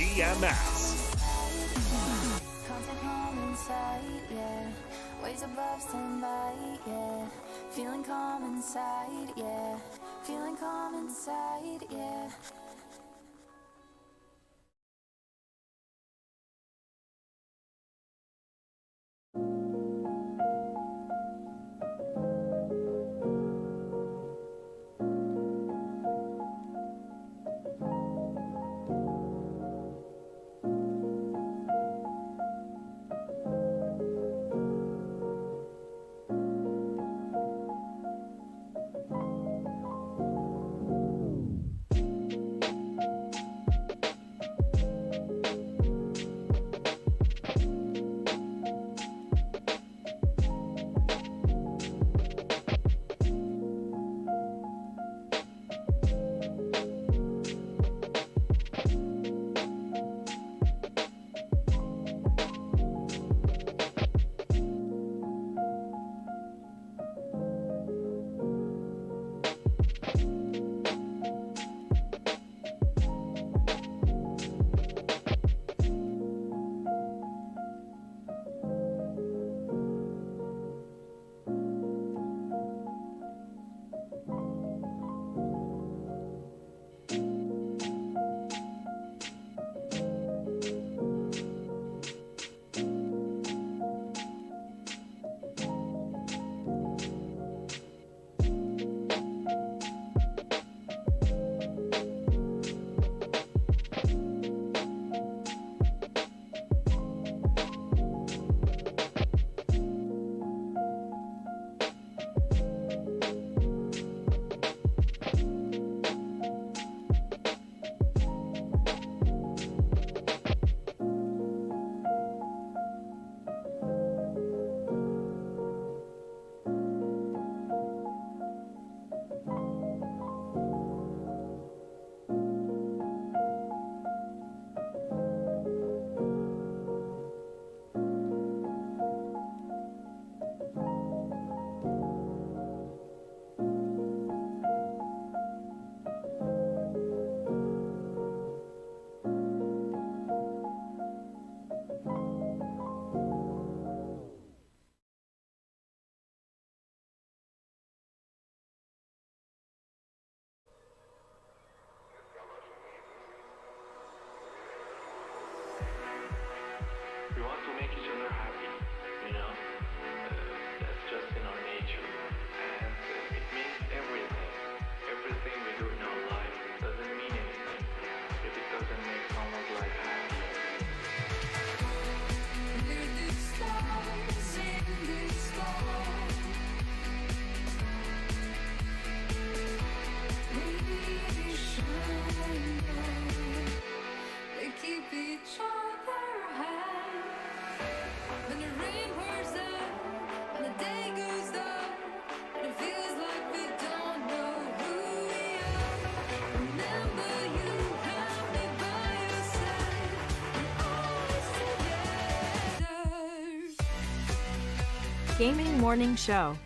GMS. Content calm inside, yeah. Ways above standby, yeah. Feeling calm inside, yeah. Feeling calm inside, yeah. We want to make each other happy, you know? That's just in our nature. And it means everything. Everything we do in our life doesn't mean anything if it doesn't make someone's life happy. We're the stars in the sky. We shine bright. We keep each other high. When the rain pours down, when the day goes dark, and it feels like we don't know who we are. Remember, you have me by your side, and always together. Gaming Morning Show.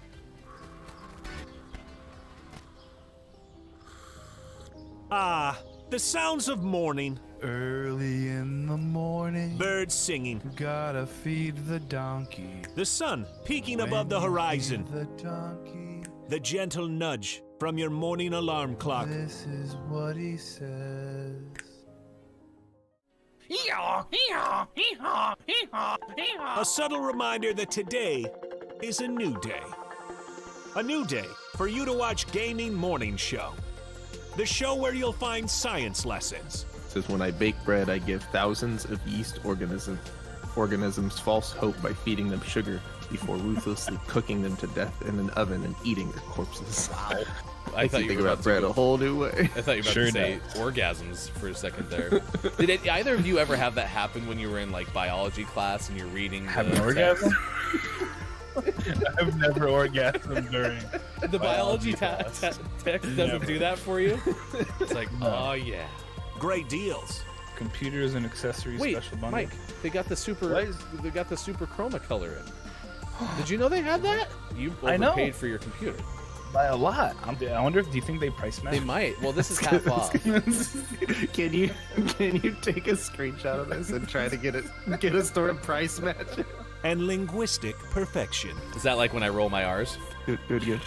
Ah, the sounds of morning. Early in the morning, Birds singing. gotta feed the donkey. The sun peeking above the When you horizon. feed the donkey, The gentle nudge from your morning alarm clock. this is what he says. A subtle reminder that today is a new day. A new day for you to watch Gaming Morning Show. The show where you'll find science lessons. Says, when I bake bread, I give thousands of yeast organisms false hope by feeding them sugar before ruthlessly cooking them to death in an oven and eating their corpses. Wow. I thought you think were about bread a whole new way. I thought you were about to say orgasms for a second there. Did either of you ever have that happen when you were in like biology class and you're reading? Have an orgasm? I've never orgasmed during The biology text doesn't do that for you. It's like, oh yeah, Great deals. computers and accessories wait, special bundle. Mike, they got the super chroma color in. Did you know they had that? You I know. overpaid for your computer. By a lot. I wonder if, do you think they price match? They might. Well, this is half off. Can you take a screenshot of this and try to get a store price match? and linguistic perfection. Is that like when I roll my R's? Good.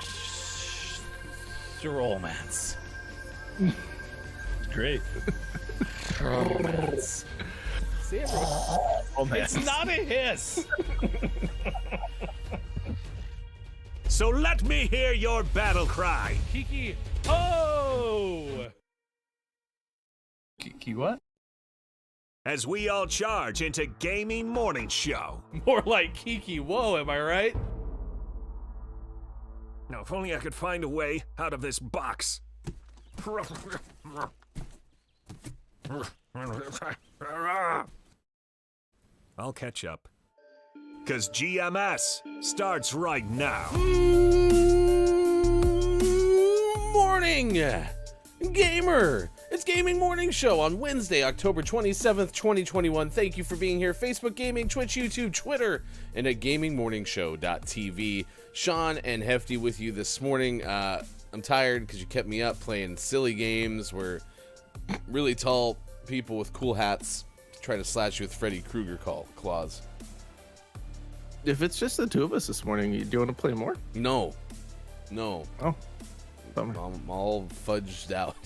Romance. Great. Romance. See, everyone? It's not a hiss. So let me hear your battle cry. Kiki. Oh! Kiki what? As we all charge into Gaming Morning Show. More like Kiki. Whoa, am I right? Now, if only I could find a way out of this box. I'll catch up. 'Cause GMS starts right now. Morning, gamer. It's Gaming Morning Show on Wednesday, October 27th, 2021. Thank you for being here. Facebook Gaming, Twitch, YouTube, Twitter, and at GamingMorningShow.tv. Sean and Hefty with you this morning. I'm tired because you kept me up playing silly games where really tall people with cool hats try to slash you with Freddy Krueger claws. If it's just the two of us this morning, do you want to play more? No. Oh, bummer. I'm all fudged out.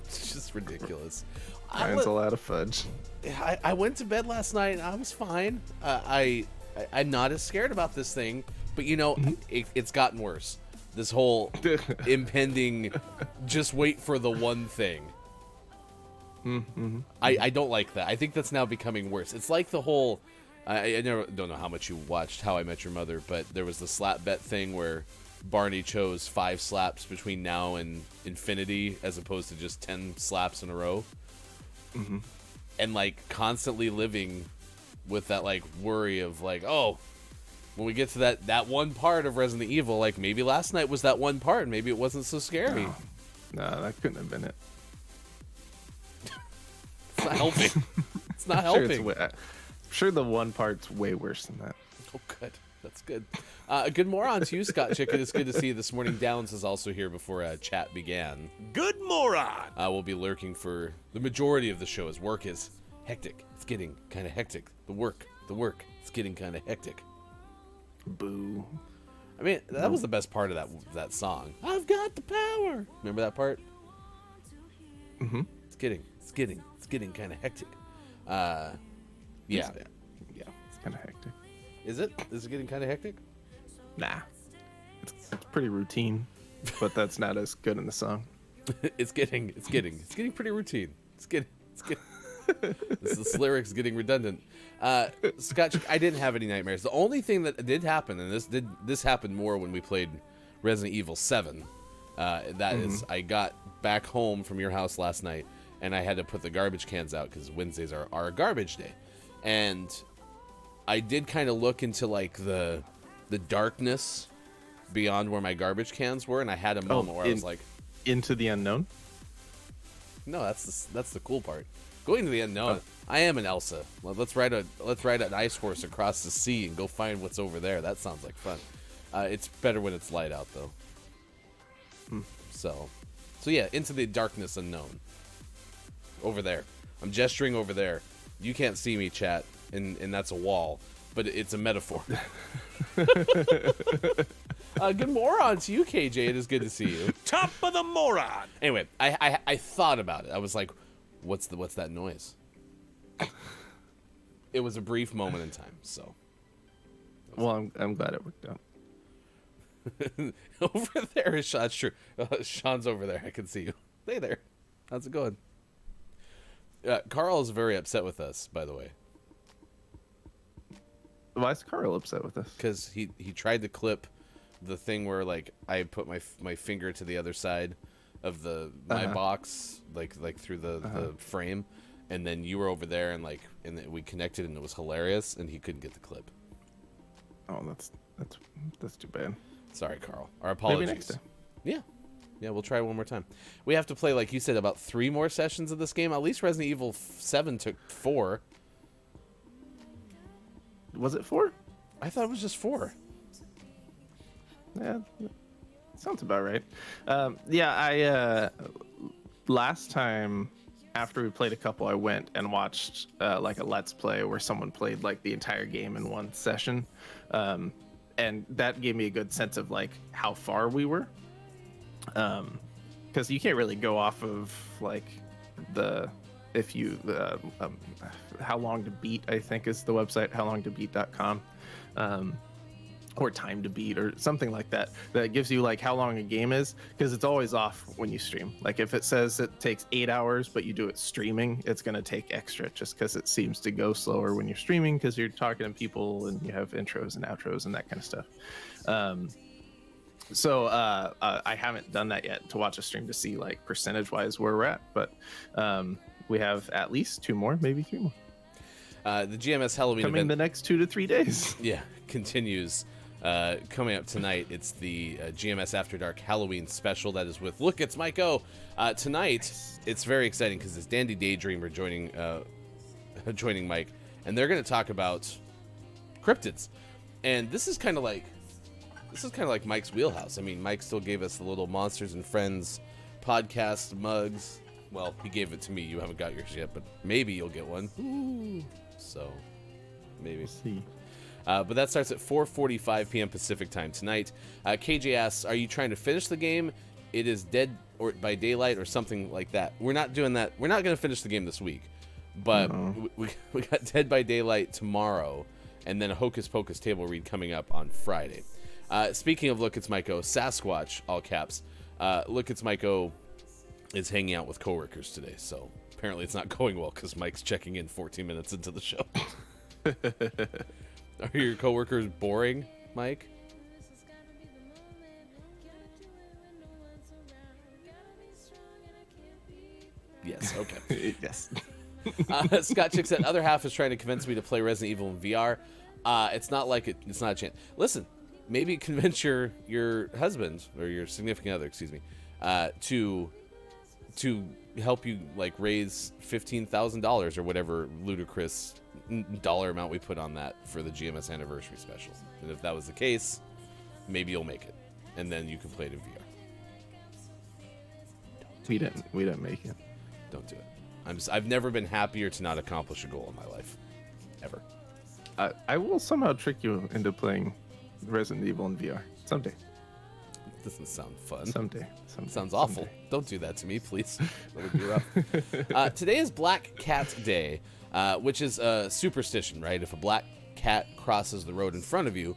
It's just ridiculous. Mine's a lot of fudge. I went to bed last night and I was fine. I'm not as scared about this thing, but you know, it's gotten worse. This whole impending, just wait for the one thing. I don't like that. I think that's now becoming worse. It's like the whole, I don't know how much you watched How I Met Your Mother, but there was the slap bet thing where Barney chose 5 slaps between now and infinity as opposed to just 10 slaps in a row. And like constantly living with that like worry of like, oh, when we get to that one part of Resident Evil, like maybe last night was that one part, maybe it wasn't so scary. No, that couldn't have been it. It's not helping. It's not helping. I'm sure the one part's way worse than that. Oh, good. That's good. Good morning to you, Scott Chicken. It's good to see you this morning. Downs is also here before chat began. Good moron! We'll be lurking for the majority of the show as work is hectic. It's getting kind of hectic. The work. It's getting kind of hectic. Boo. I mean, that was the best part of that song. I've got the power. Remember that part? It's getting kind of hectic. Yeah. Yeah, it's kind of hectic. Is it? Is it getting kind of hectic? Nah. It's pretty routine, but that's not as good in the song. It's getting pretty routine. It's getting this lyric's getting redundant. Scott, I didn't have any nightmares. The only thing that did happen, and this happened more when we played Resident Evil 7. That is, I got back home from your house last night, and I had to put the garbage cans out because Wednesdays are our garbage day, and I did kind of look into like the darkness beyond where my garbage cans were, and I had a moment where I was like, into the unknown. no, that's the cool part. Going to the unknown. I am an Elsa. Well, let's ride an ice horse across the sea and go find what's over there. That sounds like fun. It's better when it's light out though. So yeah, into the darkness unknown. Over there. I'm gesturing over there. You can't see me, chat, and that's a wall, but it's a metaphor. Good moron to you, KJ. It is good to see you. Top of the moron! Anyway, I thought about it. I was like, what's that noise? It was a brief moment in time, so. Well, I'm glad it worked out. Over there is Sean. That's true. Sean's over there. I can see you. Hey there. How's it going? Carl is very upset with us, by the way. Why is Carl upset with us? Because he tried to clip the thing where like I put my finger to the other side of my box, like through the frame, and then you were over there and we connected and it was hilarious, and he couldn't get the clip. Oh, that's too bad. Sorry, Carl. Our apologies. Maybe next time. Yeah, we'll try one more time. We have to play, like you said, about 3 more sessions of this game. At least Resident Evil 7 took 4. Was it 4? I thought it was just 4. Yeah, Sounds about right. Yeah, I last time after we played a couple, I went and watched like a Let's Play where someone played like the entire game in one session, and that gave me a good sense of like how far we were, because you can't really go off of like how long to beat, I think is the website, howlongtobeat.com. Or time to beat or something like that gives you like how long a game is, because it's always off when you stream. Like if it says it takes 8 hours but you do it streaming, it's going to take extra just because it seems to go slower when you're streaming, because you're talking to people and you have intros and outros and that kind of stuff. So I haven't done that yet to watch a stream to see like percentage wise where we're at, but we have at least 2 more, maybe 3 more. The GMS Halloween coming event the next 2 to 3 days. Yeah, continues. Coming up tonight, it's the GMS After Dark Halloween special that is with Look, It's Mike O. Tonight, it's very exciting because it's Dandy Daydreamer joining Mike, and they're going to talk about cryptids. And this is kind of like Mike's wheelhouse. I mean, Mike still gave us the little Monsters and Friends podcast mugs. Well, he gave it to me. You haven't got yours yet, but maybe you'll get one. Ooh. So, maybe. We'll see. But that starts at 4:45 p.m. Pacific time tonight. KJ asks, are you trying to finish the game? It is Dead or by Daylight or something like that. We're not doing that. We're not going to finish the game this week. But we got Dead by Daylight tomorrow, and then a Hocus Pocus table read coming up on Friday. Speaking of Look, It's Mike O, Sasquatch, all caps. Look, It's Mike O is hanging out with coworkers today. So apparently it's not going well because Mike's checking in 14 minutes into the show. Are your coworkers boring, Mike? Yes, okay. Yes. Scott Chick said, other half is trying to convince me to play Resident Evil in VR. It's not a chance. Listen, maybe convince your husband or your significant other, excuse me, to help you like raise $15,000 or whatever ludicrous dollar amount we put on that for the GMS anniversary special. And if that was the case, maybe you'll make it, and then you can play it in VR. We didn't make it. Don't do it. I've never been happier to not accomplish a goal in my life, ever. I will somehow trick you into playing Resident Evil in VR someday. Doesn't sound fun. Someday. Sounds awful. Don't do that to me, please. That would be rough. Today is Black Cat Day, which is a superstition, right? If a black cat crosses the road in front of you,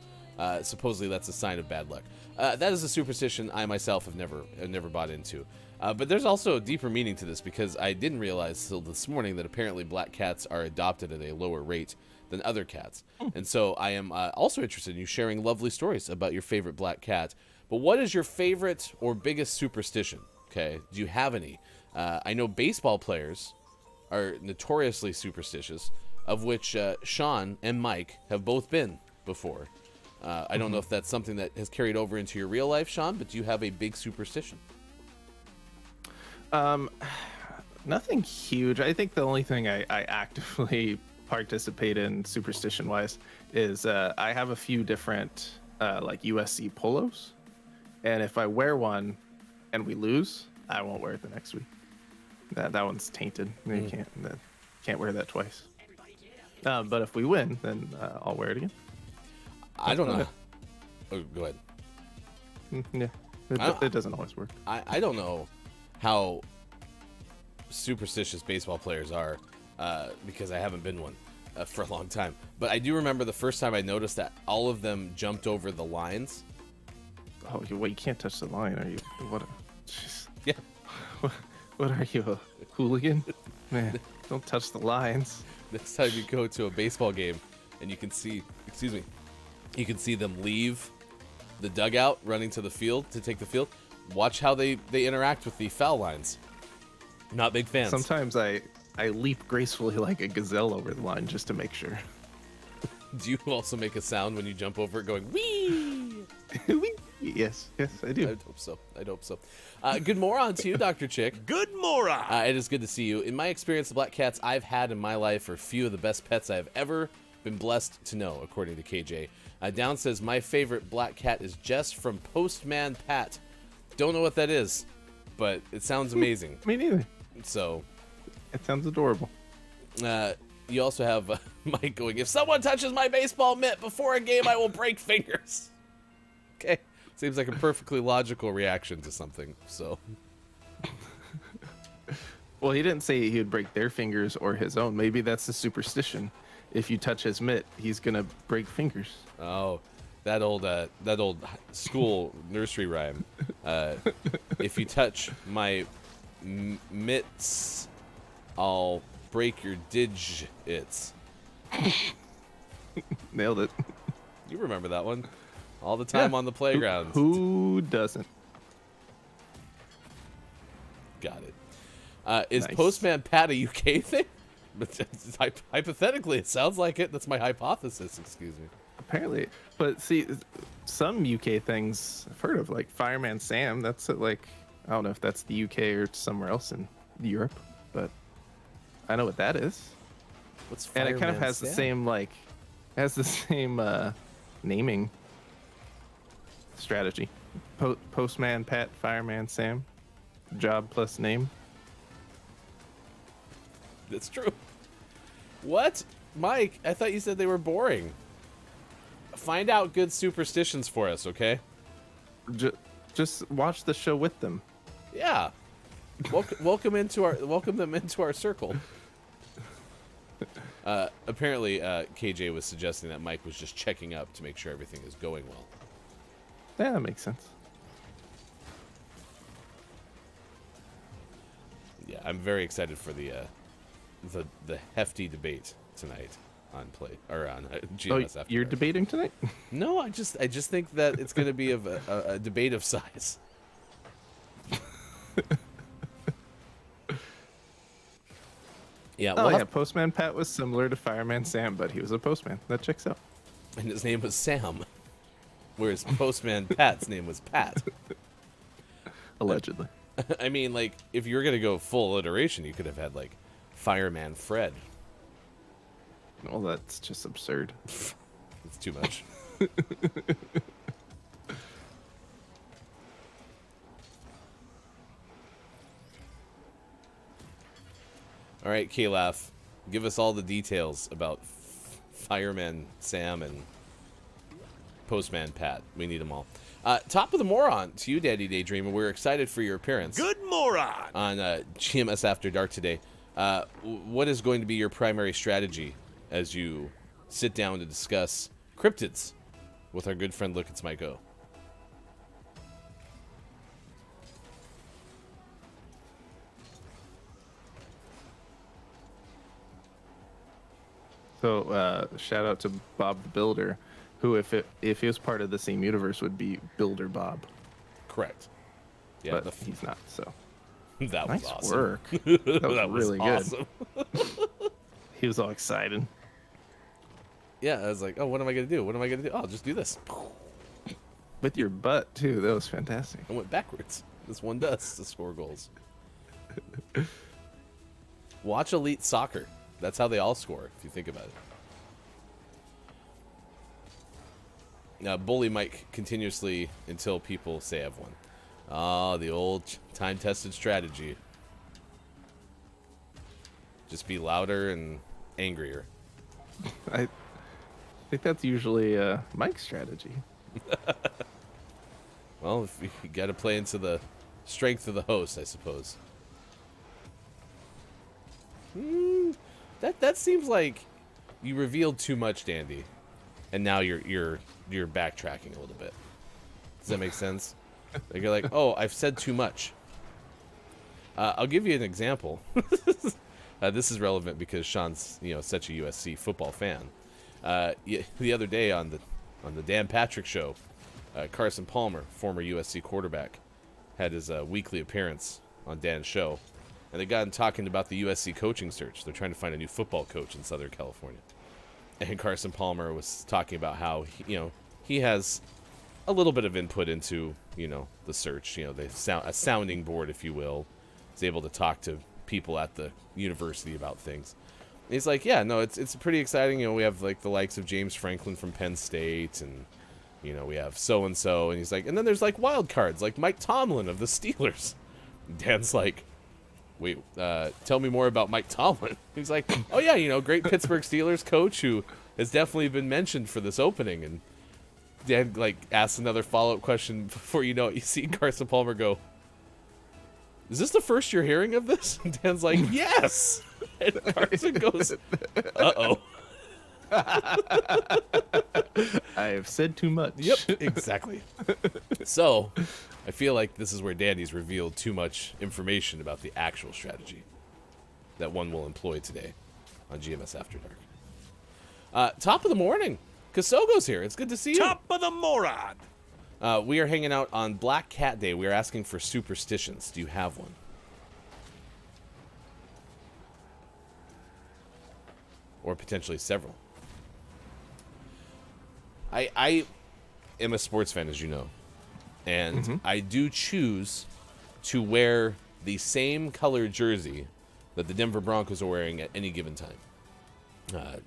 supposedly that's a sign of bad luck. That is a superstition I myself have never bought into. But there's also a deeper meaning to this, because I didn't realize till this morning that apparently black cats are adopted at a lower rate than other cats. And so I am also interested in you sharing lovely stories about your favorite black cat. But what is your favorite or biggest superstition? Okay, do you have any? I know baseball players are notoriously superstitious, of which Sean and Mike have both been before. I don't know if that's something that has carried over into your real life, Sean, but do you have a big superstition? Nothing huge. I think the only thing I actively participate in superstition-wise is I have a few different like USC polos, and if I wear one and we lose, I won't wear it the next week. That one's tainted. You can't wear that twice. But if we win, then I'll wear it again. I don't know. Oh, go ahead. Yeah, it doesn't always work. I don't know how superstitious baseball players are, because I haven't been one for a long time. But I do remember the first time I noticed that all of them jumped over the lines. Oh, you can't touch the line, are you? Jeez. Yeah. What are you, a hooligan? Man, don't touch the lines. Next time you go to a baseball game and you can see, you can see them leave the dugout running to the field to take the field, watch how they interact with the foul lines. Not big fans. Sometimes I leap gracefully like a gazelle over the line just to make sure. Do you also make a sound when you jump over it going, wee? Wee? Yes, I do. I'd hope so. Good moron to you, Dr. Chick. Good moron! It is good to see you. In my experience, the black cats I've had in my life are few of the best pets I've ever been blessed to know, according to KJ. Down says, my favorite black cat is Jess from Postman Pat Don't know what that is, but it sounds amazing. Me neither. So, It sounds adorable. you also have Mike going, if someone touches my baseball mitt before a game, I will break fingers. Okay. Seems like a perfectly logical reaction to something, so. Well, he didn't say he would break their fingers or his own. Maybe that's the superstition. If you touch his mitt, he's gonna break fingers. Oh, that old school nursery rhyme. If you touch my mitts, I'll break your digits. Nailed it. You remember that one? All the time on the playground. Who doesn't? Got it. Is Nice. Postman Pat a UK thing? Hypothetically, it sounds like it. That's my hypothesis. Excuse me. Apparently, but see, some UK things I've heard of, like Fireman Sam. That's like, I don't know if that's the UK or somewhere else in Europe, but I know what that is. What's And it kind of Fireman has the Sam? same naming strategy. Postman Pat, Fireman Sam, job plus name. That's true. What? Mike, I thought you said they were boring. Find out good superstitions for us, okay? Just watch the show with them. Yeah. Welcome them into our circle. Apparently, KJ was suggesting that Mike was just checking up to make sure everything is going well. Yeah, that makes sense. Yeah, I'm very excited for the hefty debate tonight on GMS. After You're Dark. debating tonight? No, I just think that it's going to be of a debate of size. Yeah, Oh, yeah, Postman Pat was similar to Fireman Sam, but he was a postman. That checks out. and his name was Sam, whereas Postman Pat's name was Pat. Allegedly. I mean, like, if you were going to go full alliteration, you could have had, like, Fireman Fred. Well, that's just absurd. It's too much. All right, K-Laugh, give us all the details about Fireman Sam and Postman Pat. We need them all. Top of the Moron to you, Daddy Daydreamer. We're excited for your appearance Good moron! on GMS After Dark today. What is going to be your primary strategy as you sit down to discuss cryptids with our good friend Look It's My Go? So, shout out to Bob the Builder, who, if he was part of the same universe, would be Builder Bob. Correct. Yeah, But he's not, so. that was Nice awesome. work. That was That was really awesome. good. He was all excited. Yeah, I was like, oh, what am I going to do? What am I going to do? Oh, I'll just do this. With your butt, too. That was fantastic. I went backwards. This one does to score goals. Watch Elite Soccer. That's how they all score, if you think about it. Now, bully Mike continuously until people say I've won. Ah, the old time-tested strategy. Just be louder and angrier. I think that's usually Mike's strategy. Well, if you got to play into the strength of the host, I suppose. That seems like you revealed too much, Dandy, and now you're backtracking a little bit. Does that make sense? Like you're like, oh, I've said too much. I'll give you an example. This is relevant because Sean's such a USC football fan. The other day on the Dan Patrick show, Carson Palmer, former USC quarterback, had his weekly appearance on Dan's show. And they got him talking about the USC coaching search. They're trying to find a new football coach in Southern California. And Carson Palmer was talking about how, he has a little bit of input into, the search. A sounding board, if you will. He's able to talk to people at the university about things. And he's like, yeah, no, it's pretty exciting. We have, like, the likes of James Franklin from Penn State and we have so and so, and he's like, and then there's like wild cards like Mike Tomlin of the Steelers. Dan's like, wait, tell me more about Mike Tomlin. He's like, oh yeah, great Pittsburgh Steelers coach who has definitely been mentioned for this opening. And Dan like asks another follow-up question before you know it. You see Carson Palmer go, is this the first you're hearing of this? And Dan's like, yes. And Carson goes, uh-oh. I have said too much. Yep, exactly. So, I feel like this is where Danny's revealed too much information about the actual strategy that one will employ today on GMS After Dark. Top of the morning. Kasogo's here. It's good to see you. Top of the moron. We are hanging out on Black Cat Day. We are asking for superstitions. Do you have one? Or potentially several. I am a sports fan, as you know. And I do choose to wear the same color jersey that the Denver Broncos are wearing at any given time.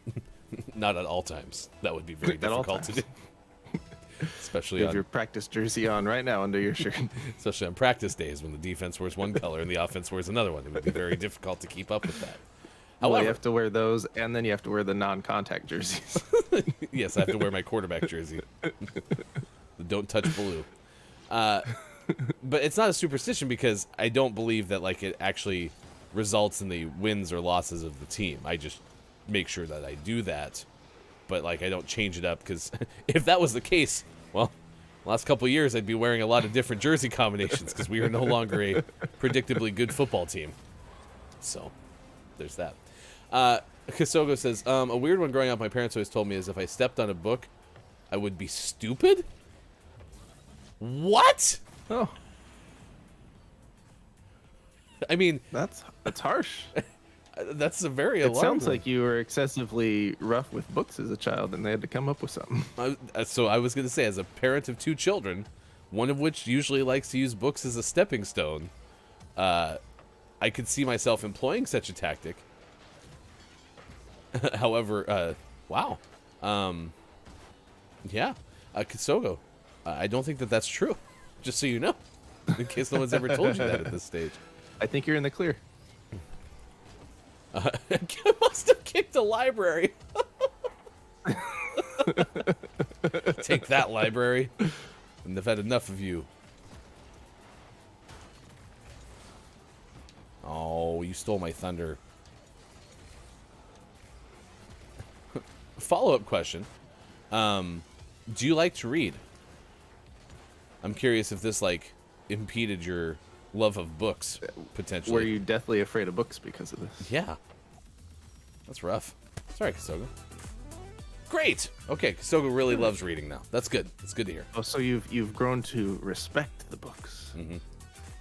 Not at all times. That would be very difficult to do. Especially You have on your practice jersey on right now under your shirt. especially on practice days when the defense wears one color and the offense wears another one. It would be very difficult to keep up with that. Well, However, you have to wear those, and then you have to wear the non-contact jerseys. yes, I have to wear my quarterback jersey. The Don't touch blue. But it's not a superstition because I don't believe that like it actually results in the wins or losses of the team. I just make sure that I do that, but like I don't change it up because if that was the case, well, last couple of years I'd be wearing a lot of different jersey combinations because we are no longer a predictably good football team. So there's that. Kasogo says, a weird one growing up my parents always told me is if I stepped on a book, I would be stupid? What? Oh, I mean, that's harsh. that's a very It alarming. sounds like you were excessively rough with books as a child, and they had to come up with something. So I was going to say, as a parent of two children, one of which usually likes to use books as a stepping stone, I could see myself employing such a tactic. However, wow. Yeah, Kasogo, I don't think that that's true, just so you know, in case no one's ever told you that at this stage. I think you're in the clear. Must have kicked a library. Take that, library. And I've had enough of you. Oh, you stole my thunder. Follow-up question. Do you like to read? I'm curious if this, like, impeded your love of books, potentially. Were you deathly afraid of books because of this? Yeah. That's rough. Sorry, Kasogo. Great! Okay, Kasogo really loves reading now. That's good. That's good to hear. Oh, so you've grown to respect the books. Mhm.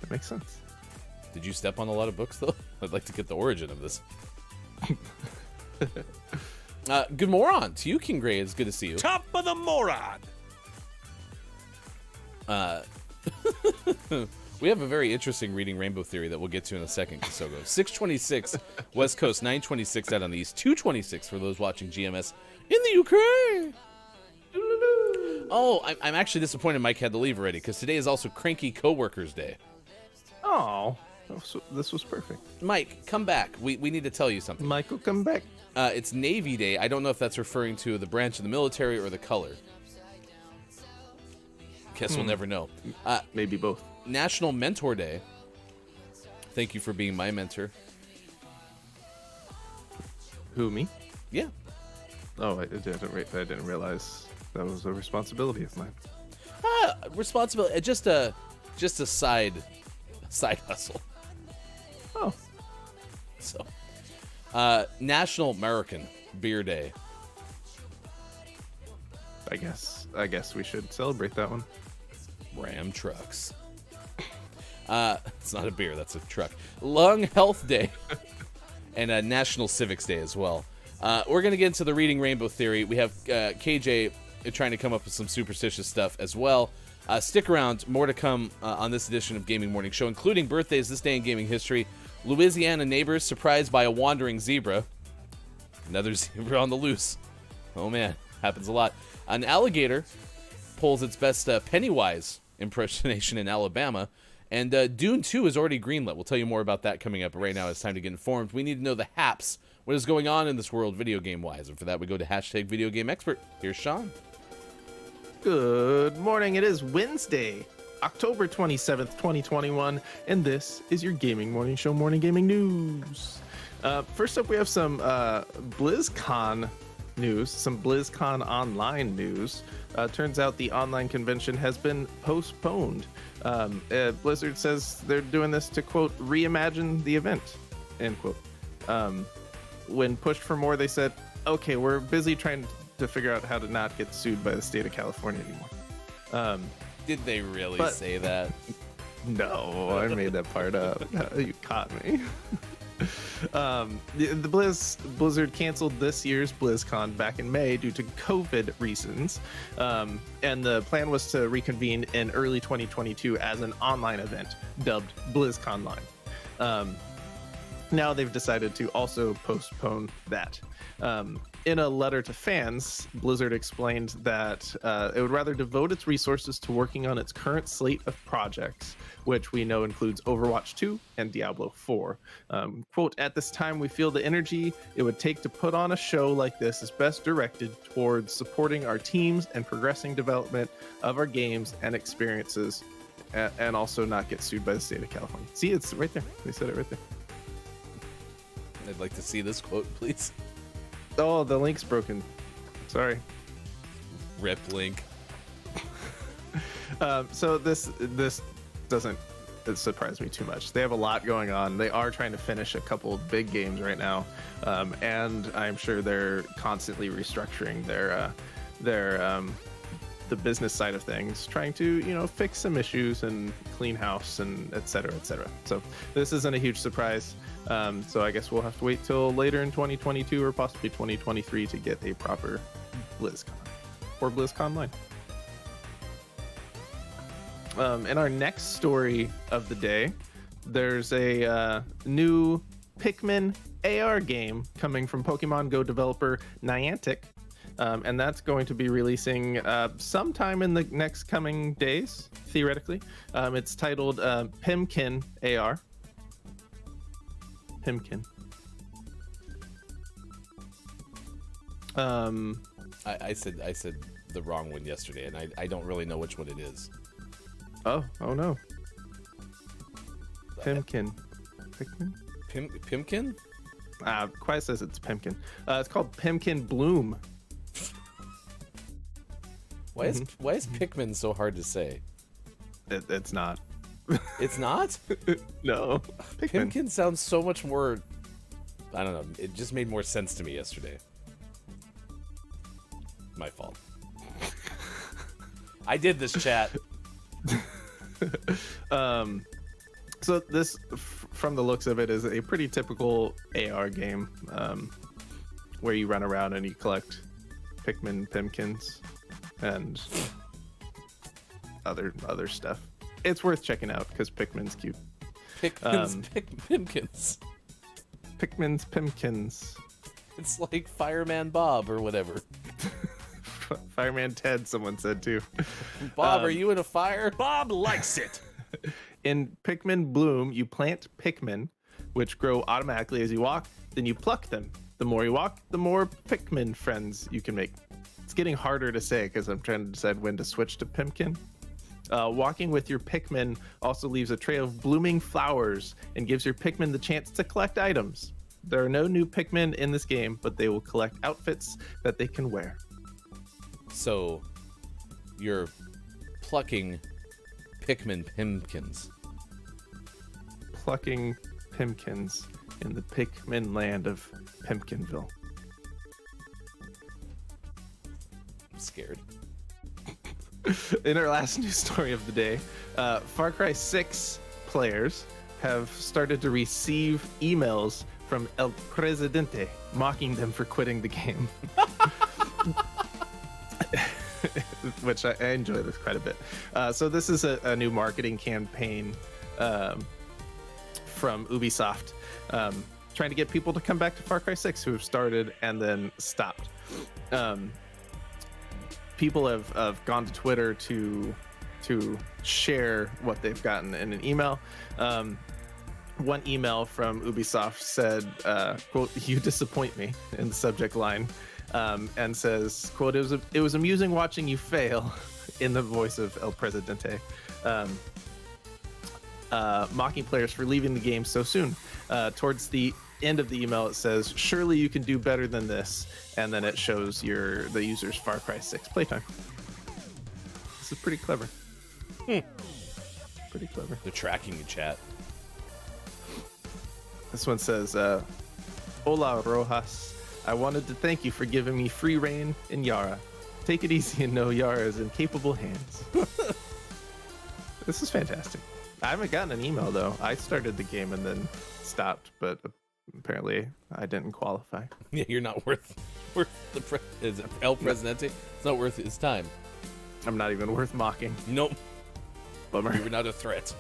That makes sense. Did you step on a lot of books, though? I'd like to get the origin of this. Good moron. To you, King Gray. It's good to see you. Top of the moron. We have a very interesting reading Rainbow Theory that we'll get to in a second, Kasogo. 626 West Coast, 926 out on the East, 226 for those watching GMS in the UK. Oh, I'm actually disappointed Mike had to leave already because today is also Cranky Coworkers Day. Oh, this was perfect. Mike, come back. We need to tell you something. Michael, come back. It's Navy Day. I don't know if that's referring to the branch of the military or the color. Guess we'll never know. Maybe both. National Mentor Day. Thank you for being my mentor. Who, me? Yeah. Oh, I didn't realize that was a responsibility of mine. Responsibility. Just a side hustle. Oh. So, National American Beer Day. I guess we should celebrate that one. Ram trucks. It's not a beer, that's a truck. Lung Health Day. And National Civics Day as well. We're going to get into the Reading Rainbow Theory. We have KJ trying to come up with some superstitious stuff as well. Stick around. More to come on this edition of Gaming Morning Show, including birthdays this day in gaming history. Louisiana neighbors surprised by a wandering zebra. Another zebra on the loose. Oh, man. Happens a lot. An alligator polls its best Pennywise impersonation in Alabama. And Dune 2 is already greenlit. We'll tell you more about that coming up. But right now, it's time to get informed. We need to know the haps. What is going on in this world video game-wise? And for that, we go to #VideoGameExpert. Here's Sean. Good morning. It is Wednesday, October 27th, 2021, and this is your Gaming Morning Show Morning Gaming News. First up, we have some BlizzCon news, some BlizzCon online news. Turns out the online convention has been postponed. Blizzard says they're doing this to, quote, reimagine the event, end quote. When pushed for more, they said, okay, we're busy trying to figure out how to not get sued by the state of California anymore. Did they really say that? No, I made that part up. You caught me. The Blizzard canceled this year's BlizzCon back in May due to COVID reasons, and the plan was to reconvene in early 2022 as an online event dubbed BlizzConline. Now they've decided to also postpone that. In a letter to fans, Blizzard explained that it would rather devote its resources to working on its current slate of projects, which we know includes Overwatch 2 and Diablo 4. Quote, at this time, we feel the energy it would take to put on a show like this is best directed towards supporting our teams and progressing development of our games and experiences, and also not get sued by the state of California. See, it's right there. They said it right there. I'd like to see this quote, please. Oh, the link's broken. Sorry. Rip link. So this doesn't surprise me too much. They have a lot going on. They are trying to finish a couple of big games right now, and I'm sure they're constantly restructuring their the business side of things, trying to fix some issues and clean house and et cetera, et cetera. So this isn't a huge surprise. So I guess we'll have to wait till later in 2022 or possibly 2023 to get a proper BlizzCon or BlizzConline. In our next story of the day, there's a new Pikmin AR game coming from Pokemon Go developer Niantic, and that's going to be releasing sometime in the next coming days, theoretically. It's titled Pimkin AR. Pimkin. I said the wrong one yesterday, and I don't really know which one it is. Oh no. Pimkin. Pikmin? Pimkin? Quiet says it's Pimkin. It's called Pimkin Bloom. Why is Pikmin so hard to say? It's not. It's not? No. Pikmin. Pimkin sounds so much more, I don't know, it just made more sense to me yesterday. My fault. I did this, chat. So this, from the looks of it, is a pretty typical AR game, where you run around and you collect Pikmin, Pimkins, and other stuff. It's worth checking out because Pikmin's cute. Pimkins. Pikmin's Pimkins. It's like Fireman Bob or whatever. Fireman Ted, someone said too. Bob, are you in a fire? Bob likes it. In Pikmin Bloom, you plant Pikmin, which grow automatically as you walk. Then you pluck them. The more you walk, the more Pikmin friends you can make. It's getting harder to say because I'm trying to decide when to switch to Pimkin. Walking with your Pikmin also leaves a trail of blooming flowers and gives your Pikmin the chance to collect items. There are no new Pikmin in this game, but they will collect outfits that they can wear. So, you're plucking Pikmin Pimkins. Plucking Pimkins in the Pikmin land of Pimkinville. I'm scared. In our last news story of the day, Far Cry 6 players have started to receive emails from El Presidente mocking them for quitting the game. Which I enjoy this quite a bit. So this is a new marketing campaign from Ubisoft, trying to get people to come back to Far Cry 6 who have started and then stopped. people have gone to Twitter to share what they've gotten in an email. One email from Ubisoft said, quote, "You disappoint me," in the subject line, and says, quote, it was amusing watching you fail," in the voice of El Presidente, mocking players for leaving the game so soon. Towards the end of the email, it says, "Surely you can do better than this," and then it shows the user's Far Cry 6 playtime. This is pretty clever. Pretty clever. They're tracking the chat. This one says, "Hola, Rojas. I wanted to thank you for giving me free reign in Yara. Take it easy and know Yara is in capable hands." This is fantastic. I haven't gotten an email, though. I started the game and then stopped, but apparently I didn't qualify. Yeah, you're not worth the is it El Presidente? It's not worth his time. I'm not even worth mocking. Nope. Bummer. You're not a threat.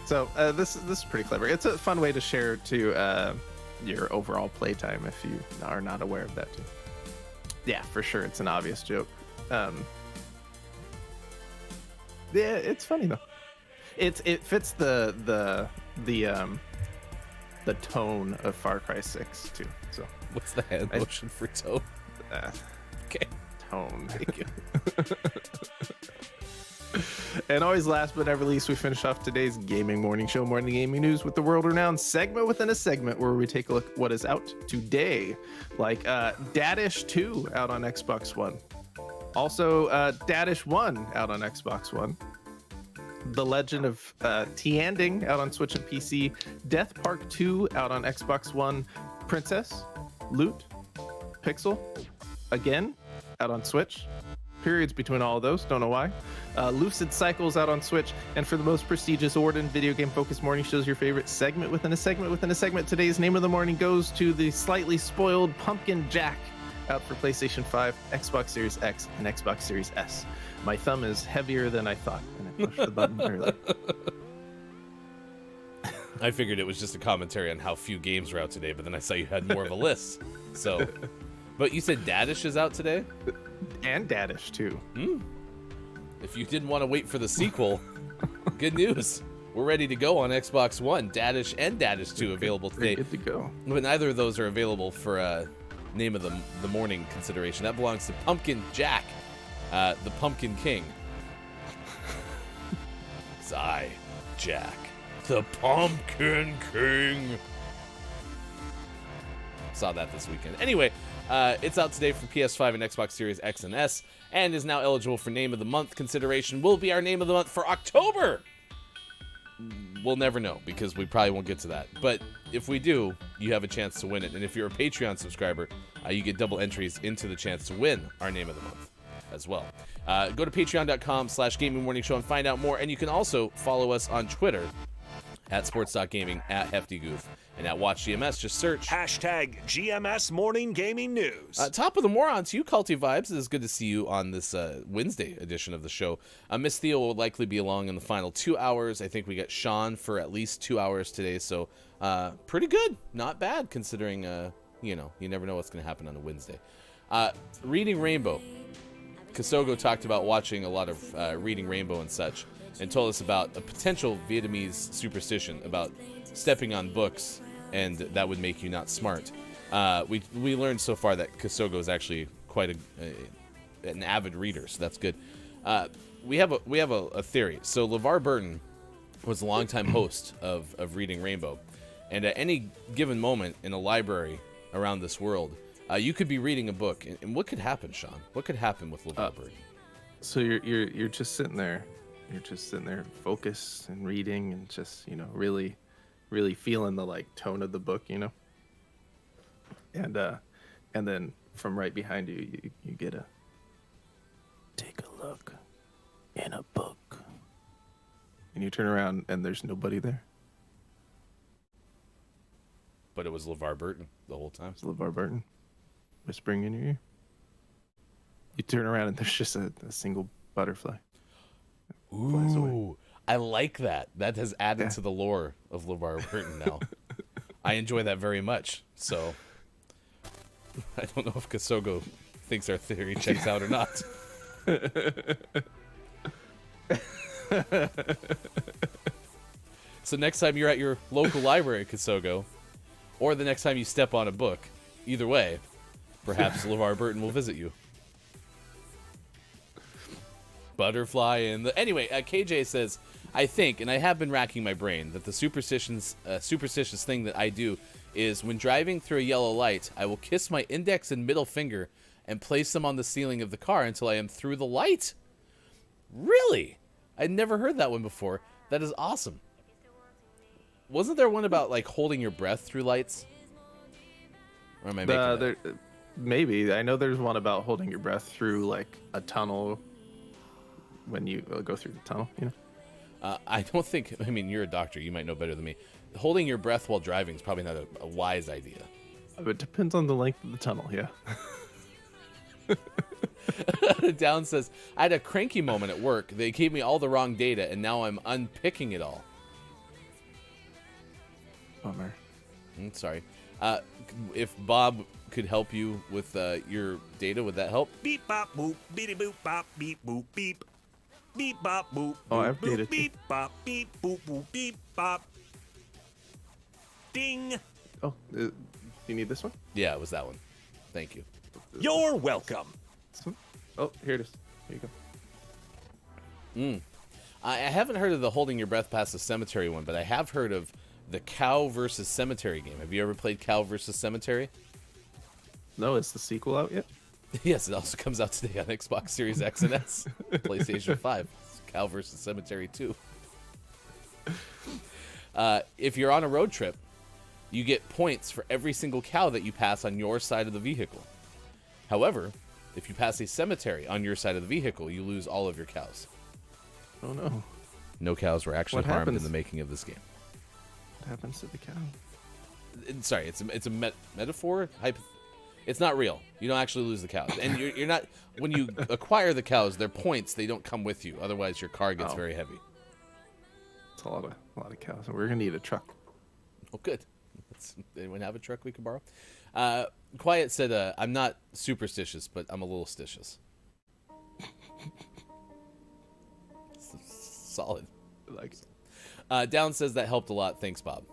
So this is pretty clever. It's a fun way to share to your overall playtime if you are not aware of that too. Yeah, for sure, it's an obvious joke. Yeah, it's funny though. It fits the tone of Far Cry 6 too. So What's the hand motion for toe? Okay. Tone. Thank you. And always last but never least, we finish off today's Gaming Morning Show, Morning Gaming News, with the world-renowned segment within a segment where we take a look at what is out today, like Dadish 2 out on Xbox One. Also, Dadish 1 out on Xbox One. The Legend of Tianding out on Switch and PC. Death Park 2 out on Xbox One. Princess, Loot, Pixel, again, out on Switch. Periods between all of those, don't know why. Lucid Cycles out on Switch, and for the most prestigious Orden video game focused morning shows, your favorite segment within a segment within a segment. Today's name of the morning goes to the slightly spoiled Pumpkin Jack, out for PlayStation 5, Xbox Series X, and Xbox Series S. My thumb is heavier than I thought, and I pushed the button earlier. I figured it was just a commentary on how few games were out today, but then I saw you had more of a list. So, but you said Dadish is out today? And Dadish too. If you didn't want to wait for the sequel, good news. We're ready to go on Xbox One. Dadish and Dadish 2 available today. Good to go. But neither of those are available for name of the morning consideration. That belongs to Pumpkin Jack, the Pumpkin King. 'Cause I, Jack, the Pumpkin King. Saw that this weekend. Anyway, it's out today for PS5 and Xbox Series X and S, and is now eligible for Name of the Month consideration. Will be our Name of the Month for October. We'll never know, because we probably won't get to that. But if we do, you have a chance to win it. And if you're a Patreon subscriber, you get double entries into the chance to win our Name of the Month as well. Go to patreon.com/gamingmorningshow and find out more. And you can also follow us on Twitter at sports.gaming, at HeftyGoof, and at WatchGMS. Just search Hashtag GMS Morning Gaming News. top of the morons, you Culty Vibes. It is good to see you on this Wednesday edition of the show. Miss Theo will likely be along in the final 2 hours. I think we got Sean for at least 2 hours today, so pretty good. Not bad, considering, you never know what's going to happen on a Wednesday. Reading Rainbow. Kasogo talked about watching a lot of Reading Rainbow and such, and told us about a potential Vietnamese superstition about stepping on books, and that would make you not smart. We learned so far that Kasogo is actually quite an avid reader, so that's good. We have a theory. So LeVar Burton was a longtime host of Reading Rainbow, and at any given moment in a library around this world, you could be reading a book, and what could happen, Sean? What could happen with LeVar Burton? So you're just sitting there. You're just sitting there focused and reading and just, really, really feeling the tone of the book, and then from right behind you, you get a take a look in a book, and you turn around and there's nobody there. But it was LeVar Burton the whole time. It's LeVar Burton whispering in your ear. You turn around and there's just a single butterfly. Ooh, I like that. That has added to the lore of LeVar Burton now. I enjoy that very much. So I don't know if Kasogo thinks our theory checks out or not. So next time you're at your local library, Kasogo, or the next time you step on a book, either way, perhaps LeVar Burton will visit you. Butterfly in the... Anyway, KJ says, I think, and I have been racking my brain, that the superstitious thing that I do is when driving through a yellow light, I will kiss my index and middle finger and place them on the ceiling of the car until I am through the light. Really? I'd never heard that one before. That is awesome. Wasn't there one about, like, holding your breath through lights? Or am I making that? Maybe. I know there's one about holding your breath through, like, a tunnel when you go through the tunnel, you know? I don't think... I mean, you're a doctor. You might know better than me. Holding your breath while driving is probably not a wise idea. It depends on the length of the tunnel, yeah. Down says, I had a cranky moment at work. They gave me all the wrong data, and now I'm unpicking it all. Bummer. Sorry. If Bob could help you with your data, would that help? Beep bop boop, beady boop bop, beep boop beep. Beep bop boop. Oh, I boop, have data boop, too. beep bop beep boop boop beep bop. Ding. Oh, you need this one? Yeah, it was that one. Thank you. You're welcome. This one? Oh, here it is. Here you go. I haven't heard of the holding your breath past the cemetery one, but I have heard of the cow versus cemetery game. Have you ever played Cow versus Cemetery? No, is the sequel out yet? Yes, it also comes out today on Xbox Series X and S, PlayStation 5. It's Cow versus Cemetery 2. If you're on a road trip, you get points for every single cow that you pass on your side of the vehicle. However, if you pass a cemetery on your side of the vehicle, you lose all of your cows. Oh, no. No cows were actually What harmed happens? in the making of this game. What happens to the cow? Sorry, it's a metaphor. It's not real. You don't actually lose the cows, and you're not. When you acquire the cows, they're points. They don't come with you. Otherwise, your car gets very heavy. It's a lot of cows. We're gonna need a truck. Oh, good. Anyone have a truck we can borrow? Quiet said, "I'm not superstitious, but I'm a little stitious." Solid. I like it. Down says that helped a lot. Thanks, Bob.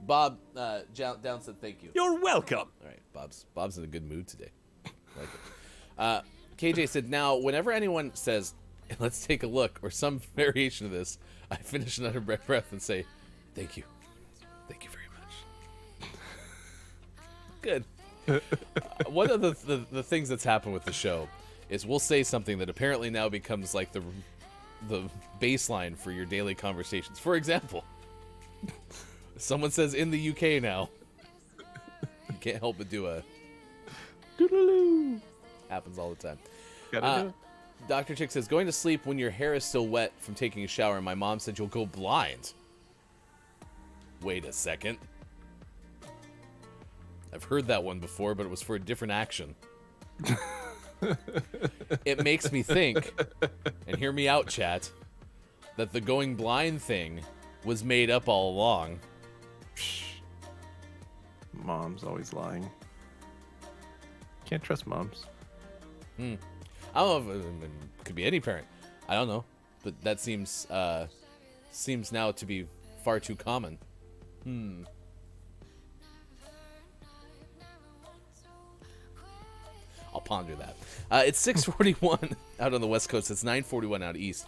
Bob, Down said thank you. You're welcome. All right, Bob's in a good mood today. I like it. KJ said, now, whenever anyone says, let's take a look, or some variation of this, I finish another breath and say, thank you. Thank you very much. Good. One of the things that's happened with the show is we'll say something that apparently now becomes like the baseline for your daily conversations. For example, someone says in the UK now. You can't help but do a Doodaloo. happens all the time. Gotta do it. Dr. Chick says, going to sleep when your hair is still wet from taking a shower. My mom said you'll go blind. Wait a second. I've heard that one before, but it was for a different action. It makes me think, and hear me out, chat, that the going blind thing was made up all along. Mom's always lying. Can't trust moms. I don't know if it could be any parent. I don't know, but that seems now to be far too common. I'll ponder that. It's 6:41 out on the West Coast. It's 9:41 out east.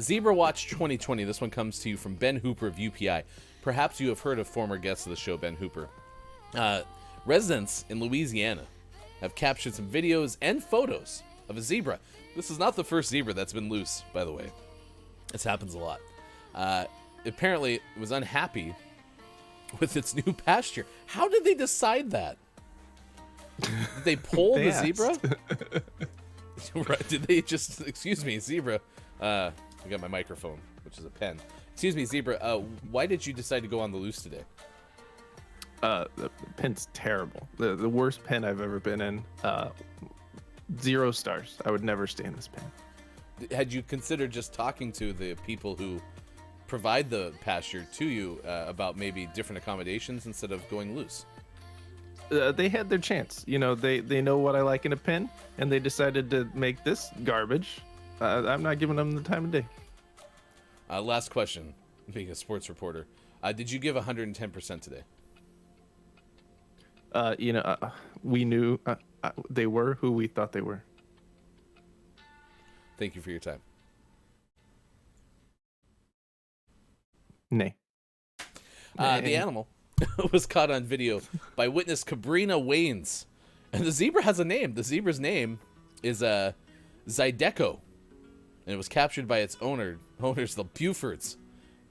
Zebra Watch 2020. This one comes to you from Ben Hooper of UPI. Perhaps you have heard of former guest of the show, Ben Hooper. Residents in Louisiana have captured some videos and photos of a zebra. This is not the first zebra that's been loose, by the way. This happens a lot. Apparently, it was unhappy with its new pasture. How did they decide that? Did they poll They the asked. zebra? Right, did they just... Excuse me, zebra. I got my microphone, which is a pen. Excuse me, zebra. Why did you decide to go on the loose today? The pen's terrible. The worst pen I've ever been in. 0 stars. I would never stay in this pen. Had you considered just talking to the people who provide the pasture to you about maybe different accommodations instead of going loose? They had their chance. You know, they know what I like in a pen, and they decided to make this garbage. I'm not giving them the time of day. Last question, being a sports reporter. Did you give 110% today? You know, we knew they were who we thought they were. Thank you for your time. Nay. The animal was caught on video by witness Cabrina Waynes. And the zebra has a name. The zebra's name is Zydeco. And it was captured by its owners, the Bufords,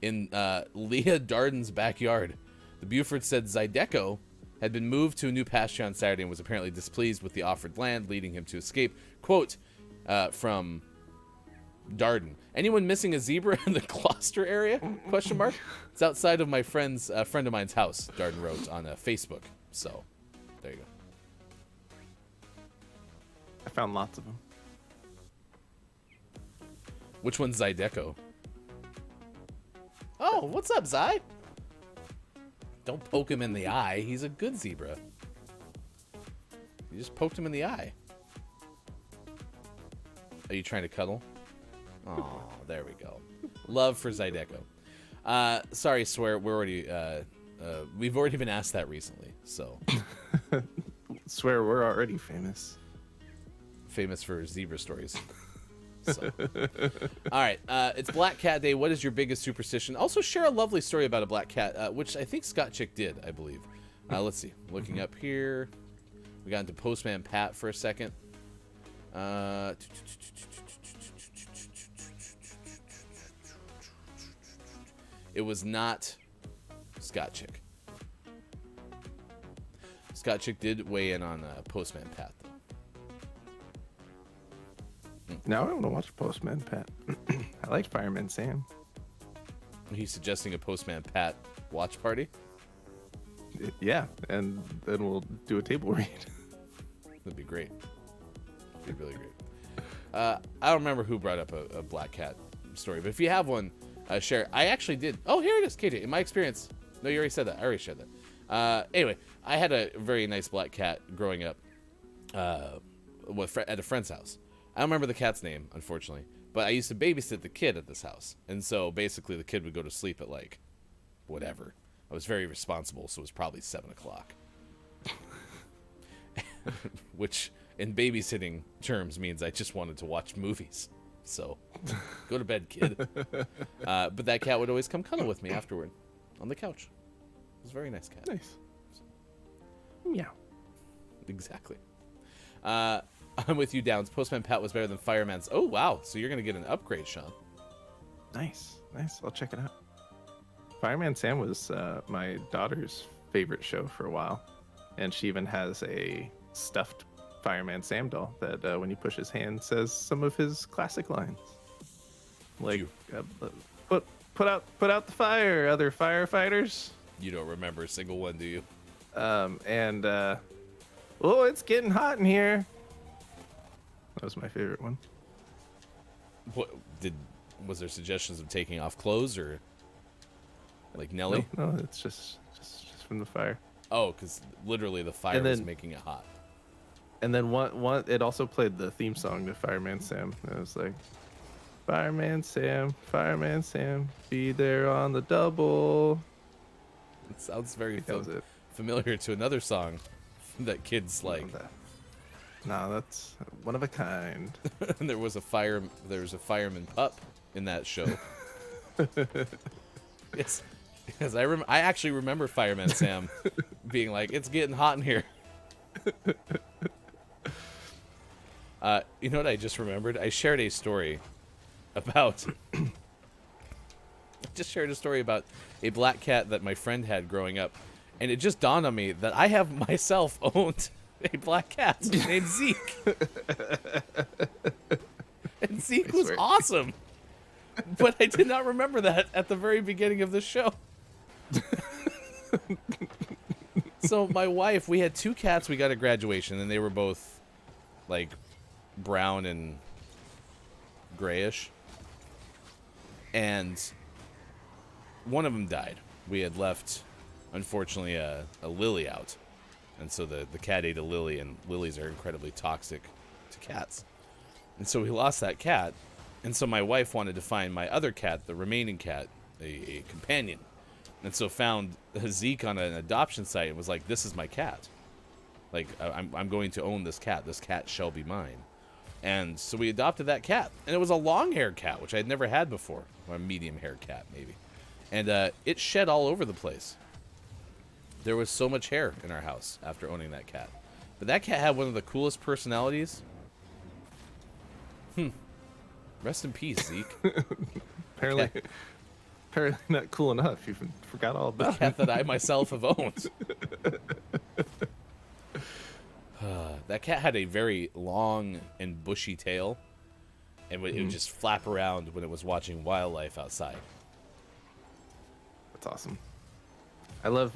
in Leah Darden's backyard. The Bufords said Zydeco had been moved to a new pasture on Saturday and was apparently displeased with the offered land, leading him to escape. Quote from Darden: "Anyone missing a zebra in the Gloucester area? Question mark. It's outside of my friend of mine's house." Darden wrote on Facebook. So, there you go. I found lots of them. Which one's Zydeco? Oh, what's up, Zy? Don't poke him in the eye. He's a good zebra. You just poked him in the eye. Are you trying to cuddle? Oh, there we go. Love for Zydeco. Sorry, swear. We're already we've already been asked that recently. So Swear we're already famous. Famous for zebra stories. So. All right, it's Black Cat Day. What is your biggest superstition? Also, share a lovely story about a black cat, which I think Scott Chick did, I believe. Let's see. Looking up here, we got into Postman Pat for a second. It was not Scott Chick. Scott Chick did weigh in on Postman Pat, though. Now I want to watch Postman Pat. I like Fireman Sam. He's suggesting a Postman Pat watch party. Yeah, and then we'll do a table read. That'd be great. That'd be really great. I don't remember who brought up a black cat story, but if you have one, share. I actually did. Oh, here it is, KJ. In my experience, no, you already said that. I already shared that. Anyway, I had a very nice black cat growing up at a friend's house. I don't remember the cat's name, unfortunately, but I used to babysit the kid at this house. And so basically the kid would go to sleep at like whatever. I was very responsible, so it was probably 7 o'clock. Which in babysitting terms means I just wanted to watch movies. So go to bed, kid. But that cat would always come cuddle with me afterward on the couch. It was a very nice cat. Nice. Yeah. Exactly. I'm with you, Downs. Postman Pat was better than Fireman's. Oh, wow. So you're going to get an upgrade, Sean. Nice. Nice. I'll check it out. Fireman Sam was my daughter's favorite show for a while. And she even has a stuffed Fireman Sam doll that when you push his hand says some of his classic lines. Like, put out the fire, other firefighters. You don't remember a single one, do you? Oh, it's getting hot in here. That was my favorite one. What was there suggestions of taking off clothes or like Nelly? No, it's just from the fire. Oh, because literally the fire was making it hot. And then one it also played the theme song to Fireman Sam. It was like, Fireman Sam, be there on the double. It sounds very that was it. familiar to another song that kids like. No, that's one of a kind. And there was a fireman pup in that show. Yes, because I actually remember Fireman Sam being like, "It's getting hot in here." You know what I just remembered? I shared a story about. Just shared a story about a black cat that my friend had growing up, and it just dawned on me that I have myself owned a black cat named Zeke. And Zeke was awesome. But I did not remember that at the very beginning of the show. So my wife, we had 2 cats we got at graduation, and they were both like brown and grayish. And one of them died. We had left, unfortunately, a Lily out. And so the cat ate a lily, and lilies are incredibly toxic to cats. And so we lost that cat. And so my wife wanted to find my other cat, the remaining cat, a companion. And so found Zeke on an adoption site and was like, this is my cat. Like, I'm going to own this cat. This cat shall be mine. And so we adopted that cat. And it was a long-haired cat, which I'd never had before. Or a medium-haired cat, maybe. And it shed all over the place. There was so much hair in our house after owning that cat. But that cat had one of the coolest personalities. Rest in peace, Zeke. Apparently not cool enough. You forgot all The about cat it. that I myself have owned. That cat had a very long and bushy tail, and it would just flap around when it was watching wildlife outside. That's awesome. I love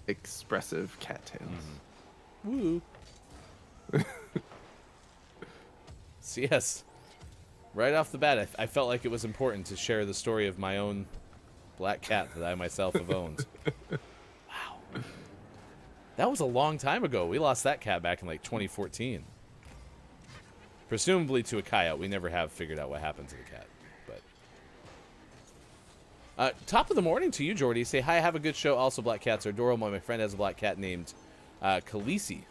expressive cattails. Woo. So yes, right off the bat, I felt like it was important to share the story of my own black cat that I myself have owned. Wow. That was a long time ago. We lost that cat back in like 2014. Presumably to a coyote. We never have figured out what happened to the cat. But top of the morning to you, Jordy. Say hi, have a good show. Also, black cats are adorable. My friend has a black cat named Khaleesi,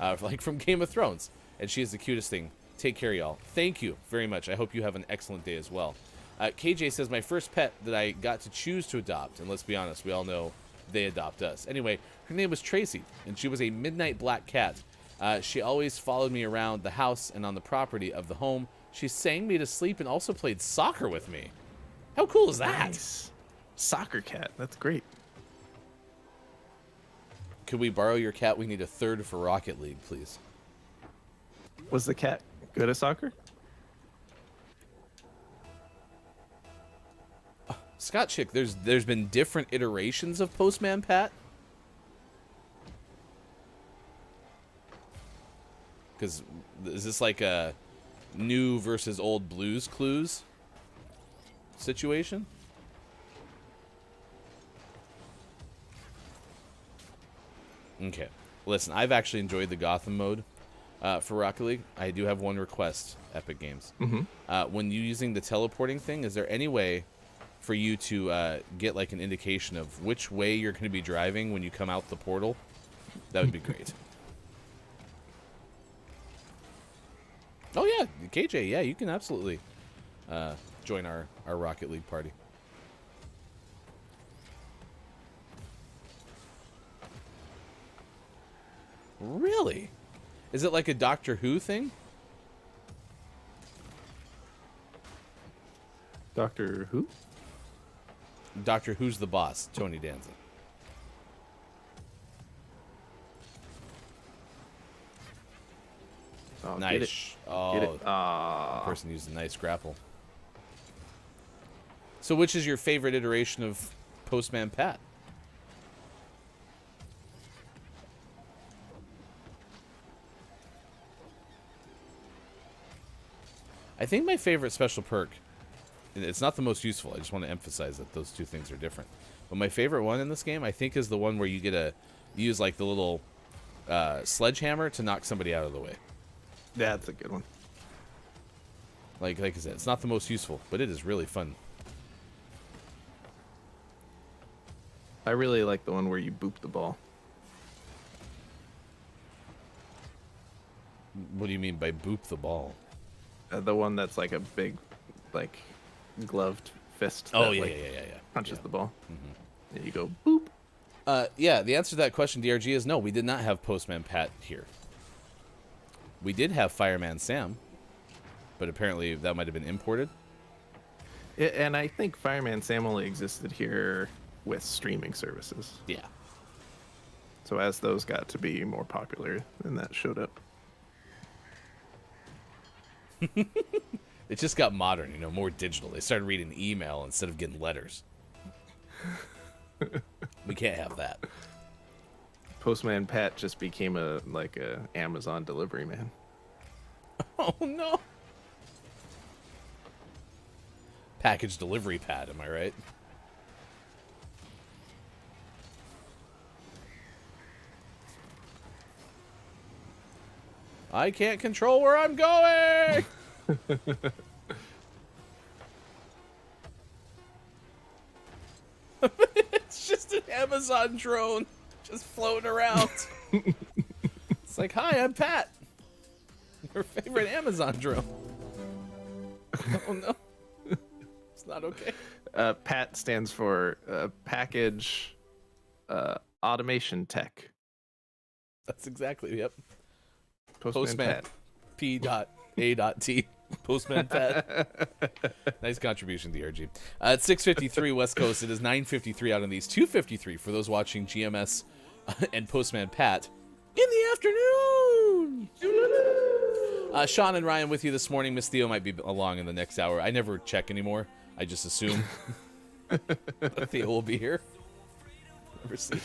like from Game of Thrones. And she is the cutest thing. Take care, y'all. Thank you very much. I hope you have an excellent day as well. KJ says, my first pet that I got to choose to adopt, and let's be honest, we all know they adopt us. Anyway, her name was Tracy, and she was a midnight black cat. She always followed me around the house and on the property of the home. She sang me to sleep and also played soccer with me. How cool is that? Nice. Soccer cat. That's great. Could we borrow your cat? We need a third for Rocket League, please. Was the cat good at soccer? Scott Chick, there's been different iterations of Postman Pat. Because is this like a new versus old Blues Clues situation? Okay. Listen, I've actually enjoyed the Gotham mode for Rocket League. I do have one request, Epic Games. When you're using the teleporting thing, is there any way for you to get like an indication of which way you're going to be driving when you come out the portal? That would be great. Oh yeah, KJ, yeah, you can absolutely join our Rocket League party. Really? Is it like a Doctor Who thing? Doctor Who? Doctor Who's the boss? Tony Danza. Oh, Nice. Get it. Oh, Get it. the person used a nice grapple. So which is your favorite iteration of Postman Pat? I think my favorite special perk, and it's not the most useful, I just want to emphasize that those two things are different. But my favorite one in this game, I think, is the one where you get to use like the little sledgehammer to knock somebody out of the way. That's a good one. Like I said, it's not the most useful, but it is really fun. I really like the one where you boop the ball. What do you mean by boop the ball? The one that's like a big, like, gloved fist. Oh, that, yeah, like, yeah. punches Yeah. the ball. And you go boop. Yeah, the answer to that question, DRG, is no. We did not have Postman Pat here. We did have Fireman Sam, but apparently that might have been imported. And I think Fireman Sam only existed here with streaming services. Yeah. So as those got to be more popular, then that showed up. It just got modern, more digital. They started reading email instead of getting letters. We can't have that. Postman Pat just became a Amazon delivery man. Oh, no. Package delivery Pat, am I right? I can't control where I'm going. It's just an Amazon drone just floating around. It's like, hi, I'm Pat. Your favorite Amazon drone. Oh, no. It's not okay. PAT stands for Package Automation Tech. That's exactly, yep. Postman Pat. P.A.T. Postman Pat. Nice contribution, DRG. At 6:53 West Coast, it is 9:53 out on these. 2:53 for those watching GMS and Postman Pat in the afternoon. Sean and Ryan with you this morning. Miss Theo might be along in the next hour. I never check anymore. I just assume that Theo will be here. Never see.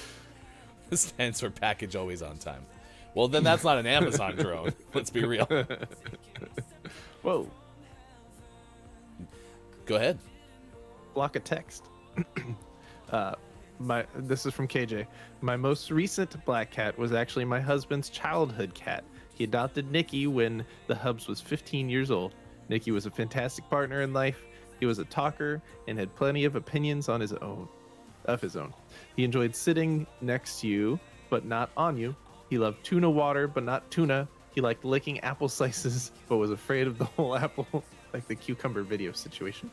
This stands for package always on time. Well, then that's not an Amazon drone. Let's be real. Whoa. Go ahead. Block of text. This is from KJ. My most recent black cat was actually my husband's childhood cat. He adopted Nikki when the Hubs was 15 years old. Nikki was a fantastic partner in life. He was a talker and had plenty of opinions on his own. He enjoyed sitting next to you, but not on you. He loved tuna water, but not tuna. He liked licking apple slices, but was afraid of the whole apple, like the cucumber video situation.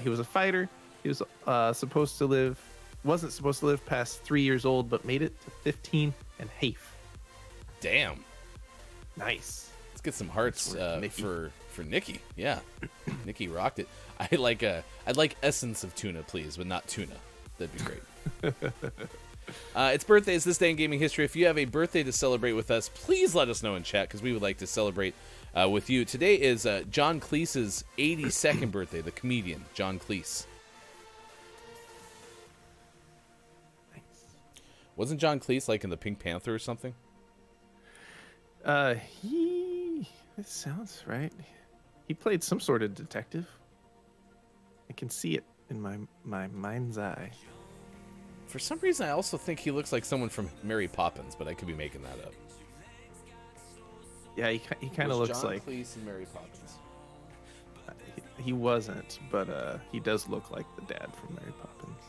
He was a fighter. He was wasn't supposed to live past 3 years old, but made it to 15 and half. Damn. Nice. Let's get some hearts for Nikki. Yeah, Nikki rocked it. I'd like essence of tuna, please, but not tuna. That'd be great. It's birthdays this day in gaming history. If you have a birthday to celebrate with us, please let us know in chat because we would like to celebrate with you. Today is John Cleese's 82nd birthday. The comedian John Cleese. Wasn't John Cleese like in the Pink Panther or something? It sounds right. He played some sort of detective. I can see it in my mind's eye. For some reason, I also think he looks like someone from Mary Poppins, but I could be making that up. Yeah, he kind of looks John like Cleese and Mary Poppins. He wasn't, but he does look like the dad from Mary Poppins.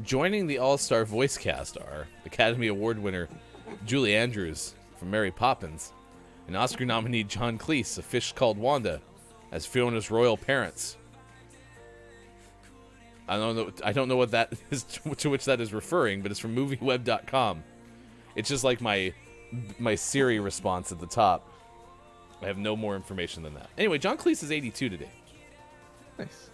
Joining the All-Star voice cast are Academy Award winner Julie Andrews from Mary Poppins and Oscar nominee John Cleese, a fish called Wanda, as Fiona's royal parents. I don't know what that is, to which that is referring, but it's from MovieWeb.com. It's just like my Siri response at the top. I have no more information than that. Anyway, John Cleese is 82 today. Nice.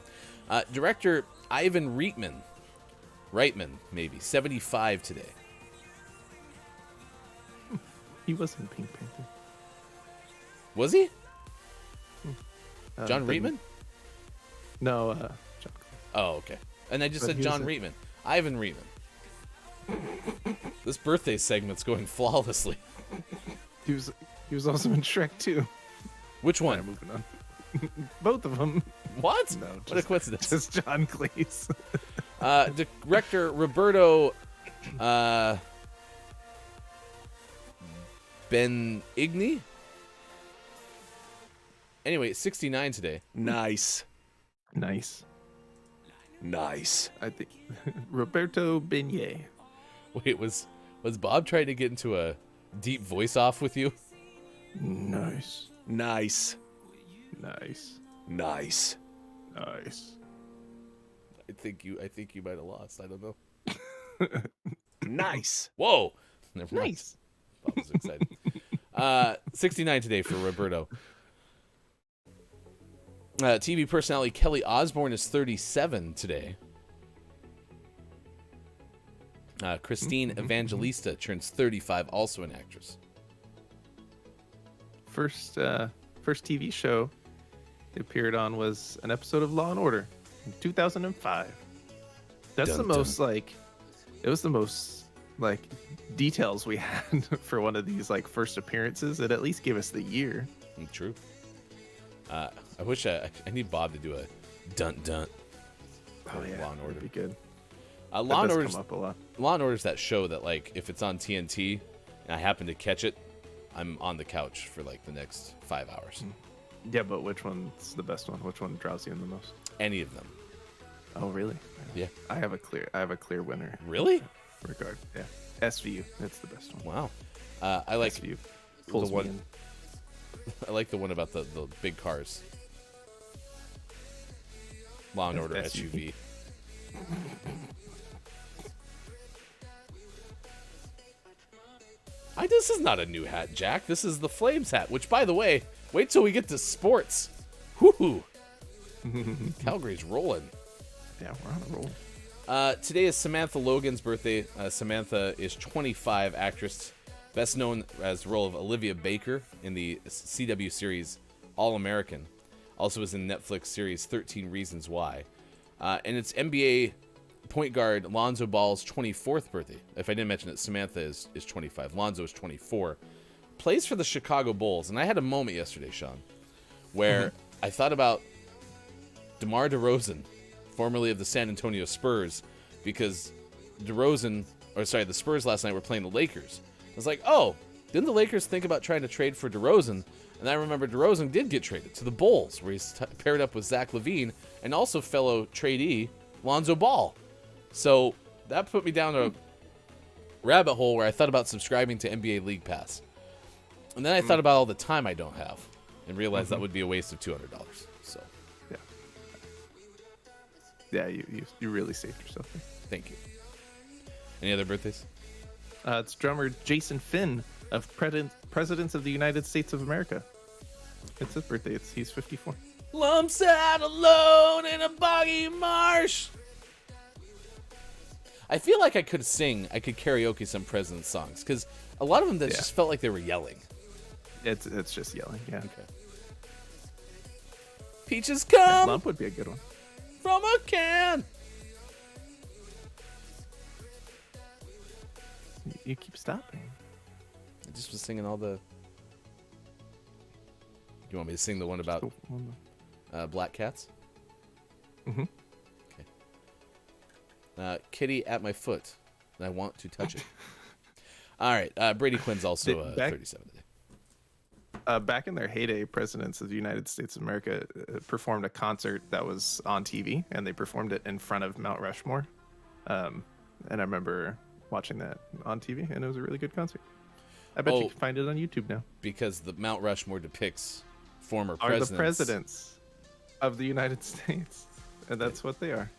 Director Ivan Reitman, maybe 75 today. He was in Pink Panther. Was he? Then- John Reitman? No, John Cleese. Oh, okay. And I just But said he John was Reitman. Ivan Reitman. This birthday segment's going flawlessly. He was also in Shrek 2. Which one? Alright, moving on. Both of them. What? No, What a coincidence. Just John Cleese. Director Roberto Benigni. Anyway, 69 today. Nice. Nice. Nice. I think Roberto Benigni. Wait, was Bob trying to get into a deep voice off with you? Nice. Nice. Nice. Nice. Nice. I think you might have lost. I don't know. Nice. Whoa. Never mind. Nice. Bob was excited. 69 today for Roberto. TV personality Kelly Osbourne is 37 today. Christine Evangelista turns 35, also an actress. First TV show they appeared on was an episode of Law and Order in 2005. That's Dun, the dun. most like, it was the most like details we had for one of these like first appearances. It at least gave us the year. True. I wish I need Bob to do a dun dun. Oh yeah, Law and Order. that'd be good. Law and does Order's come up a lot. Law and Order's that show that, like, if it's on TNT and I happen to catch it, I'm on the couch for like the next 5 hours. Yeah, but which one's the best one? Which one draws you in the most? Any of them. Oh, really? Yeah. I have a clear winner. Really? Regard. Yeah. SVU. That's the best one. Wow. I like SVU. the Pulls me one. in. I like the one about the big cars. Law and Order SUV. SUV. This is not a new hat, Jack. This is the Flames hat, which, by the way, wait till we get to sports. Whoo! Calgary's rolling. Yeah, we're on a roll. Today is Samantha Logan's birthday. Samantha is 25, actress, best known as the role of Olivia Baker in the CW series All American. Also was in Netflix series 13 Reasons Why. And it's NBA point guard Lonzo Ball's 24th birthday. If I didn't mention it, Samantha is 25. Lonzo is 24. Plays for the Chicago Bulls. And I had a moment yesterday, Sean, where I thought about DeMar DeRozan, formerly of the San Antonio Spurs, because the Spurs last night were playing the Lakers. I was like, oh, didn't the Lakers think about trying to trade for DeRozan? And I remember DeRozan did get traded to the Bulls, where he's paired up with Zach LaVine and also fellow tradee Lonzo Ball. So that put me down a rabbit hole where I thought about subscribing to NBA League Pass. And then I thought about all the time I don't have and realized that would be a waste of $200. So Yeah, you really saved yourself. thank you. Any other birthdays? It's drummer Jason Finn of Presidents of the United States of America. It's his birthday. He's 54. Lumps out alone in a boggy marsh. I feel like I could karaoke some President songs, because a lot of them just felt like they were yelling. It's just yelling, yeah. Okay. Peaches come Lump would be a good one. from a can. You keep stopping. I just was singing all the... You want me to sing the one about black cats? Mm-hmm. Okay. Kitty at my foot. And I want to touch it. All right. Brady Quinn's also 37 today. Back in their heyday, Presidents of the United States of America performed a concert that was on TV, and they performed it in front of Mount Rushmore. And I remember watching that on TV, and it was a really good concert. I bet you can find it on YouTube now. Because the Mount Rushmore depicts former Are presidents. the presidents of the United States, and that's what they are.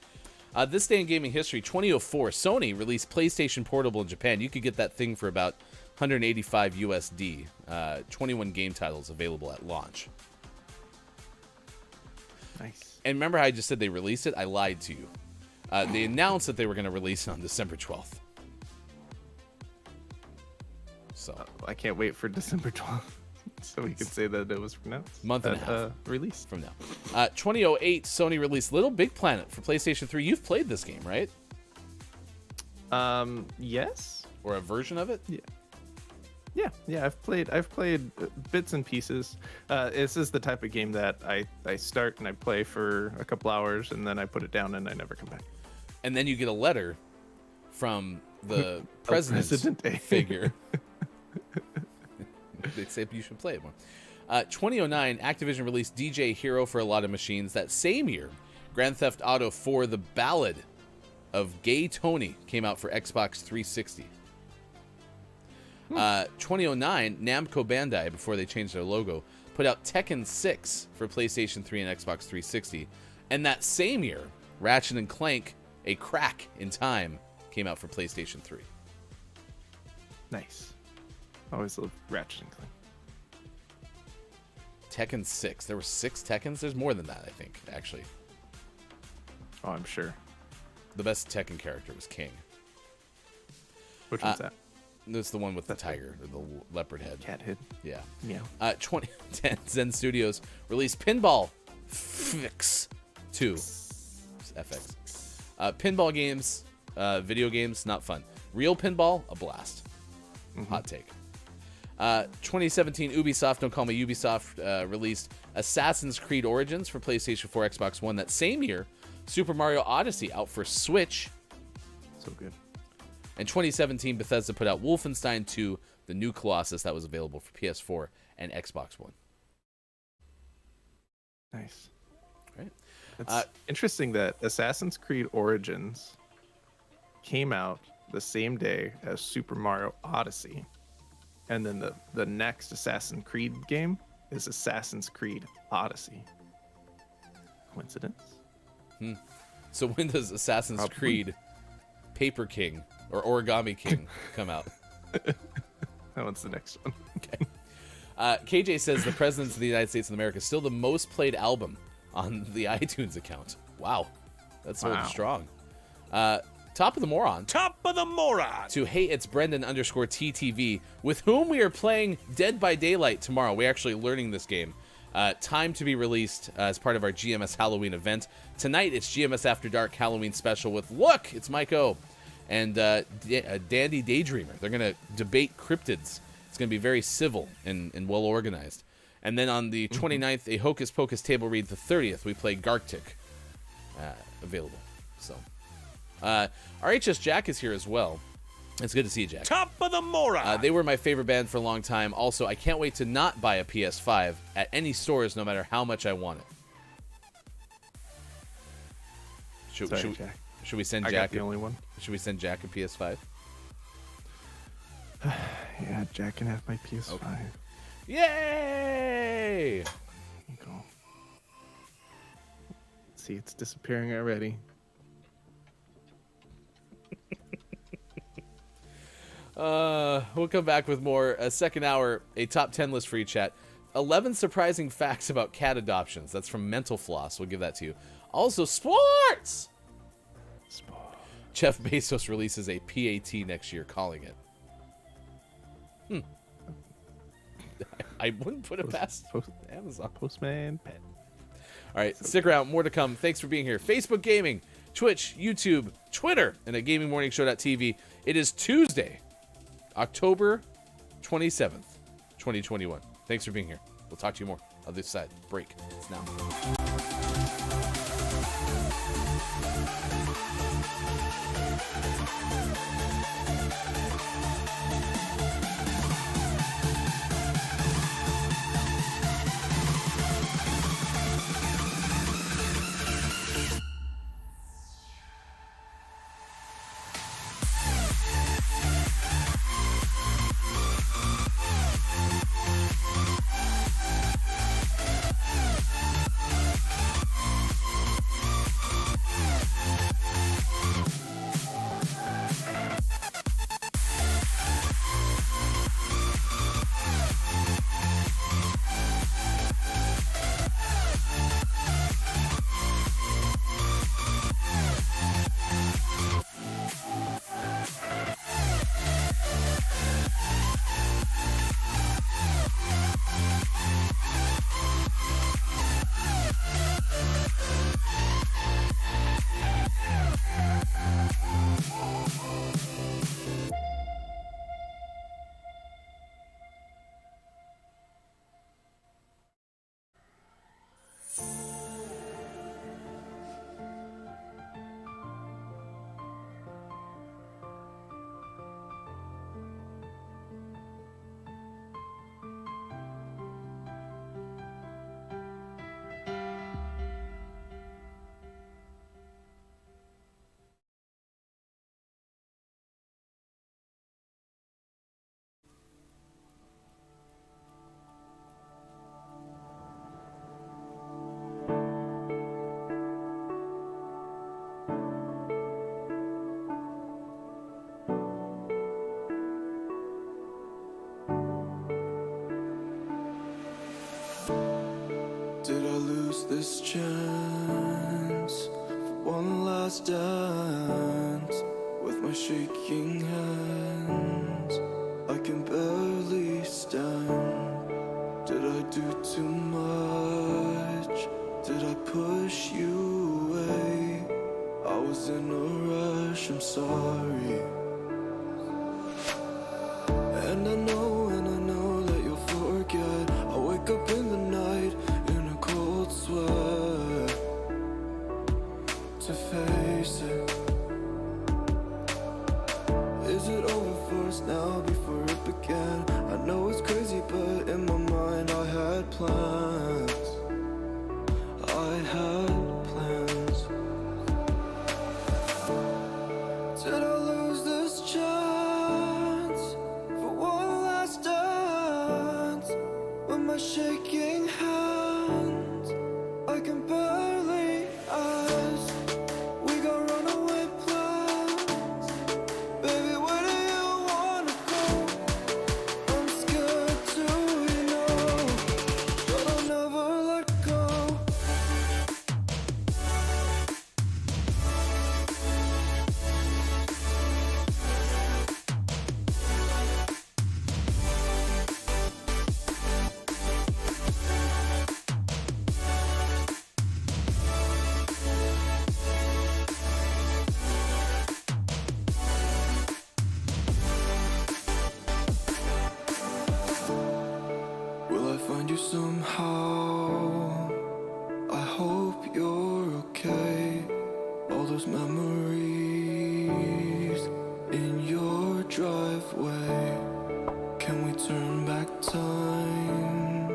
This day in gaming history, 2004, Sony released PlayStation Portable in Japan. You could get that thing for about 185 USD. 21 game titles available at launch. Nice. And remember how I just said they released it? I lied to you. They announced that they were going to release it on December 12th. So I can't wait for December 12th, so we could say that it was pronounced. Month and a half. Release. From now. 2008, Sony released Little Big Planet for PlayStation 3. You've played this game, right? Yes. Or a version of it? Yeah. I've played bits and pieces. This is the type of game that I start and I play for a couple hours, and then I put it down and I never come back. And then you get a letter from the president's Presidente. figure. They say you should play it more. 2009, Activision released DJ Hero for a lot of machines. That same year, Grand Theft Auto 4: The Ballad of Gay Tony came out for Xbox 360. 2009, Namco Bandai, before they changed their logo, put out Tekken 6 for PlayStation 3 and Xbox 360. And that same year, Ratchet & Clank, A Crack in Time, came out for PlayStation 3. Nice. Always love Ratchet and Clank. Tekken 6. There were 6 Tekkens? There's more than that, I think, actually. Oh, I'm sure. The best Tekken character was King. Which one's that? That's the one with the tiger, or the leopard head. Cat head. Yeah. Meow. 2010, Zen Studios released Pinball Fix 2. FX. Pinball games, video games, not fun. Real pinball, a blast. Hot take. 2017, Ubisoft, don't call me Ubisoft, released Assassin's Creed Origins for PlayStation 4, Xbox One. That same year, Super Mario Odyssey out for Switch. So good. In 2017, Bethesda put out Wolfenstein 2, the new Colossus that was available for PS4 and Xbox One. Nice. Right. It's interesting that Assassin's Creed Origins came out the same day as Super Mario Odyssey. And then the next Assassin's Creed game is Assassin's Creed Odyssey. Coincidence? So when does Assassin's Probably. Creed Paper King or Origami King come out? That one's the next one. KJ says the Presidents of the United States of America is still the most played album on the iTunes account. Wow. That's holding strong. Top of the Moron. Top of the moron. To Hey It's Brendan _TTV, with whom we are playing Dead by Daylight tomorrow. We're actually learning this game. Time to be released as part of our GMS Halloween event. Tonight, it's GMS After Dark Halloween special with, look, it's Mike O and Dandy Daydreamer. They're going to debate cryptids. It's going to be very civil and well organized. And then on the 29th, a Hocus Pocus table read. The 30th, we play Garctic. Available. So, RHS Jack is here as well. It's good to see you, Jack. Top of the moron. They were my favorite band for a long time. Also, I can't wait to not buy a PS5 at any stores, no matter how much I want it. Sorry, Jack. Should we send I Jack? got the only one. Should we send Jack a PS5? Yeah, Jack can have my PS5. Okay. Yay! There you go. See, it's disappearing already. We'll come back with more. A second hour, a top 10 list for you, chat. 11 surprising facts about cat adoptions. That's from Mental Floss. We'll give that to you. Also, sports! Jeff Bezos releases a PAT next year, calling it. I wouldn't put it past Amazon. Postman Pet. All right, stick around. More to come. Thanks for being here. Facebook Gaming, Twitch, YouTube, Twitter, and at GamingMorningShow.tv. It is Tuesday, October 27th, 2021. Thanks for being here. We'll talk to you more on this side. Break. It's now. Did I lose this chance for one last dance with my shaking hands? I can barely stand. Did I do too much? Did I push you away? I was in a rush, I'm sorry. And I know that you'll forget. I wake up in the night in a cold sweat to face it. in your driveway. Can we turn back time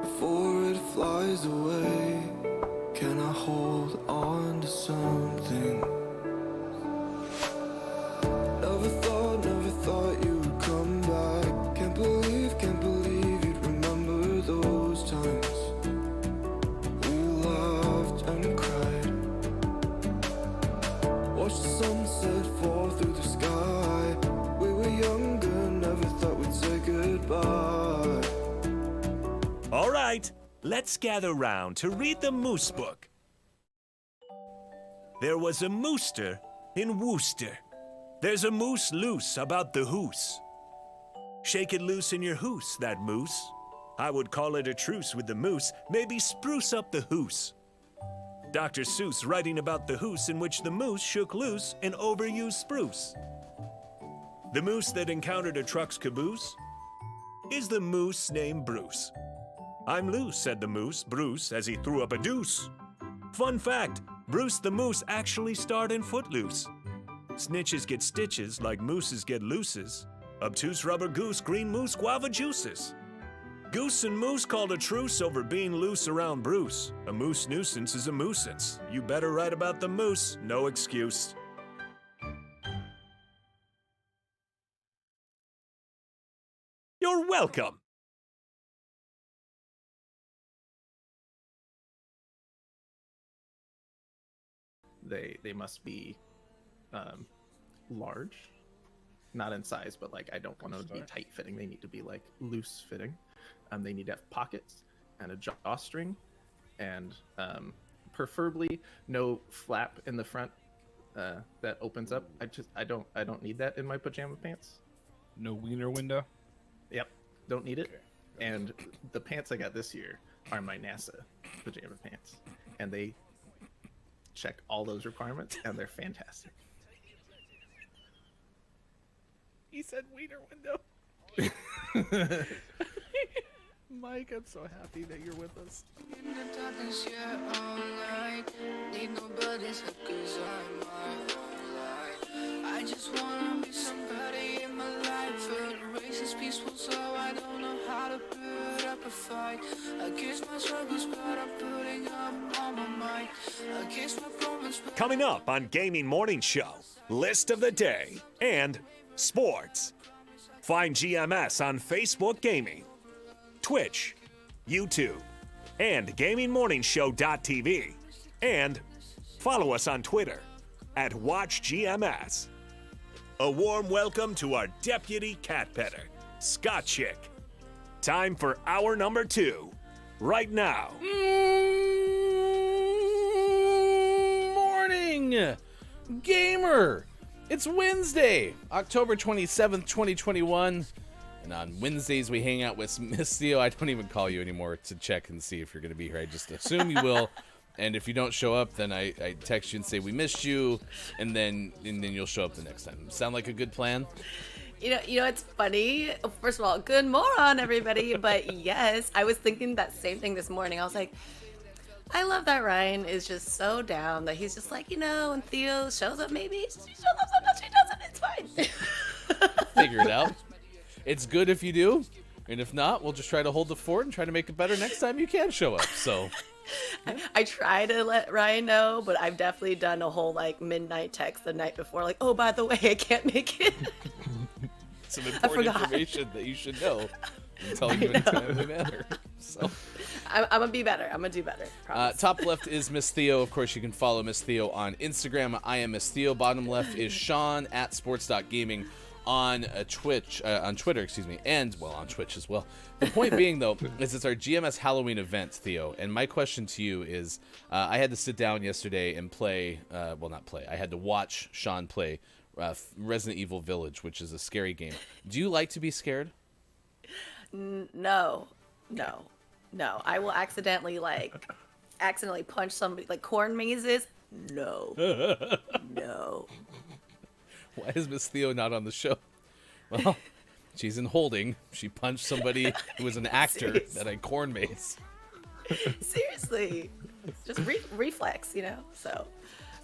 before it flies away? Can I hold on to something? Never thought you would come back. Can't believe you'd remember those times we laughed and cried. Watch the sunset fall through the sky. We were younger, never thought we'd say goodbye. All right, let's gather round to read the Moose Book. There was a mooster in Worcester. There's a moose loose about the hoose. Shake it loose in your hoose, that moose. I would call it a truce with the moose, maybe spruce up the hoose. Dr. Seuss writing about the hoose in which the moose shook loose an overused spruce. The moose that encountered a truck's caboose is the moose named Bruce. I'm loose, said the moose, Bruce, as he threw up a deuce. Fun fact, Bruce the moose actually starred in Footloose. Snitches get stitches like mooses get looses. Obtuse rubber goose, green moose, guava juices. Goose and moose called a truce over being loose around Bruce. A moose nuisance is a moosance. You better write about the moose, no excuse. You're welcome. They must be large, not in size, but like I don't want them to be tight fitting. They need to be like loose fitting. They need to have pockets and a drawstring, and preferably no flap in the front that opens up. I don't need that in my pajama pants. No wiener window. Yep, don't need it. Okay. And the pants I got this year are my NASA pajama pants, and they check all those requirements, and they're fantastic. He said wiener window. Mike, I'm so happy that you're with us. In the darkness, yeah, all night. Need nobody's help 'cause I'm my own light. I just wanna be somebody in my life. The race is peaceful, so I don't know how to put up a fight. Against my struggles, but I'm putting up all my might. Against my problems, but Coming up on Gaming Morning Show, list of the day and sports. Find GMS on Facebook Gaming, Twitch, YouTube, and GamingMorningShow.tv. And follow us on Twitter at WatchGMS. A warm welcome to our deputy cat petter, Scott Chick. Time for hour number 2, right now. Morning, gamer. It's Wednesday, October 27th, 2021. And on Wednesdays, we hang out with Miss Theo. I don't even call you anymore to check and see if you're going to be here. I just assume you will. And if you don't show up, then I text you and say we missed you, and then you'll show up the next time. Sound like a good plan? You know, it's funny. First of all, good moron, everybody. But yes, I was thinking that same thing this morning. I was like, I love that Ryan is just so down that he's just like, when Theo shows up, maybe she shows up, sometimes she doesn't. It's fine. Figure it out. It's good if you do, and if not, we'll just try to hold the fort and try to make it better next time you can show up. So I try to let Ryan know, but I've definitely done a whole midnight text the night before, like, oh, by the way, I can't make it. Some important information that you should know and tell you in a timely manner. So I'm gonna be better. I'm gonna do better. Top left is Miss Theo. Of course, you can follow Miss Theo on Instagram. I am Miss Theo. Bottom left is Sean at sports.gaming. On Twitter, and on Twitch as well. The point being, though, is it's our GMS Halloween event, Theo. And my question to you is, I had to sit down yesterday and play. I had to watch Sean play Resident Evil Village, which is a scary game. Do you like to be scared? No. I will accidentally punch somebody, like corn mazes. No. Why is Miss Theo not on the show? Well, she's in holding. She punched somebody who was an actor at a corn maze. Seriously. Just reflex, So,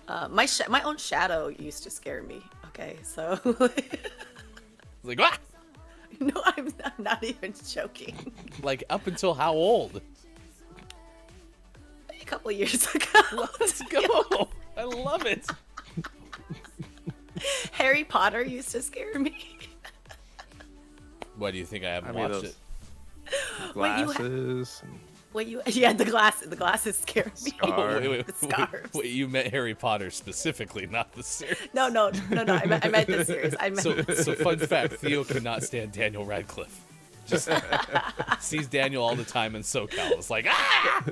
my own shadow used to scare me. Okay, so Like, ah! no, I'm not even joking. Like, up until how old? A couple years ago. Let's go. I love it. Harry Potter used to scare me. Why do you think I haven't I mean, watched those it? Glasses. Yeah, the glasses scare me. Scar. The scarves. Wait, you meant Harry Potter specifically, not the series. No. I meant the series. I meant So fun fact, Theo could not stand Daniel Radcliffe. Just sees Daniel all the time in SoCal. It's like, ah!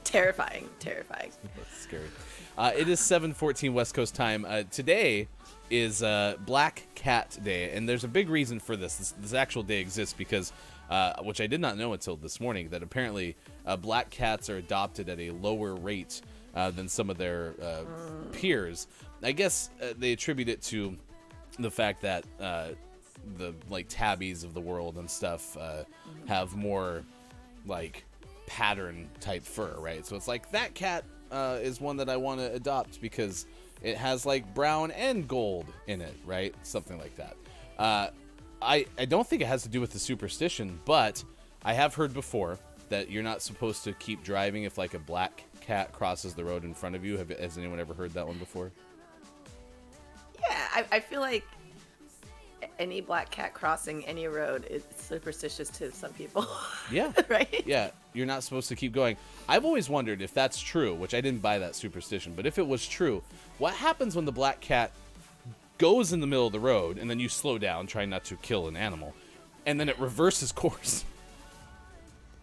terrifying. That's scary. It is 7:14 West Coast time. Today is Black Cat Day, and there's a big reason for this. This actual day exists because, which I did not know until this morning, that apparently black cats are adopted at a lower rate than some of their peers. I guess they attribute it to the fact that the like tabbies of the world and stuff have more like pattern type fur, right? So it's like that cat is one that I want to adopt because it has like brown and gold in it, right? Something like that. I don't think it has to do with the superstition, but I have heard before that you're not supposed to keep driving if like a black cat crosses the road in front of you. Has anyone ever heard that one before? Yeah, I feel like any black cat crossing any road is superstitious to some people. Yeah. Right? Yeah, you're not supposed to keep going. I've always wondered if that's true, which I didn't buy that superstition, but if it was true, what happens when the black cat goes in the middle of the road and then you slow down, trying not to kill an animal, and then it reverses course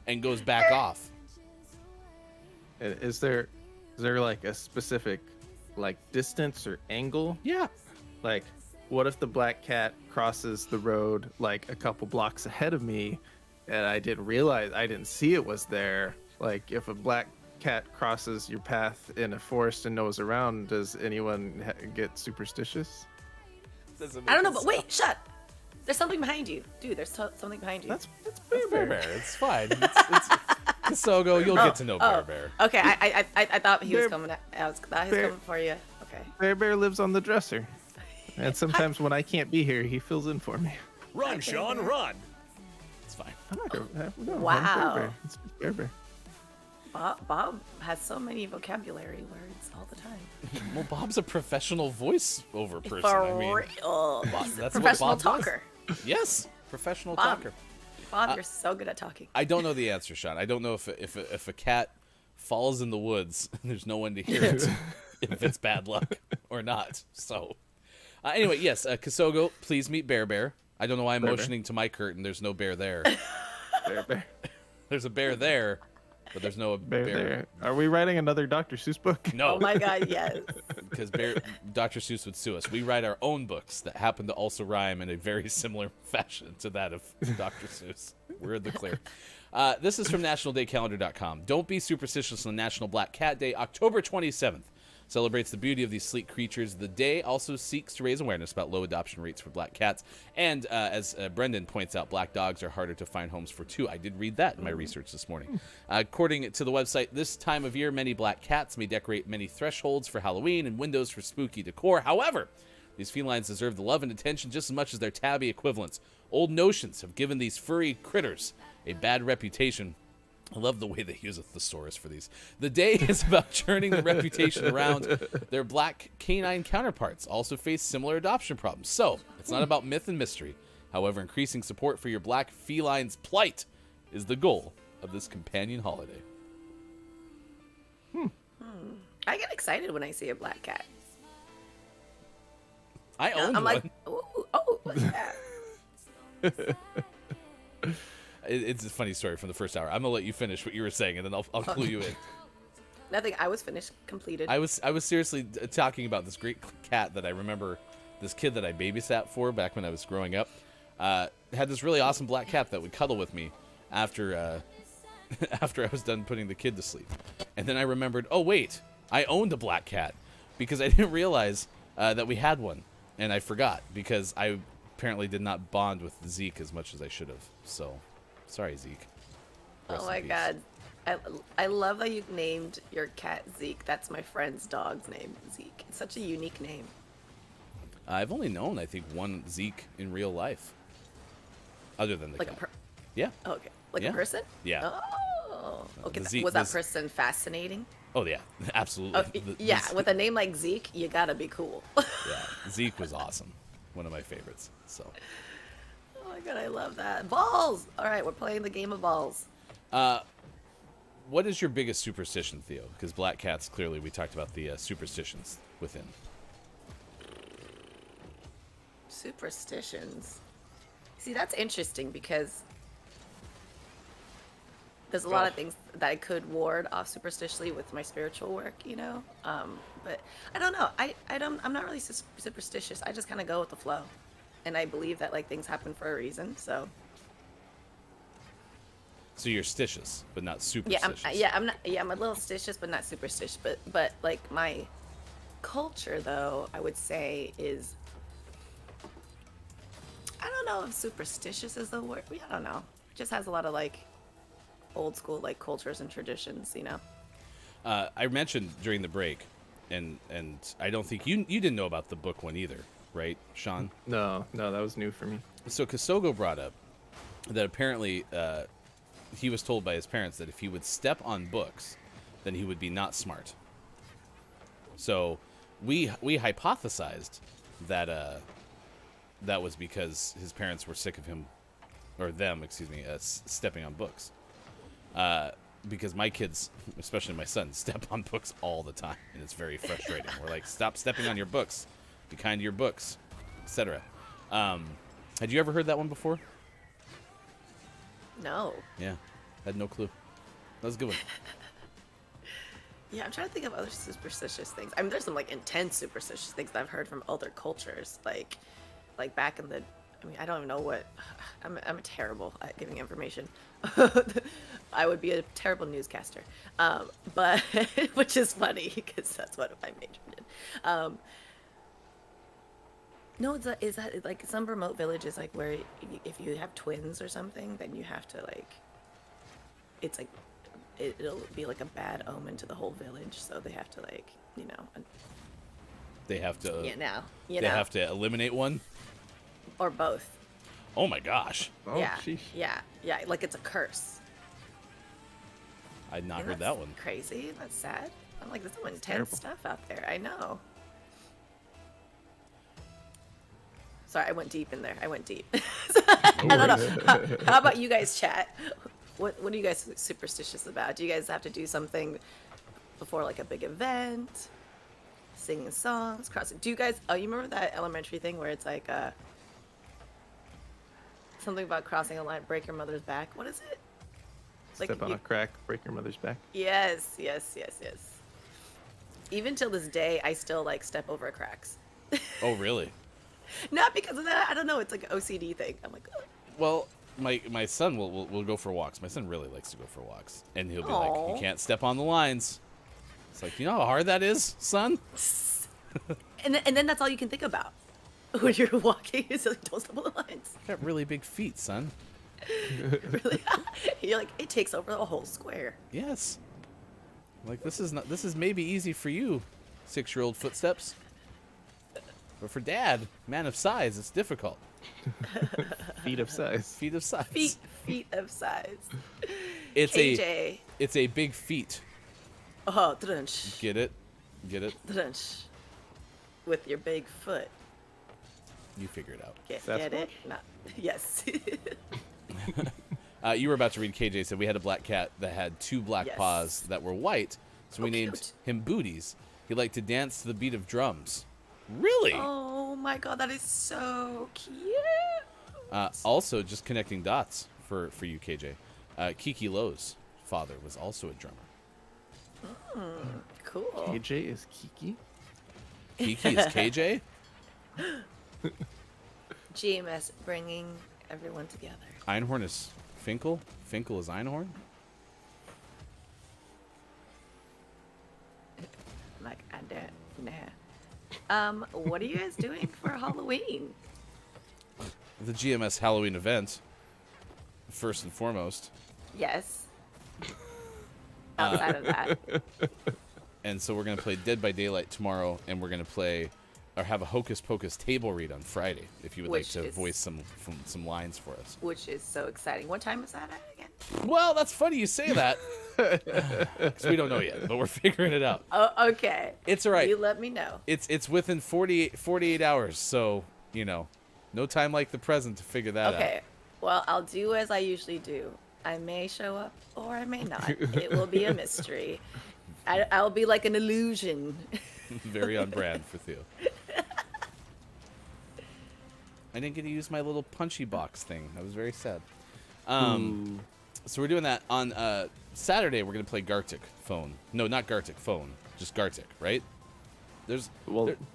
and goes back off? Is there like a specific like distance or angle? Yeah. Like, what if the black cat crosses the road like a couple blocks ahead of me and I didn't see it was there? Like, if a black cat crosses your path in a forest and knows around, does anyone get superstitious? I don't know, but wait, shut. There's something behind you. Dude, there's something behind you. That's Bear Bear. It's fine. It's Sogo, you'll get to know Bear Bear. Okay, I thought he was Bear- coming. I thought he was coming for you. Okay. Bear Bear lives on the dresser. And sometimes when I can't be here, he fills in for me. Run, Sean, run. It's fine. I'm not gonna, no, I'm Wow. Bear Bear. It's just Bear Bear. Bob has so many vocabulary words all the time. Well, Bob's a professional voiceover person. For I mean, real. He's a that's what professional Bob does. talker. yes, professional Bob. talker. Bob, you're so good at talking. I don't know the answer, Sean. I don't know if a cat falls in the woods and there's no one to hear it, if it's bad luck or not. So, anyway, yes, Kasogo, please meet Bear Bear. I don't know why I'm Bear motioning to my curtain. There's no bear there. Bear Bear. There's a bear there, but there's no Bear bear. Bear. Are we writing another Dr. Seuss book? No. Oh my God, yes. Because Dr. Seuss would sue us. We write our own books that happen to also rhyme in a very similar fashion to that of Dr. Seuss. We're in the clear. This is from NationalDayCalendar.com. Don't be superstitious on National Black Cat Day, October 27th. Celebrates the beauty of these sleek creatures. The day also seeks to raise awareness about low adoption rates for black cats. And as Brendan points out, black dogs are harder to find homes for too. I did read that in my research this morning. According to the website, this time of year, many black cats may decorate many thresholds for Halloween and windows for spooky decor. However, these felines deserve the love and attention just as much as their tabby equivalents. Old notions have given these furry critters a bad reputation. I love the way they use a thesaurus for these. The day is about turning the reputation around. Their black canine counterparts also face similar adoption problems. So, it's not about myth and mystery. However, increasing support for your black feline's plight is the goal of this companion holiday. I get excited when I see a black cat. I own I'm one. like, ooh, oh, what's that? It's a funny story from the first hour. I'm gonna let you finish what you were saying, and then I'll clue you in. Nothing. I was finished, completed. I was seriously talking about this great cat that I remember. This kid that I babysat for back when I was growing up had this really awesome black cat that would cuddle with me after after I was done putting the kid to sleep. And then I remembered, oh wait, I owned a black cat because I didn't realize that we had one, and I forgot because I apparently did not bond with Zeke as much as I should have. So. Sorry, Zeke. Rest Oh in my peace. God. I love that you named your cat Zeke. That's my friend's dog's name, Zeke. It's such a unique name. I've only known, I think, one Zeke in real life. Other than the Like cat. Yeah. Oh, okay. Like Yeah. a person? Yeah. Oh. Okay. the Zeke- Was that this- person fascinating? Oh, yeah. Absolutely. Oh, yeah. With a name like Zeke, you gotta be cool. Yeah. Zeke was awesome. One of my favorites. So. Oh my god, I love that. Balls! Alright, we're playing the game of balls. What is your biggest superstition, Theo? Because black cats, clearly, we talked about the superstitions within. Superstitions. See, that's interesting because there's a lot of things that I could ward off superstitiously with my spiritual work, you know? But I don't know. I'm not really superstitious. I just kind of go with the flow. And I believe that, like, things happen for a reason, so... So you're stitious, but not Yeah, superstitious. I'm a little stitious, but not superstitious. But like my culture, though, I would say is, I don't know if superstitious is the word. I don't know. It just has a lot of like old school like cultures and traditions, you know. I mentioned during the break, and I don't think you didn't know about the book one either, right, Sean? No, that was new for me. So Kosogo brought up that apparently he was told by his parents that if he would step on books, then he would be not smart. So we hypothesized that that was because his parents were sick of him, or them, excuse me, stepping on books. Because my kids, especially my son, step on books all the time, and it's very frustrating. We're like, stop stepping on your books, be kind to your books, etc. Had you ever heard that one before? No. Yeah, had no clue. That was a good one. Yeah, I'm trying to think of other superstitious things. I mean, there's some like intense superstitious things that I've heard from other cultures, like back in the. I mean, I don't even know what. I'm terrible at giving information. I would be a terrible newscaster, but which is funny because that's what I majored in. No, is that like some remote villages like where if you have twins or something, then you have to like. It's like it'll be like a bad omen to the whole village, so they have to like They have to. you They have to eliminate one. or both. Oh my gosh, Oh, yeah, sheesh. yeah, like it's a curse. I'd not And heard that's that one. Crazy. That's sad. I'm like, there's some intense terrible. stuff out there. I know. Sorry, I went deep in there. I went deep. I don't know. How about you guys chat? What are you guys superstitious about? Do you guys have to do something before like a big event? Singing songs, crossing. Do you guys? Oh, you remember that elementary thing where it's like something about crossing a line, break your mother's back? What is it? Step on a crack, break your mother's back. Yes. Even till this day, I still like step over cracks. Oh really? Not because of that. I don't know. It's like an OCD thing. I'm like, ugh. Well, my son will go for walks. My son really likes to go for walks, and he'll be like, Aw. "You can't step on the lines." It's like, you know how hard that is, son. And then that's all you can think about when you're walking. Is like, don't step on the lines. You got really big feet, son. Really, you're like, it takes over the whole square. Yes. Like this is maybe easy for you, 6-year-old footsteps. But for Dad, man of size, it's difficult. Feet of size. Feet of size. Feet of size. It's KJ. it's a big feat. Oh, drunch. Get it? Drunch. With your big foot. You figure it out. Get it? No. Yes. You were about to read. KJ said we had a black cat that had 2 black Yes. paws that were white, so we Oh, named cute. him Booties. He liked to dance to the beat of drums. Really? Oh my god, that is so cute. Also, just connecting dots for you, KJ. Kiki Lowe's father was also a drummer. Cool. KJ is Kiki. Kiki is KJ? GMS bringing everyone together. Einhorn is Finkel? Finkel is Einhorn? Like, I don't know. What are you guys doing for Halloween? The GMS Halloween event, first and foremost. Yes. Outside of that. And so we're going to play Dead by Daylight tomorrow, and we're going to play or have a Hocus Pocus table read on Friday if you would like Which to is- voice some lines for us. Which is so exciting. What time is that at again? Well, that's funny you say that. 'Cause we don't know yet, but we're figuring it out. Oh, okay. It's all right. You let me know. It's within 48 hours, so, no time like the present to figure that out. Okay. Well, I'll do as I usually do. I may show up or I may not. It will be a mystery. I'll be like an illusion. Very on brand for Theo. I didn't get to use my little punchy box thing. I was very sad. So we're doing that on Saturday. We're gonna play Gartic Phone. No, not Gartic Phone. Just Gartic, right?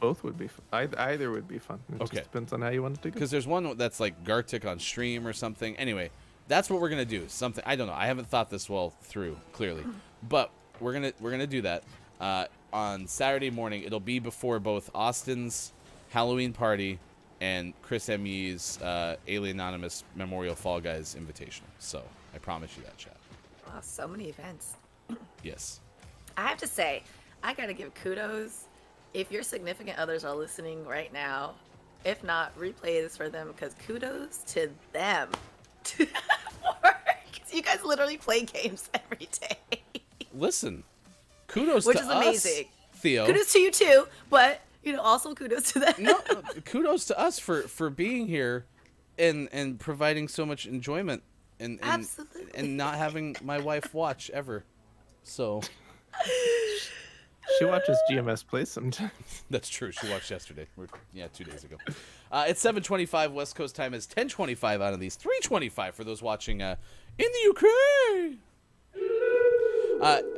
Both would be either would be fun. It Okay. just depends on how you want it to go. Because there's one that's like Gartic on stream or something. Anyway, that's what we're gonna do. Something I don't know. I haven't thought this well through clearly, but we're gonna do that on Saturday morning. It'll be before both Austin's Halloween party and Chris M.E.'s Alien Anonymous Memorial Fall Guys invitation. So I promise you that, chat. Wow, so many events. Yes. I have to say, I gotta give kudos. If your significant others are listening right now, if not, replay this for them because kudos to them. Because you guys literally play games every day. Listen, kudos Which to is us, amazing. Theo. Kudos to you too, but also kudos to them. No, kudos to us for being here and providing so much enjoyment and Absolutely. and not having my wife watch ever. So She watches GMS play sometimes. that's true. She watched yesterday. 2 days ago. It's 7:25 West Coast time. It's 10:25 out of these 3:25 for those watching in the Ukraine.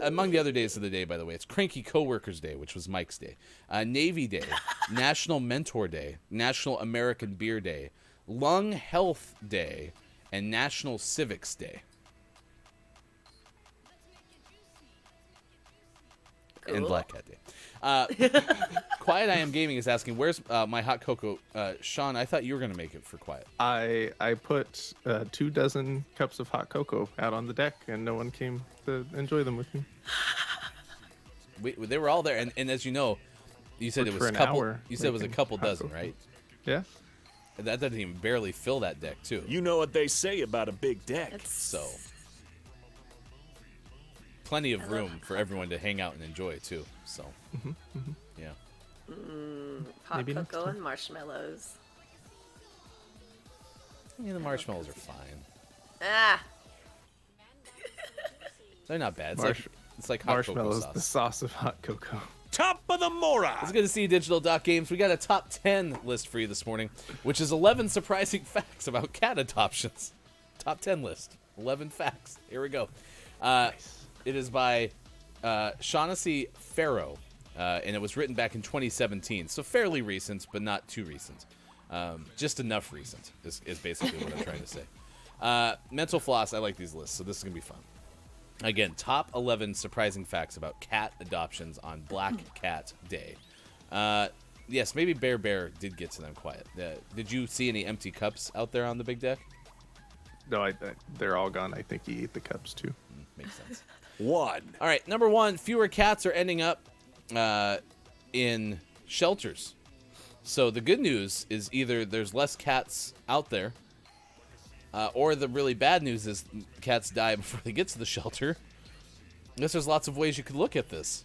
Among the other days of the day, by the way, it's Cranky Coworkers Day, which was Mike's day, Navy Day, National Mentor Day, National American Beer Day, Lung Health Day, and National Civics Day. And Cool. Black Cat Day. Quiet I Am Gaming is asking, where's my hot cocoa? Sean, I thought you were going to make it for Quiet. I put 24 cups of hot cocoa out on the deck, and no one came to enjoy them with me. They were all there, and as you know, you said Worked it for was a an couple. hour You said it was a making couple hot dozen, cocoa. right? Yeah. That doesn't even barely fill that deck, too. You know what they say about a big deck. So, plenty of room for everyone to hang out and enjoy, too. So, yeah. Hot Maybe next cocoa time. and marshmallows. Yeah, the marshmallows are fine. Ah, They're not bad. Marsh- It's like hot cocoa Marshmallows, sauce. the sauce of hot cocoa. Top of the Mora. It's good to see you, Digital Doc Games. We got a top 10 list for you this morning, which is 11 surprising facts about cat adoptions. Top 10 list. 11 facts. Here we go. It is by Shaughnessy Farrow, and it was written back in 2017. So fairly recent, but not too recent. Just enough recent is basically what I'm trying to say. Mental Floss, I like these lists, so this is going to be fun. Again, top 11 surprising facts about cat adoptions on Black Cat Day. Yes, maybe Bear did get to them quiet. Did you see any empty cups out there on the big deck? No, they're all gone. I think he ate the cups too. Makes sense. 1. All right, number 1, fewer cats are ending up in shelters. So the good news is either there's less cats out there, or the really bad news is cats die before they get to the shelter. I guess there's lots of ways you could look at this.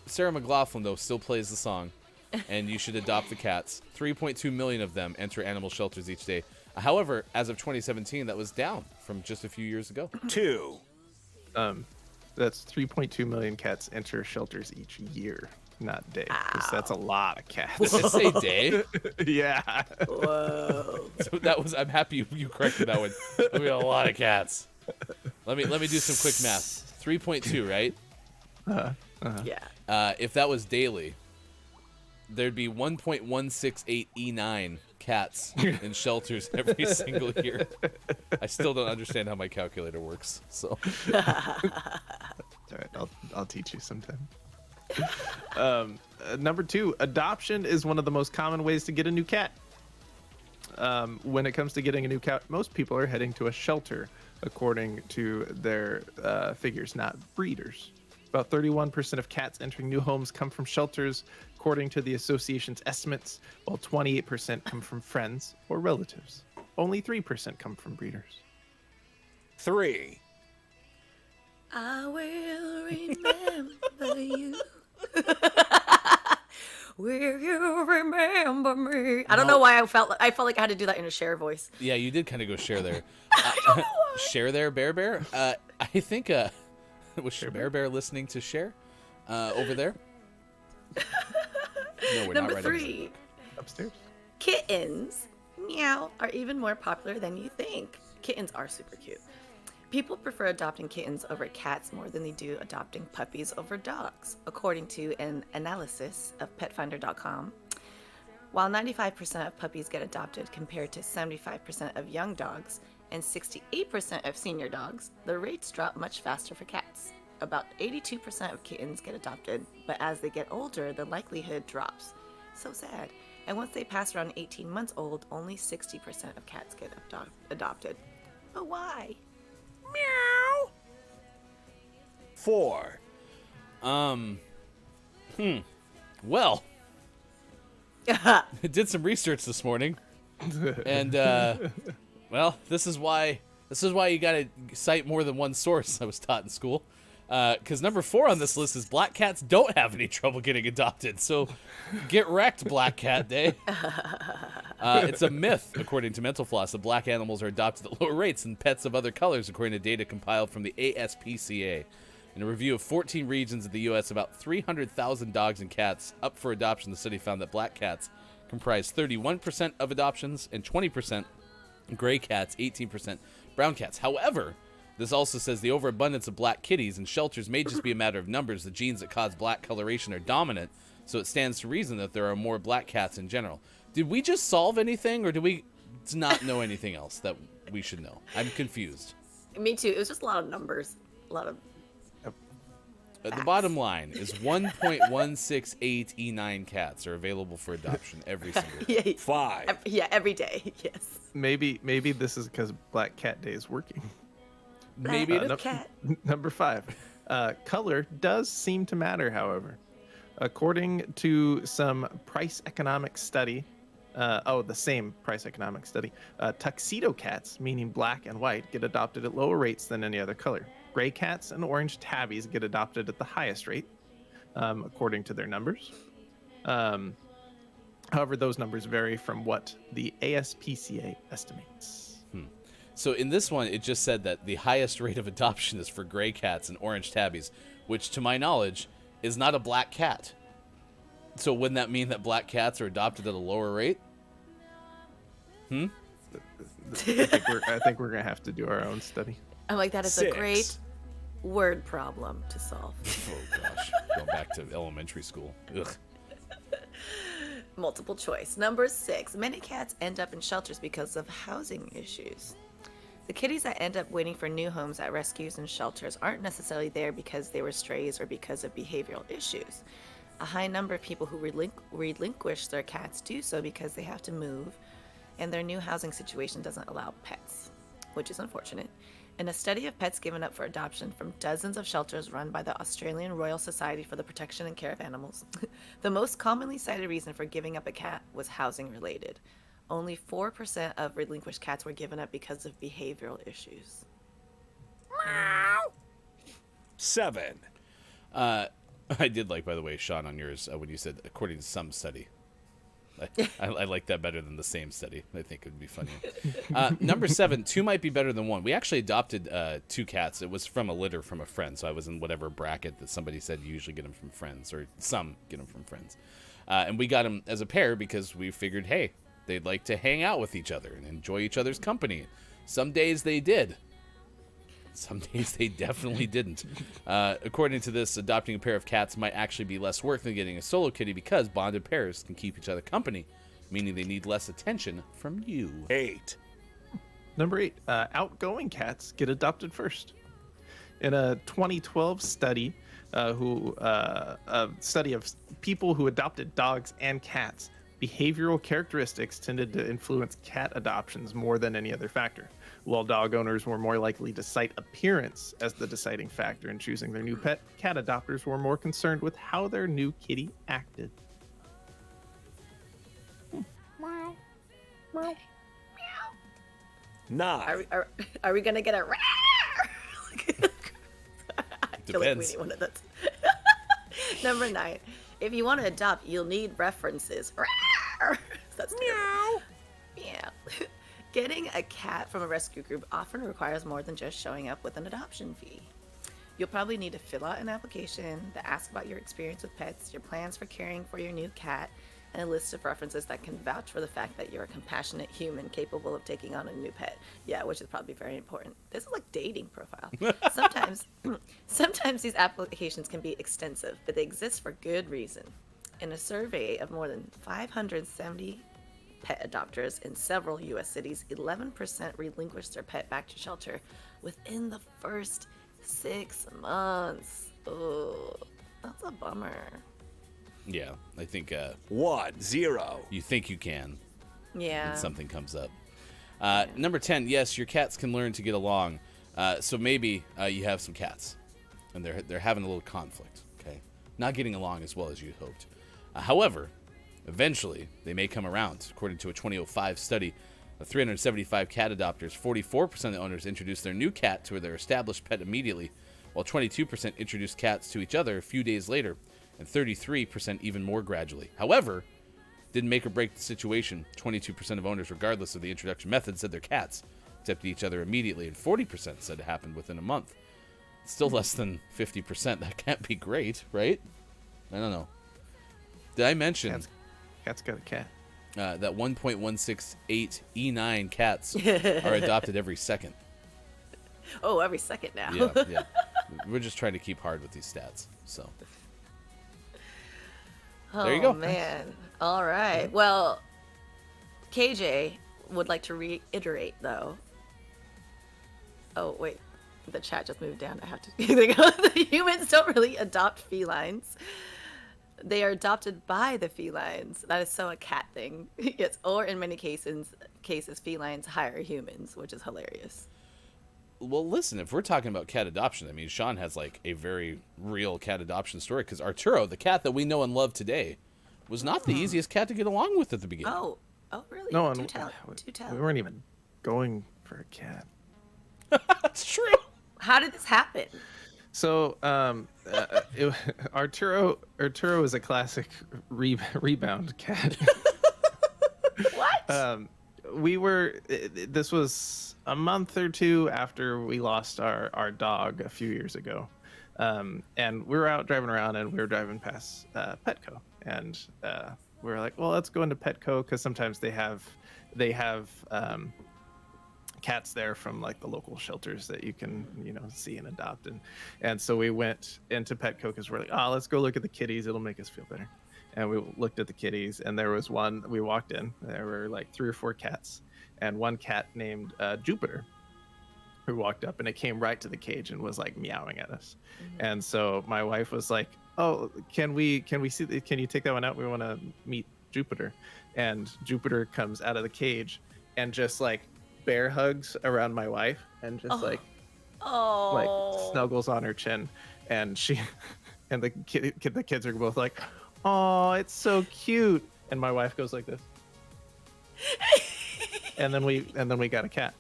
Sarah McLaughlin, though, still plays the song, and you should adopt the cats. 3.2 million of them enter animal shelters each day. However, as of 2017, that was down from just a few years ago. 2. That's 3.2 million cats enter shelters each year, not day. 'Cause that's a lot of cats. Did it say day? Yeah. whoa. So that was. I'm happy you corrected that one. We got a lot of cats. Let me do some quick math. 3.2, right? Yeah. If that was daily, there'd be 1.168E9 cats in shelters every single year. I still don't understand how my calculator works. So All right, I'll teach you sometime. Number 2, adoption is one of the most common ways to get a new cat. When it comes to getting a new cat, most people are heading to a shelter, according to their figures, not breeders. About 31% of cats entering new homes come from shelters, according to the association's estimates, while 28% come from friends or relatives. Only 3% come from breeders. 3. I will remember you. Will you remember me? I don't know why I felt like I had to do that in a Cher voice. Yeah, you did kind of go Cher there. Cher there, Bear. I think was Bear listening to Cher over there? No, we're Number not right 3. Upstairs? Kittens, meow, are even more popular than you think. Kittens are super cute. People prefer adopting kittens over cats more than they do adopting puppies over dogs, according to an analysis of PetFinder.com. While 95% of puppies get adopted compared to 75% of young dogs and 68% of senior dogs, the rates drop much faster for cats. About 82% of kittens get adopted, but as they get older, the likelihood drops. So sad. And once they pass around 18 months old, only 60% of cats get adopted. But why? 4. Well, I did some research this morning, and well, this is why you gotta cite more than one source. I was taught in school, because number 4 on this list is black cats don't have any trouble getting adopted. So, get wrecked, Black Cat Day. It's a myth, according to Mental Floss, that black animals are adopted at lower rates than pets of other colors, according to data compiled from the ASPCA. In a review of 14 regions of the U.S., about 300,000 dogs and cats up for adoption, the study found that black cats comprise 31% of adoptions and 20% gray cats, 18% brown cats. However, this also says the overabundance of black kitties in shelters may just be a matter of numbers. The genes that cause black coloration are dominant, so it stands to reason that there are more black cats in general. Did we just solve anything, or do we not know anything else that we should know? I'm confused. Me too. It was just a lot of numbers. A lot of... The bottom line is 1.168E9 cats are available for adoption every single day. 5. Yeah, every day. Yes. Maybe this is because Black Cat Day is working. Maybe it is. Cat. Number 5. Color does seem to matter, however. According to some price economic study, the same price economic study, tuxedo cats, meaning black and white, get adopted at lower rates than any other color. Gray cats and orange tabbies get adopted at the highest rate, according to their numbers. However, those numbers vary from what the ASPCA estimates. So in this one, it just said that the highest rate of adoption is for gray cats and orange tabbies, which, to my knowledge, is not a black cat. So wouldn't that mean that black cats are adopted at a lower rate? I think we're gonna have to do our own study. I'm like, that is 6. a great word problem to solve. Oh gosh, going back to elementary school. Ugh. Multiple choice. Number 6. Many cats end up in shelters because of housing issues. The kitties that end up waiting for new homes at rescues and shelters aren't necessarily there because they were strays or because of behavioral issues. A high number of people who relinquish their cats do so because they have to move and their new housing situation doesn't allow pets, which is unfortunate. In a study of pets given up for adoption from dozens of shelters run by the Australian Royal Society for the Protection and Care of Animals, the most commonly cited reason for giving up a cat was housing related. Only 4% of relinquished cats were given up because of behavioral issues. 7. I did like, by the way, Sean, on yours, when you said, according to some study. I like that better than the same study. I think it would be funnier. Number 7, 2 might be better than 1. We actually adopted 2 cats. It was from a litter from a friend, so I was in whatever bracket that somebody said you usually get them from friends, or some get them from friends. And we got them as a pair because we figured, hey, they'd like to hang out with each other and enjoy each other's company. Some days they did. Some days they definitely didn't. According to this, adopting a pair of cats might actually be less work than getting a solo kitty because bonded pairs can keep each other company, meaning they need less attention from you. 8. Number 8, outgoing cats get adopted first. In a 2012 study, a study of people who adopted dogs and cats, behavioral characteristics tended to influence cat adoptions more than any other factor. While dog owners were more likely to cite appearance as the deciding factor in choosing their new pet, cat adopters were more concerned with how their new kitty acted. Nine. Are we gonna get a I feel like we Depends. need one of those. Number 9. If you want to adopt, you'll need references. That's terrible. Meow. Getting a cat from a rescue group often requires more than just showing up with an adoption fee. You'll probably need to fill out an application that asks about your experience with pets, your plans for caring for your new cat, and a list of references that can vouch for the fact that you're a compassionate human capable of taking on a new pet. Yeah, which is probably very important. This is like dating profile. Sometimes these applications can be extensive, but they exist for good reason. In a survey of more than 570 pet adopters in several U.S. cities, 11% relinquished their pet back to shelter within the first 6 months. Oh, that's a bummer. Yeah, I think 1-0. you think you can, Yeah. and something comes up. Number 10, yes, your cats can learn to get along. So maybe you have some cats, and they're having a little conflict. Okay, not getting along as well as you hoped. However, eventually they may come around. According to a 2005 study of 375 cat adopters, 44% of the owners introduced their new cat to their established pet immediately, while 22% introduced cats to each other a few days later, and 33% even more gradually. However, didn't make or break the situation. 22% of owners, regardless of the introduction method, said their cats accepted each other immediately, and 40% said it happened within a month. Still less than 50%. That can't be great, right? I don't know. Did I mention Cat's got a cat. that 1.168 E9 cats are adopted every second? Oh, every second now. Yeah. We're just trying to keep hard with these stats. So there you go. Oh, man. All right. Well, KJ would like to reiterate, though. Oh, wait. The chat just moved down. I have to. There you go. The humans don't really adopt felines. They are adopted by the felines. That is so a cat thing. Yes. Or in many cases, felines hire humans, which is hilarious. Well, listen, if we're talking about cat adoption, I mean, Sean has like a very real cat adoption story because Arturo, the cat that we know and love today, was not the easiest cat to get along with at the beginning. Oh, really? No, Do tell. Do tell. we weren't even going for a cat. That's true. How did this happen? So, Arturo is a classic rebound cat. What? This was a month or two after we lost our dog a few years ago. And we were out driving around and we were driving past Petco. And we were like, well, let's go into Petco because sometimes they have cats there from like the local shelters that you can, see and adopt. And so we went into Petco because we're like, oh, let's go look at the kitties. It'll make us feel better. And we looked at the kitties and there was one, we walked in, there were like 3 or 4 cats and one cat named Jupiter who walked up and it came right to the cage and was like meowing at us. Mm-hmm. And so my wife was like, oh, can we see, can you take that one out? We want to meet Jupiter. And Jupiter comes out of the cage and just like bear hugs around my wife and just like snuggles on her chin. And she, and the kids are both like, oh, it's so cute. And my wife goes like this. and then we got a cat.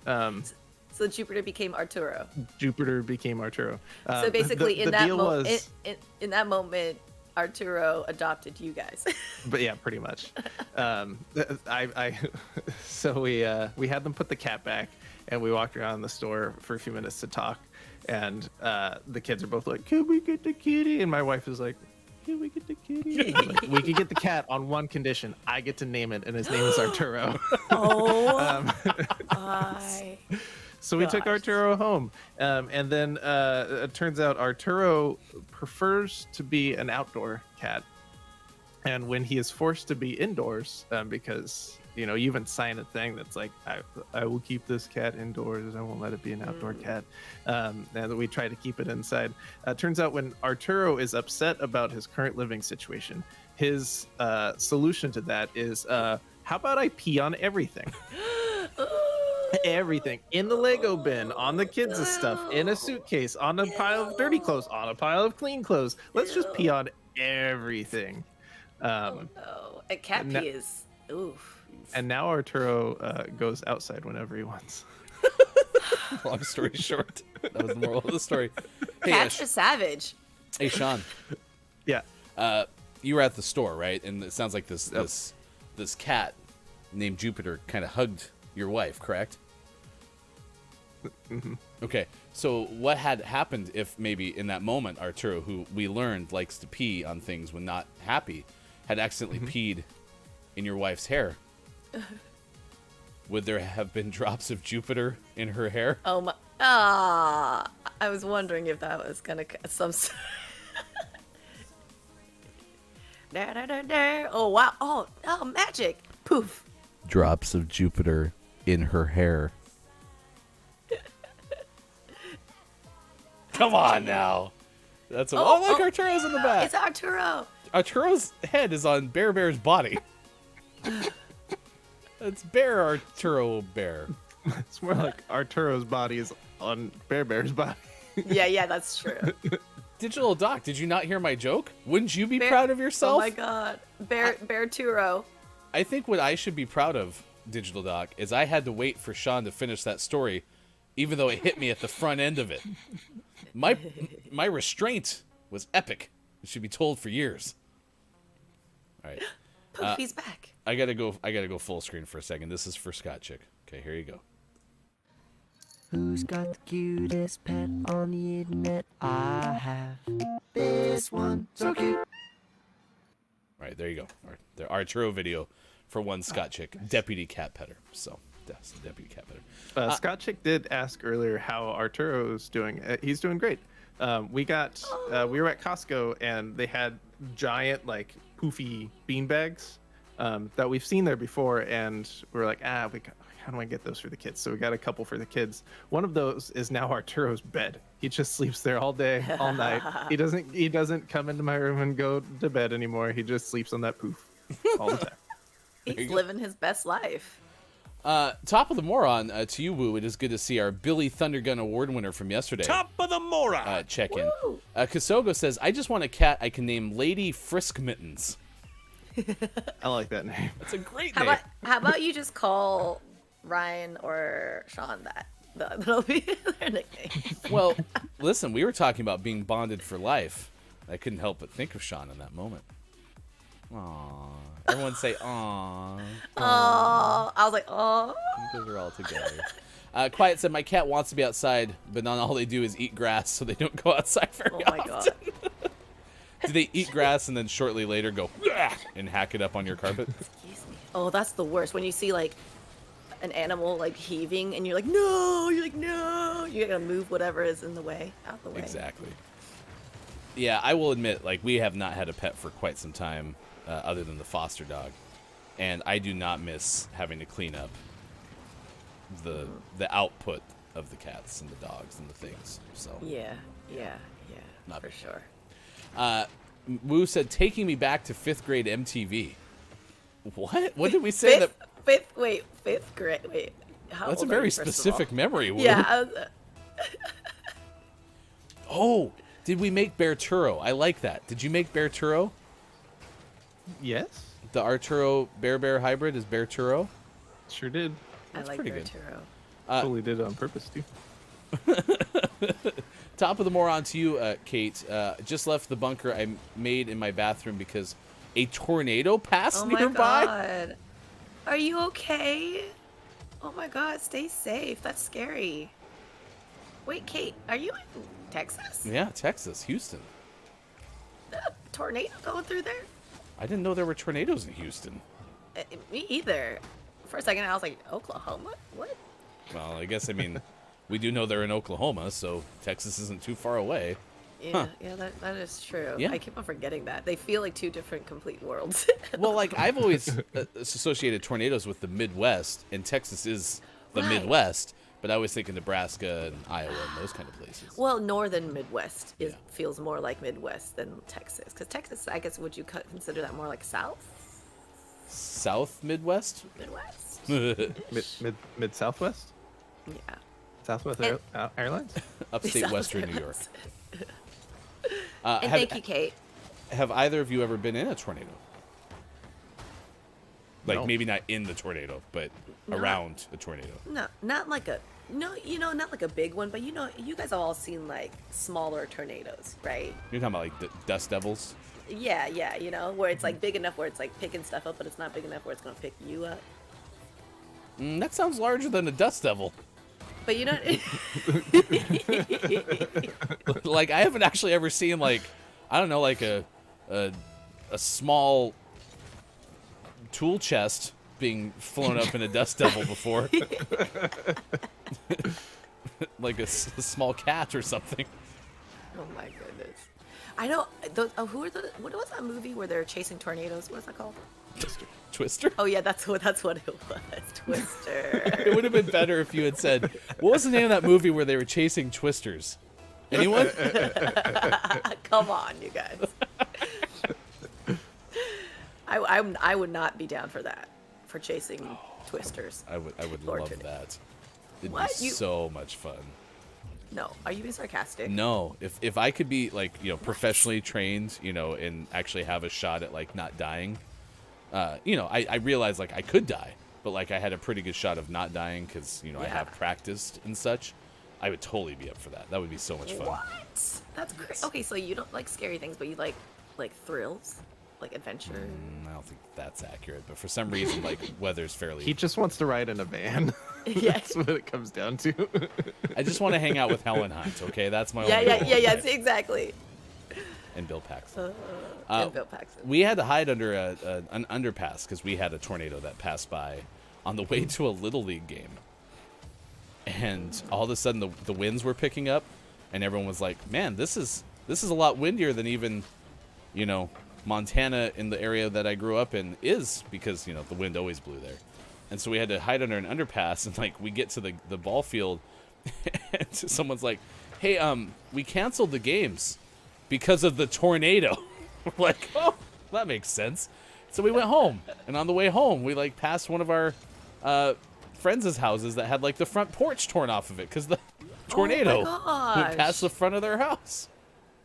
So Jupiter became Arturo. Jupiter became Arturo. So basically, in that moment, Arturo adopted you guys. But yeah, pretty much. So we had them put the cat back, and we walked around the store for a few minutes to talk. And the kids are both like, "Can we get the kitty?" And my wife is like, "Can we get the kitty?" And I was like, we can get the cat on one condition: I get to name it, and his name is Arturo. So we took Arturo home, and then it turns out Arturo prefers to be an outdoor cat, and when he is forced to be indoors, because you even sign a thing that's like, I will keep this cat indoors, I won't let it be an outdoor cat, and we try to keep it inside. Turns out when Arturo is upset about his current living situation, his solution to that is, how about I pee on everything? Everything in the Lego bin, on the kids' stuff, in a suitcase, on a pile of dirty clothes, on a pile of clean clothes. Let's just pee on everything. No. And cat No- pee is oof. And now Arturo goes outside whenever he wants. Long story short, that was the moral of the story. Hey, Cats are savage. hey, Sean. Yeah. You were at the store, right? And it sounds like this cat named Jupiter kind of hugged your wife, correct? Mm-hmm. Okay. So what had happened if maybe in that moment Arturo, who we learned likes to pee on things when not happy, had accidentally peed in your wife's hair? Would there have been drops of Jupiter in her hair? Oh my! I was wondering if that was gonna some. Da, da, da, da. Oh wow! Oh magic! Poof! Drops of Jupiter in her hair. Come on now. That's look, Arturo's in the back. It's Arturo. Arturo's head is on Bear Bear's body. It's Bear Arturo Bear. It's more like Arturo's body is on Bear's body. Yeah, that's true. Digital Doc, did you not hear my joke? Wouldn't you be proud of yourself? Oh my God, Bear Turo. I think what I should be proud of, Digital Doc, is I had to wait for Sean to finish that story, even though it hit me at the front end of it. My restraint was epic. It should be told for years. All right. Poof, he's back. I gotta go full screen for a second. This is for Scott Chick. Okay, here you go. Who's got the cutest pet on the internet? I have this one, so cute. All right, there you go. The Arturo video for one Scott Chick, deputy cat petter. So that's the deputy cat petter. Scott Chick did ask earlier how Arturo's doing. He's doing great. We were at Costco and they had giant like poofy bean bags that we've seen there before, and we're like, how do I get those for the kids? So we got a couple for the kids. One of those is now Arturo's bed. He just sleeps there all day, all night. He doesn't come into my room and go to bed anymore. He just sleeps on that poof all the time. He's living his best life. Top of the moron to you, Woo. It is good to see our Billy Thundergun Award winner from yesterday. Top of the moron. Check in. Kasogo says, I just want a cat I can name Lady Frisk Mittens. I like that name. That's a great name. How about you just call Ryan or Sean that? That'll be their nickname. Well, listen, we were talking about being bonded for life. I couldn't help but think of Sean in that moment. Aww. Everyone say aww. Oh, I was like, oh. Because we're all together. Quiet said, my cat wants to be outside, but not all they do is eat grass, so they don't go outside very Oh my often. God. Do they eat grass and then shortly later go and hack it up on your carpet? Excuse me. Oh, that's the worst. When you see like an animal like heaving and you're like, no. You're like, no. You gotta move whatever is in the way out the way. Exactly. Yeah, I will admit, like, we have not had a pet for quite some time, other than the foster dog, and I do not miss having to clean up the output of the cats and the dogs and the things. So Yeah. Not for big. sure. Woo said, taking me back to 5th grade MTV. What? What did we say? Fifth grade. Wait. How That's a old are very you, first of all? specific memory, Woo. Yeah. Oh, did we make Bear Turo? I like that. Did you make Bear Turo? Yes, The Arturo Bear hybrid is Bear Turo? sure did. I like pretty Bear good. Turo. Totally did it on purpose too. Top of the moron to you, Kate. Just left the bunker I made in my bathroom because a tornado passed Oh my nearby. God. Are you okay? Oh my God, stay safe. That's scary. Wait, Kate, are you in Texas? Yeah, Texas, Houston. Tornado going through there? I didn't know there were tornadoes in Houston. Me either. For a second, I was like, Oklahoma? What? Well, I guess, I mean, we do know they're in Oklahoma, so Texas isn't too far away. Yeah, that is true. Yeah. I keep on forgetting that. They feel like two different complete worlds. Well, like, I've always associated tornadoes with the Midwest, and Texas is the Right. Midwest, but I always think of Nebraska and Iowa and those kind of places. Well, northern Midwest Yeah. feels more like Midwest than Texas. Because Texas, I guess, would you consider that more like South? South Midwest? Midwest? Mid Southwest. Yeah. Southwest Airlines. Upstate Western New York. And thank you, Kate. Have either of you ever been in a tornado? Like No. maybe not in the tornado, but around a tornado. No, not like a not like a big one, but you guys have all seen like smaller tornadoes, right? You're talking about like the dust devils. Yeah, where it's like big enough where it's like picking stuff up, but it's not big enough where it's gonna pick you up. That sounds larger than a dust devil. But you know, Like I haven't actually ever seen like I don't know like a small tool chest being flown up in a dust devil before. Like a small cat or something. oh my goodness, I know those. Oh, what was that movie where they're chasing tornadoes? What is that called? Twister? Oh yeah, that's what it was. Twister. It would have been better if you had said, what was the name of that movie where they were chasing twisters? Anyone? Come on, you guys. I would not be down for that, for chasing twisters. I would Lord love today. that. It'd What? be so much fun. No, are you being sarcastic? No, if I could be like, professionally trained, and actually have a shot at like not dying, I realized like I could die, but like I had a pretty good shot of not dying because, I have practiced and such. I would totally be up for that. That would be so much fun. What? That's crazy. Okay, so you don't like scary things, but you like thrills, like adventure. I don't think that's accurate, but for some reason, like weather's fairly. He just wants to ride in a van. Yeah. That's what it comes down to. I just want to hang out with Helen Hunt. Okay, that's my. Yeah, only goal. yeah. See, exactly. And Bill Paxton. And Bill Paxton. We had to hide under an underpass because we had a tornado that passed by on the way to a Little League game. And all of a sudden the winds were picking up, and everyone was like, "Man, this is a lot windier than even, Montana in the area that I grew up in is because the wind always blew there." And so we had to hide under an underpass, and like we get to the ball field, and someone's like, "Hey, we canceled the games because of the tornado." We're like, "Oh, that makes sense." So we went home, and on the way home, we like passed one of our friends' houses that had like the front porch torn off of it because the tornado went past the front of their house.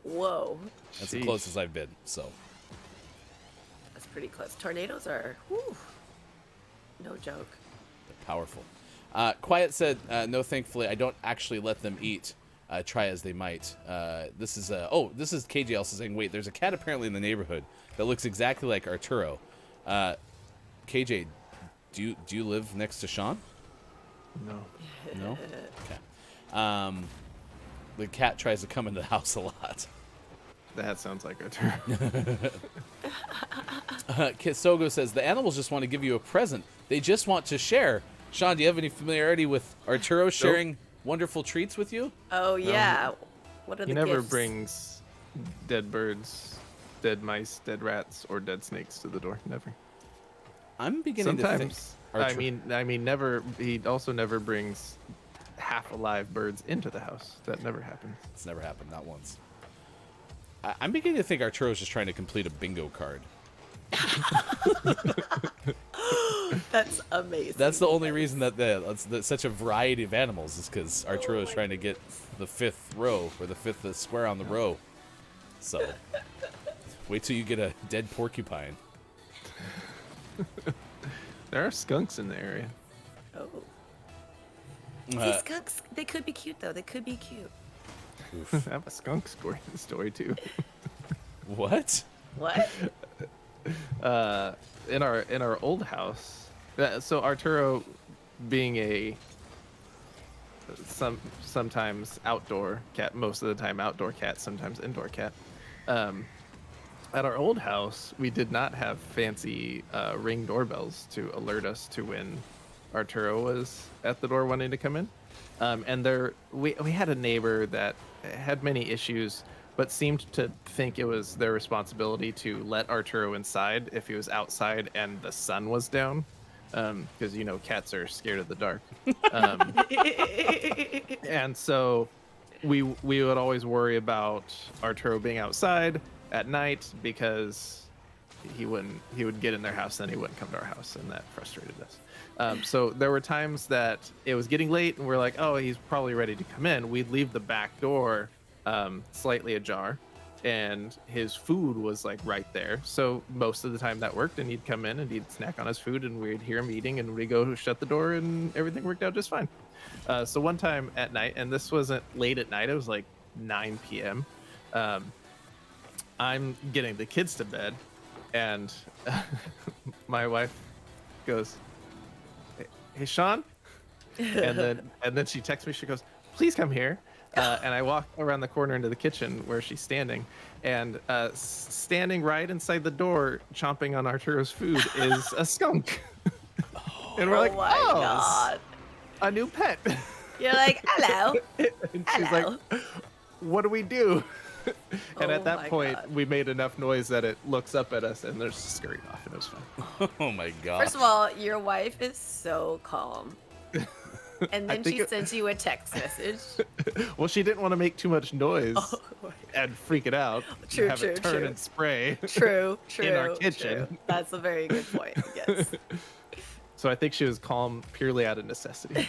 Whoa, That's the closest I've been. So that's pretty close. Tornadoes are, whew, no joke. they're powerful. Quiet said, "No, thankfully, I don't actually let them eat. Try as they might." This is KJ also saying, "Wait, there's a cat apparently in the neighborhood that looks exactly like Arturo." KJ, do you live next to Sean? No. No. Okay. The cat tries to come into the house a lot. That sounds like a turn. Kisogo says the animals just want to give you a present. They just want to share. Sean, do you have any familiarity with Arturo sharing wonderful treats with you? Oh yeah. What are He the never gifts? brings dead birds, dead mice, dead rats, or dead snakes to the door. Never. I'm beginning to think. Sometimes. Arturo- I mean, never. He also never brings half alive birds into the house. That never happens. It's never happened, not once. I'm beginning to think Arturo's just trying to complete a bingo card. That's amazing. That's the only reason that's such a variety of animals is because Arturo's trying to get the fifth row or the fifth square on the row. So wait till you get a dead porcupine. There are skunks in the area. Oh. These skunks, they could be cute though. They could be cute. I have a skunk story too. What? What? In our old house, so Arturo, being a sometimes outdoor cat, most of the time outdoor cat, sometimes indoor cat. At our old house, we did not have fancy ring doorbells to alert us to when Arturo was at the door wanting to come in. And we had a neighbor that had many issues, but seemed to think it was their responsibility to let Arturo inside if he was outside and the sun was down, because cats are scared of the dark. And so we would always worry about Arturo being outside at night because he would get in their house, then he wouldn't come to our house, and that frustrated us. So there were times that it was getting late, and we're like, oh, he's probably ready to come in. We'd leave the back door slightly ajar, and his food was like right there. So most of the time that worked, and he'd come in and he'd snack on his food, and we'd hear him eating, and we'd go shut the door, and everything worked out just fine. So one time at night, and this wasn't late at night, it was like 9 p.m. I'm getting the kids to bed, and my wife goes, hey Sean, and then she texts me. She goes, please come here. And I walk around the corner into the kitchen where she's standing, and standing right inside the door, chomping on Arturo's food, is a skunk. And we're like, Oh my God. a new pet. You're like, hello. And she's Hello. like, what do we do? And Oh at that my point, God. we made enough noise that it looks up at us and there's scurried off, and it was fine. Oh my god. First of all, your wife is so calm. And then think she it- sends you a text message. Well, she didn't want to make too much noise Oh, and freak it out. True, have true, it turn true. and spray. True, In our true, kitchen. true. That's a very good point. Yes. So I think she was calm purely out of necessity.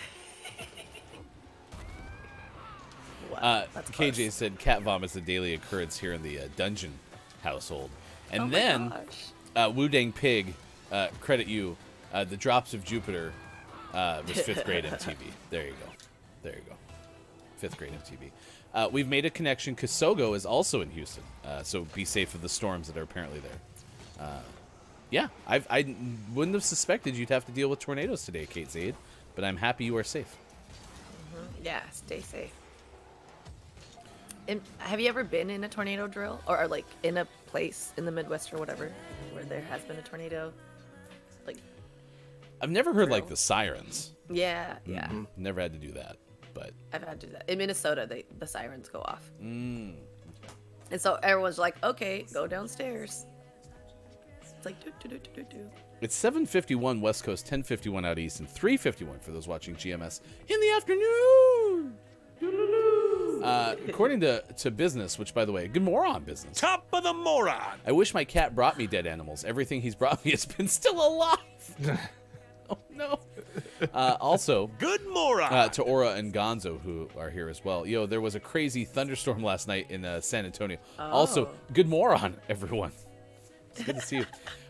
Wow, that's KJ close. said cat vomit's a daily occurrence here in the dungeon household. And Oh my then gosh. Wu Dang Pig, credit you, the Drops of Jupiter was 5th grade MTV. There you go. There you go. 5th grade MTV. We've made a connection. Kosogo is also in Houston, so be safe of the storms that are apparently there. Yeah, I wouldn't have suspected you'd have to deal with tornadoes today, Kate Zaid, but I'm happy you are safe. Yeah, stay safe. And have you ever been in a tornado drill, or like in a place in the Midwest or whatever where there has been a tornado? Like, I've never heard like the sirens. yeah, yeah. Never had to do that, but I've had to do that. In Minnesota, the sirens go off. And so everyone's like, okay, go downstairs. It's like, do, do, do, do, do, do. it's 7:51 West Coast, 10:51 out east, and 3:51 for those watching GMS in the afternoon. According to business, which by the way, good moron business. Top of the moron. I wish my cat brought me dead animals. Everything he's brought me has been still alive. Oh no. Also, Good moron. to Aura and Gonzo, who are here as well. Yo, there was a crazy thunderstorm last night in San Antonio. Also, good moron, everyone. It's good to see you.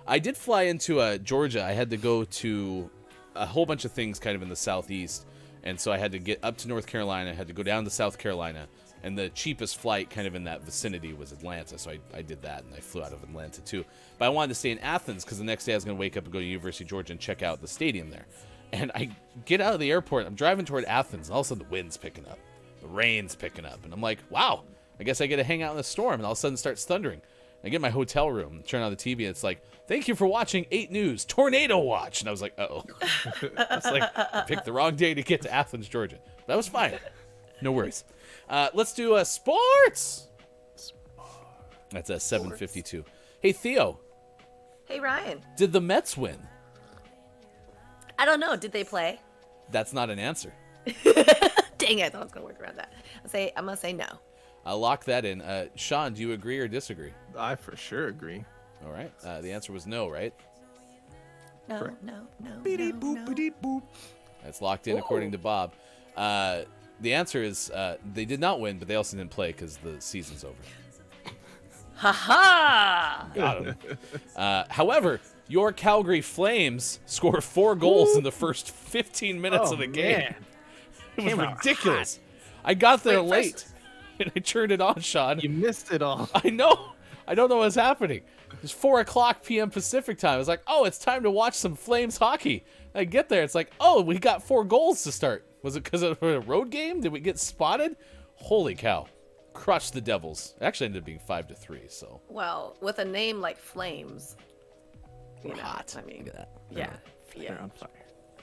I did fly into Georgia. I had to go to a whole bunch of things kind of in the southeast. And so I had to get up to North Carolina, I had to go down to South Carolina, and the cheapest flight kind of in that vicinity was Atlanta. So I did that, and I flew out of Atlanta too. But I wanted to stay in Athens because the next day I was going to wake up and go to University of Georgia and check out the stadium there. And I get out of the airport, I'm driving toward Athens, and all of a sudden the wind's picking up. The rain's picking up. And I'm like, wow, I guess I get to hang out in the storm. And all of a sudden it starts thundering. I get in my hotel room, turn on the TV, and it's like, thank you for watching 8 News, Tornado Watch. And I was like, uh-oh. It's like, I picked the wrong day to get to Athens, Georgia. That was fine. No worries. Let's do sports. That's a 7:52. Hey, Theo, Hey, Ryan. did the Mets win? I don't know. Did they play? That's not an answer. Dang it. I thought I was going to work around that. I'm going to say no. I'll lock that in. Sean, do you agree or disagree? I for sure agree. All right. The answer was no, right? No, Correct. no, no. Beady no, boop, no. beady boop. That's locked in according to Bob. The answer is they did not win, but they also didn't play because the season's over. Ha ha! Got him. However, your Calgary Flames score 4 goals in the first 15 minutes of the game. Man. It was Came out ridiculous. I got there Wait, late, first- and I turned it on, Sean. You missed it all. I know. I don't know what's happening. It's 4:00 p.m. Pacific time. I was like, oh, it's time to watch some Flames hockey. I get there. It's like, oh, we got 4 goals to start. Was it because of a road game? Did we get spotted? Holy cow. Crushed the Devils. It actually ended up being 5-3, so. Well, with a name like Flames, you know, hot. I mean, Look at that. yeah, They're yeah. on fire.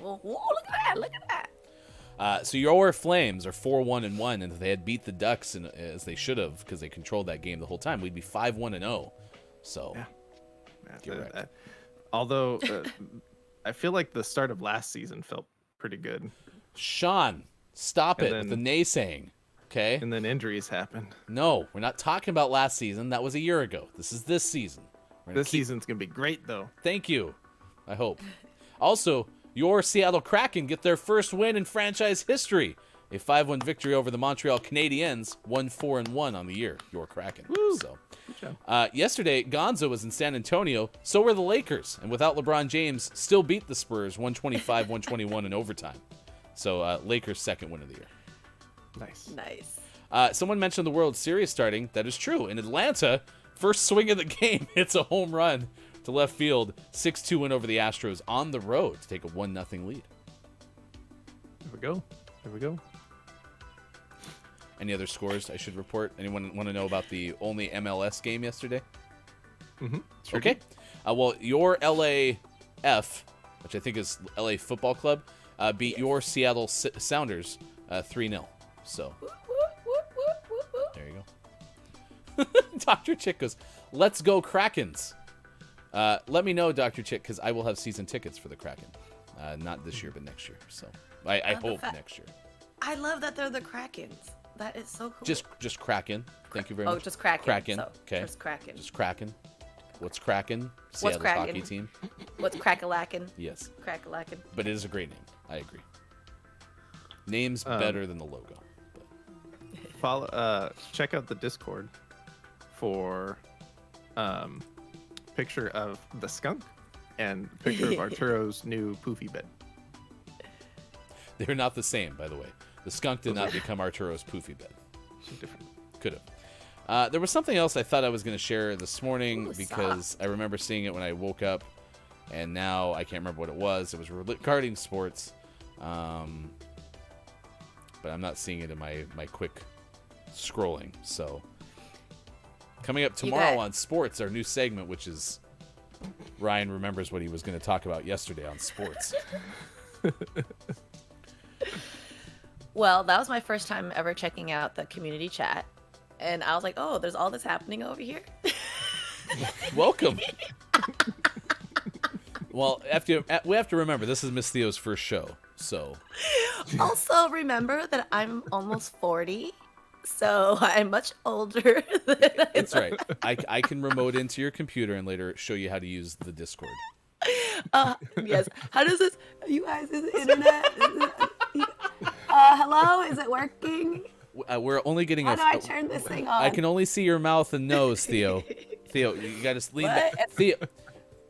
Well, whoa, look at that! Look at that! So your Flames are 4-1-1, and if they had beat the Ducks as they should have, because they controlled that game the whole time, we'd be 5-1-0. So, Yeah. You're right. Although I feel like the start of last season felt pretty good, Sean, stop And it with the then- naysaying. Okay? and then injuries happened. No, we're not talking about last season. That was a year ago. This is this season. This season's gonna be great, though. Thank you. I hope. Also, your Seattle Kraken get their first win in franchise history. A 5-1 victory over the Montreal Canadiens, 1-4-1 on the year. Your Kraken. Woo. So, yesterday, Gonzo was in San Antonio. So were the Lakers, and without LeBron James, still beat the Spurs 125-121 in overtime. So, Lakers' second win of the year. Nice. Someone mentioned the World Series starting. That is true. In Atlanta, first swing of the game, it's a home run to left field. 6-2 win over the Astros on the road to take a 1-0 lead. There we go. Any other scores I should report? Anyone want to know about the only MLS game yesterday? Mm-hmm. Sure Okay. Well, your LAF, which I think is LA Football Club, beat your Seattle Sounders 3-0. So there you go. Dr. Chick goes, let's go Krakens. Let me know, Dr. Chick, because I will have season tickets for the Kraken. Not this year, but next year. So I hope next year. I love that they're the Krakens. That is so cool. Just Kraken. Thank you very much. Oh, just Kraken. Kraken. So, Okay. Just Kraken. Just Kraken. What's Kraken? Seattle's Kraken? hockey team. What's Crack-a-lackin'? Yes. Crack-a-lackin'. But it is a great name. I agree. Name's better than the logo. Follow. Check out the Discord for picture of the skunk and picture of Arturo's new poofy bed. They're not the same, by the way. The skunk did not become Arturo's poofy bed. She's different. Could have. There was something else I thought I was going to share this morning Ooh, because I remember seeing it when I woke up, and now I can't remember what it was. It was regarding sports, but I'm not seeing it in my quick scrolling. So coming up tomorrow on sports, our new segment, which is Ryan remembers what he was going to talk about yesterday on sports. Well, that was my first time ever checking out the community chat. And I was like, oh, there's all this happening over here. Welcome. Well, we have to remember, this is Miss Theo's first show, so. Also, remember that I'm almost 40, so I'm much older than That's right. I can remote into your computer and later show you how to use the Discord. Yes. How does this? You guys, is the internet? Hello? Is it working? We're only getting How do I turn this thing on? I can only see your mouth and nose, Theo. Theo, you got to lean back. Theo,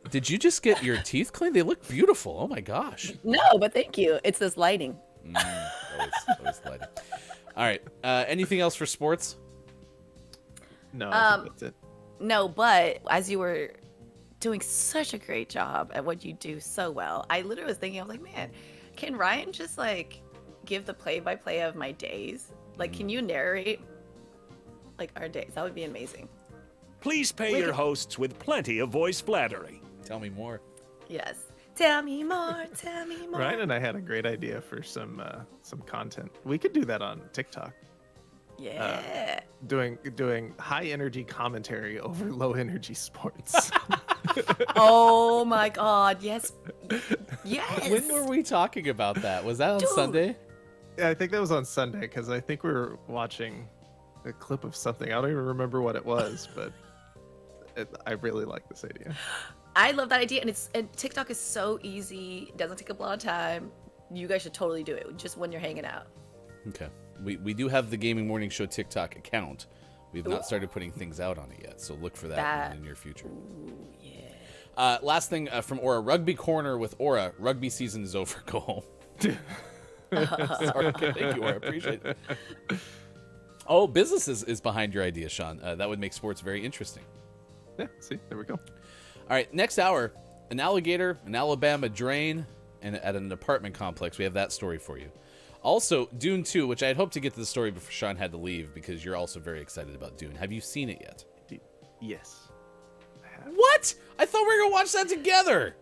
did you just get your teeth cleaned? They look beautiful. Oh my gosh. No, but thank you. It's this lighting. Always lighting. All right. Anything else for sports? No, I think that's it. No, but as you were doing such a great job at what you do so well, I literally was thinking, I was like, man, can Ryan just like give the play-by-play of my days? Like, can you narrate like our days? That would be amazing. Please pay your hosts with plenty of voice flattery. Tell me more. Yes. Tell me more. Tell me more. Ryan and I had a great idea for some content. We could do that on TikTok. Yeah. Doing high energy commentary over low energy sports. Oh my God. Yes. Yes. When were we talking about that? Was that on Dude. Sunday? Yeah, I think that was on Sunday because I think we were watching a clip of something. I don't even remember what it was, but I really like this idea. I love that idea, and TikTok is so easy. It doesn't take up a lot of time. You guys should totally do it just when you're hanging out. Okay. We do have the Gaming Morning Show TikTok account. We've not started putting things out on it yet, so look for that in the near future. Ooh, yeah. Last thing from Aura. Rugby Corner with Aura. Rugby season is over. Go home. Sorry. Okay, thank you, Aura. Appreciate it. Oh, business is behind your idea, Sean. That would make sports very interesting. Yeah, see, there we go. All right, next hour, an alligator, an Alabama drain, and at an apartment complex. We have that story for you. Also, Dune 2, which I had hoped to get to the story before Sean had to leave because you're also very excited about Dune. Have you seen it yet? Yes. What? I thought we were going to watch that together.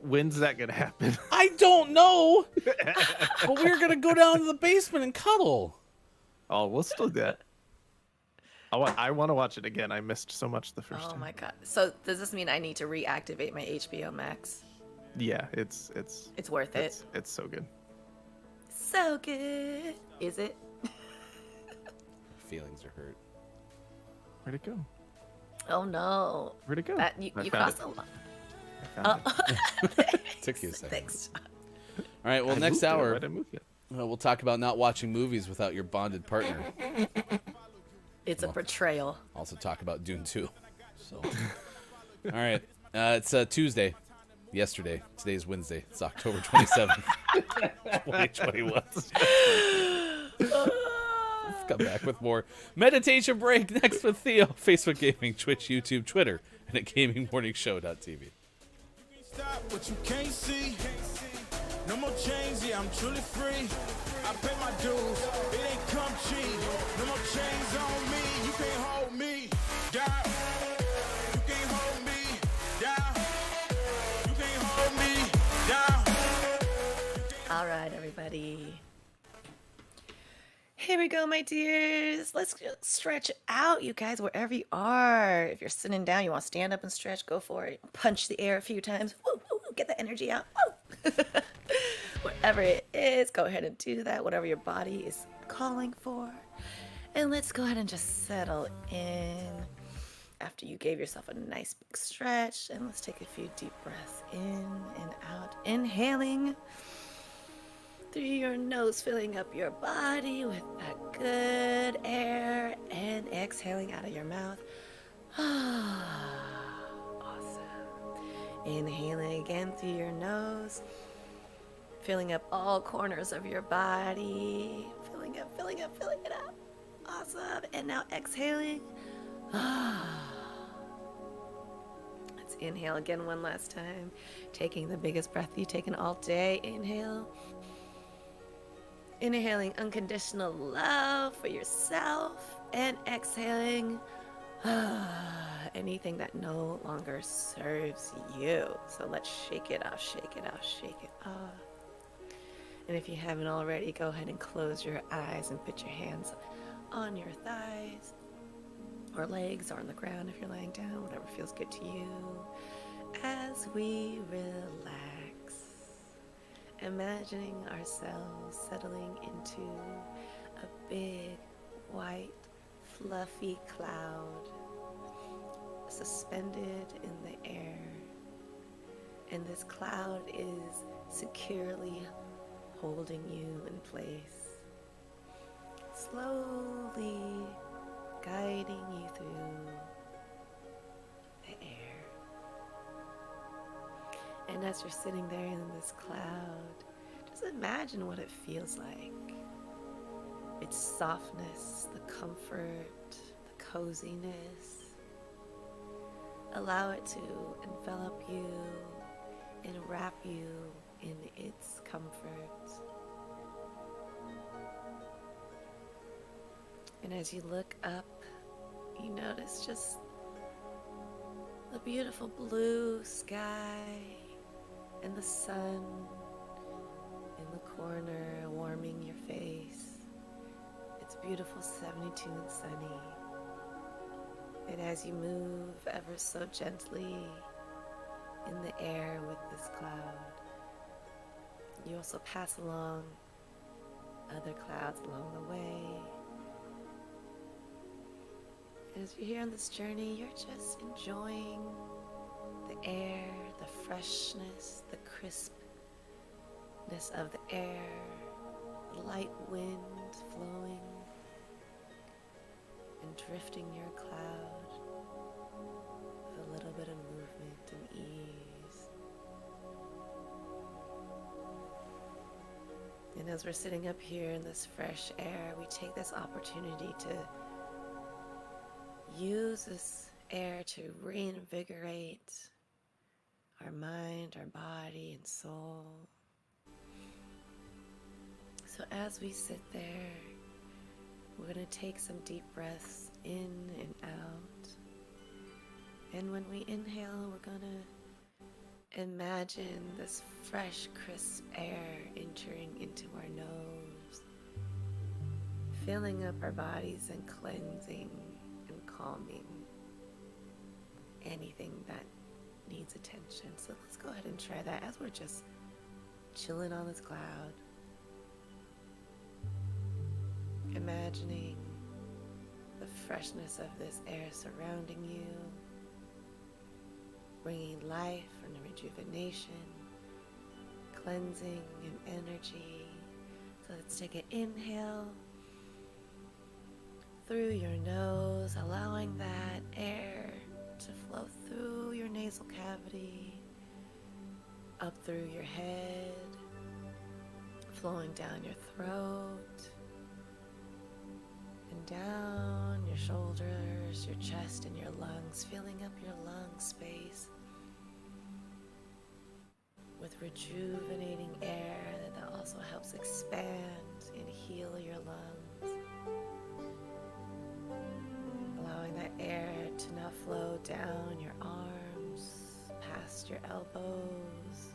When's that going to happen? I don't know. But we were going to go down to the basement and cuddle. Oh, we'll still do that. I want to watch it again. I missed so much the first time. Oh my God. So does this mean I need to reactivate my HBO Max? Yeah, it's worth it. It's so good. So good. Is it? Feelings are hurt. Where'd it go? Oh no. Where'd it go? That you I found crossed it. a lot. I found it. Took you a second. Thanks. All right. Well, I next moved it. hour, Why'd I move it? we'll talk about not watching movies without your bonded partner. It's a betrayal. Also talk about Dune 2. So, all right. It's Tuesday. Yesterday. Today's Wednesday. It's October 27th, 2021. Come back with more meditation break next with Theo. Facebook Gaming, Twitch, YouTube, Twitter, and at GamingMorningShow.tv. Stop what you can't see. No more chains, yeah, I'm truly free. I pay my dues, it ain't come cheap. No more chains on me, you can't hold me down. You can't hold me down. You can't hold me down. All right, everybody. Here we go, my dears. Let's just stretch out, you guys, wherever you are. If you're sitting down, you want to stand up and stretch, go for it. Punch the air a few times. Woo, woo, woo. Get the energy out. Woo. Wherever it is, go ahead and do that. Whatever your body is calling for. And let's go ahead and just settle in after you gave yourself a nice big stretch. And let's take a few deep breaths in and out. Inhaling through your nose, filling up your body with that good air, and exhaling out of your mouth. Awesome. Inhaling again through your nose, filling up all corners of your body. Filling up, filling up, filling it up. Awesome. And now exhaling. Let's inhale again one last time. Taking the biggest breath you've taken all day. Inhale. Inhaling unconditional love for yourself, and exhaling anything that no longer serves you. So let's shake it off, shake it off, shake it off. And if you haven't already, go ahead and close your eyes and put your hands on your thighs or legs or on the ground if you're laying down, whatever feels good to you. As we relax, imagining ourselves settling into a big, white, fluffy cloud suspended in the air. And this cloud is securely holding you in place, slowly guiding you through the air. And as you're sitting there in this cloud, just imagine what it feels like. Its softness, the comfort, the coziness. Allow it to envelop you and wrap you in its comfort. And as you look up, you notice just the beautiful blue sky and the sun in the corner warming your face. It's beautiful, 72 and sunny. And as you move ever so gently in the air with this cloud, you also pass along other clouds along the way. As you're here on this journey, you're just enjoying the air, the freshness, the crispness of the air, the light wind flowing and drifting your cloud with a little bit of movement and ease. And as we're sitting up here in this fresh air, we take this opportunity to use this air to reinvigorate our mind, our body, and soul. So as we sit there, we're going to take some deep breaths in and out. And when we inhale, we're going to imagine this fresh, crisp air entering into our nose, filling up our bodies and cleansing and calming anything that needs attention. So let's go ahead and try that as we're just chilling on this cloud. Imagining the freshness of this air surrounding you, bringing life and rejuvenation, cleansing and energy. So let's take an inhale through your nose, allowing that air to flow through your nasal cavity, up through your head, flowing down your throat, and down your shoulders, your chest, and your lungs, filling up your lung space with rejuvenating air that also helps expand and heal your lungs. Allowing that air to now flow down your arms, past your elbows,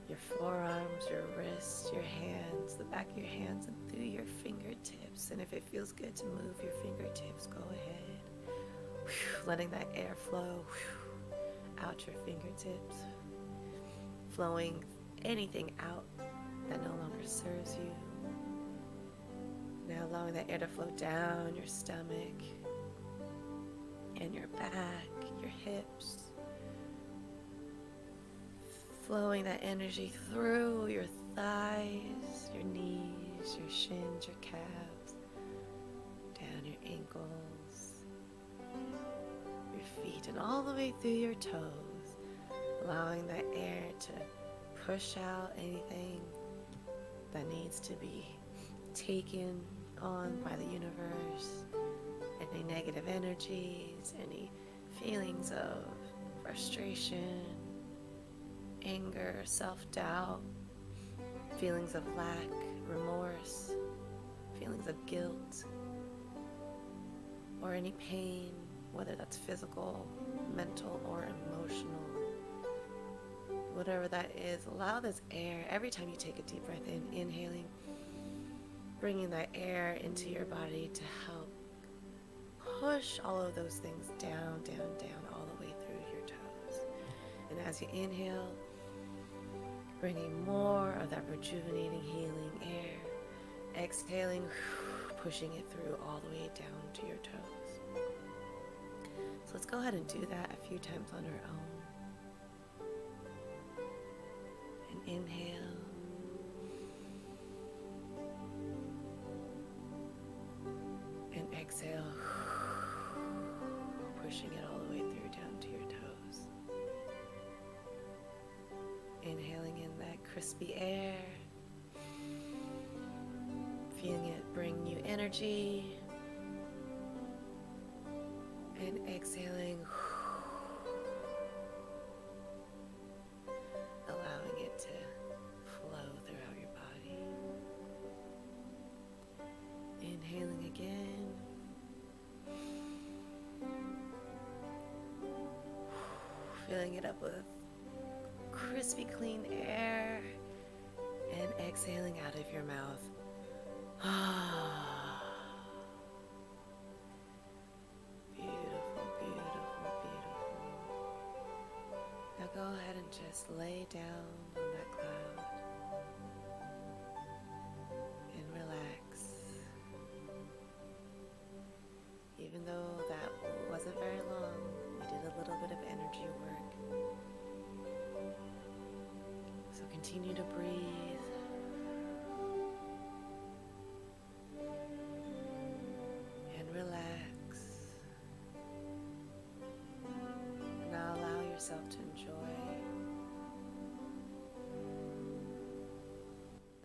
your forearms, your wrists, your hands, the back of your hands, and through your fingertips. And if it feels good to move your fingertips, go ahead. Letting that air flow out your fingertips, flowing anything out that no longer serves you. Now allowing that air to flow down your stomach and your back, your hips, flowing that energy through your thighs, your knees, your shins, your calves, down your ankles, your feet, and all the way through your toes, allowing that air to push out anything that needs to be taken on by the universe, any negative energies, any feelings of frustration, anger, self-doubt, feelings of lack, remorse, feelings of guilt, or any pain, whether that's physical, mental, or emotional. Whatever that is, allow this air, every time you take a deep breath in, inhaling, bringing that air into your body to help push all of those things down, down, down, all the way through your toes. And as you inhale, bringing more of that rejuvenating, healing air. Exhaling, pushing it through all the way down to your toes. So let's go ahead and do that a few times on our own. And inhale. And exhale, pushing it all the way through down to your toes. Inhaling in that crispy air, feeling it bring you energy, and exhaling, allowing it to flow throughout your body. Inhaling again, filling it up with crispy clean air, and exhaling out of your mouth. Beautiful, beautiful, beautiful. Now go ahead and just lay down on that cloud and relax. Even though that wasn't very long, we did a little bit of energy work. So continue to breathe. And relax. And now allow yourself to enjoy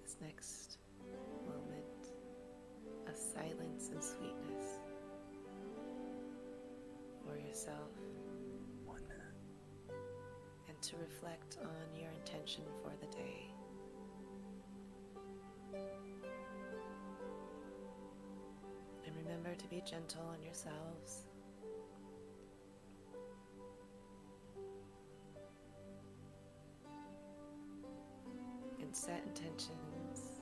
this next moment of silence and sweetness for yourself. 1 minute. And to reflect on your intention for the day. And remember to be gentle on yourselves. And set intentions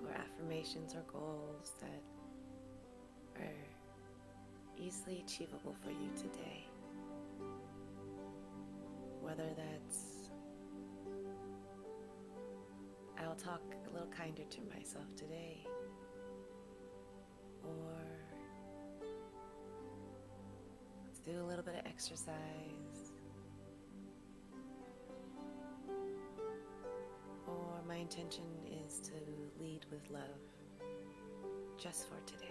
or affirmations or goals that are easily achievable for you today. Whether that's, I'll talk a little kinder to myself today, or do a little bit of exercise. Or my intention is to lead with love just for today.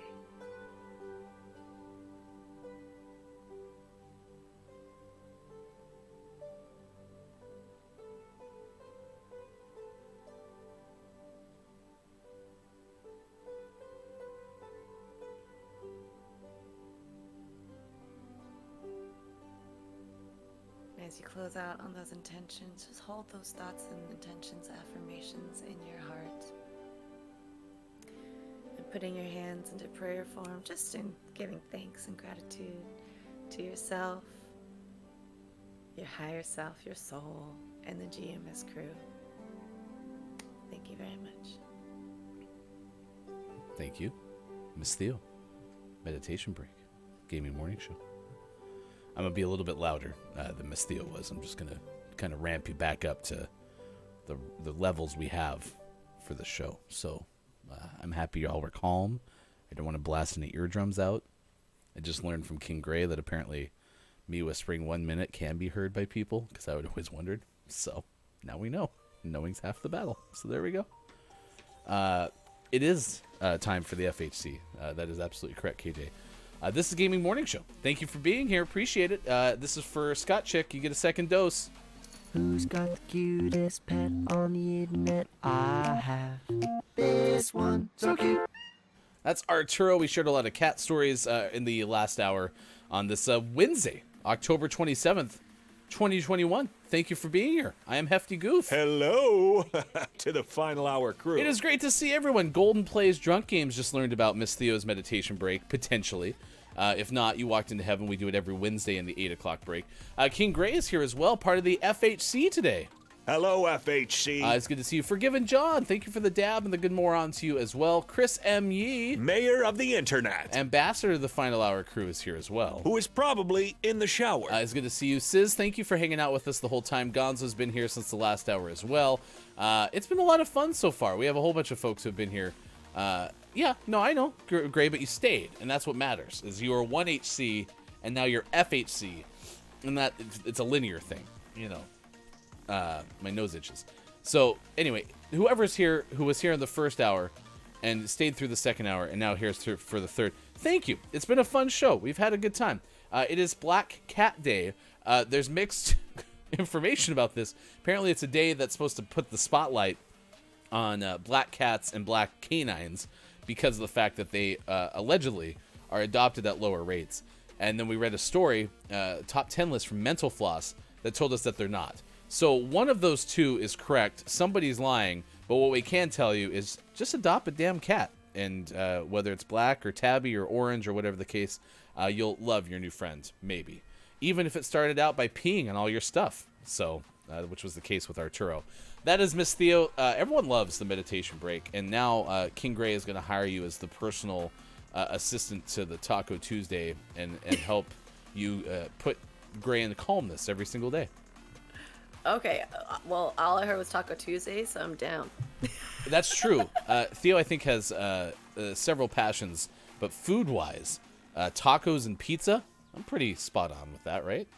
As you close out on those intentions, just hold those thoughts and intentions, affirmations in your heart. And putting your hands into prayer form, just in giving thanks and gratitude to yourself, your higher self, your soul, and the GMS crew. Thank you very much. Thank you, Miss Theo. Meditation break, gaming morning show. I'm going to be a little bit louder than Miss Theo was. I'm just going to kind of ramp you back up to the levels we have for the show. So I'm happy y'all were calm. I don't want to blast any eardrums out. I just learned from King Gray that apparently me whispering 1 minute can be heard by people, because I would always wondered. So now we know. Knowing's half the battle. So there we go. It is time for the FHC. That is absolutely correct, KJ. This is Gaming Morning Show. Thank you for being here. Appreciate it. This is for Scott Chick. You get a second dose. Who's got the cutest pet on the internet? I have this one, so cute. That's Arturo. We shared a lot of cat stories in the last hour on this Wednesday, October 27th, 2021. Thank you for being here. I am Hefty Goof. Hello to the final hour crew. It is great to see everyone. Golden Plays Drunk Games just learned about Miss Theo's meditation break, potentially. If not, you walked into heaven. We do it every Wednesday in the 8 o'clock break. King Gray is here as well, part of the FHC today. Hello, FHC. It's good to see you. Forgiven John, thank you for the dab and the good moron to you as well. Chris M. Yee, Mayor of the Internet. ambassador of the Final Hour crew, is here as well. Who is probably in the shower. It's good to see you. Sis, thank you for hanging out with us the whole time. Gonzo's been here since the last hour as well. It's been a lot of fun so far. We have a whole bunch of folks who have been here. Yeah, no, I know, Gray, but you stayed, and that's what matters, is you are 1HC, and now you're FHC, and that it's a linear thing, you know. My nose itches. So, anyway, whoever's here, who was here in the first hour, and stayed through the second hour, and now here's for the third, thank you. It's been a fun show. We've had a good time. It is Black Cat Day. There's mixed information about this. Apparently, it's a day that's supposed to put the spotlight on black cats and black canines, because of the fact that they allegedly are adopted at lower rates. And then we read a story, top 10 list from Mental Floss, that told us that they're not. So one of those two is correct. Somebody's lying. But what we can tell you is just adopt a damn cat. And whether it's black or tabby or orange or whatever the case, you'll love your new friend, maybe. Even if it started out by peeing on all your stuff. So, which was the case with Arturo. That is Miss Theo. Everyone loves the meditation break, and now King Gray is going to hire you as the personal assistant to the Taco Tuesday and help you put Gray in calmness every single day. Okay, well, all I heard was Taco Tuesday, so I'm down. That's true. Theo, I think, has several passions, but food-wise, tacos and pizza, I'm pretty spot on with that, right?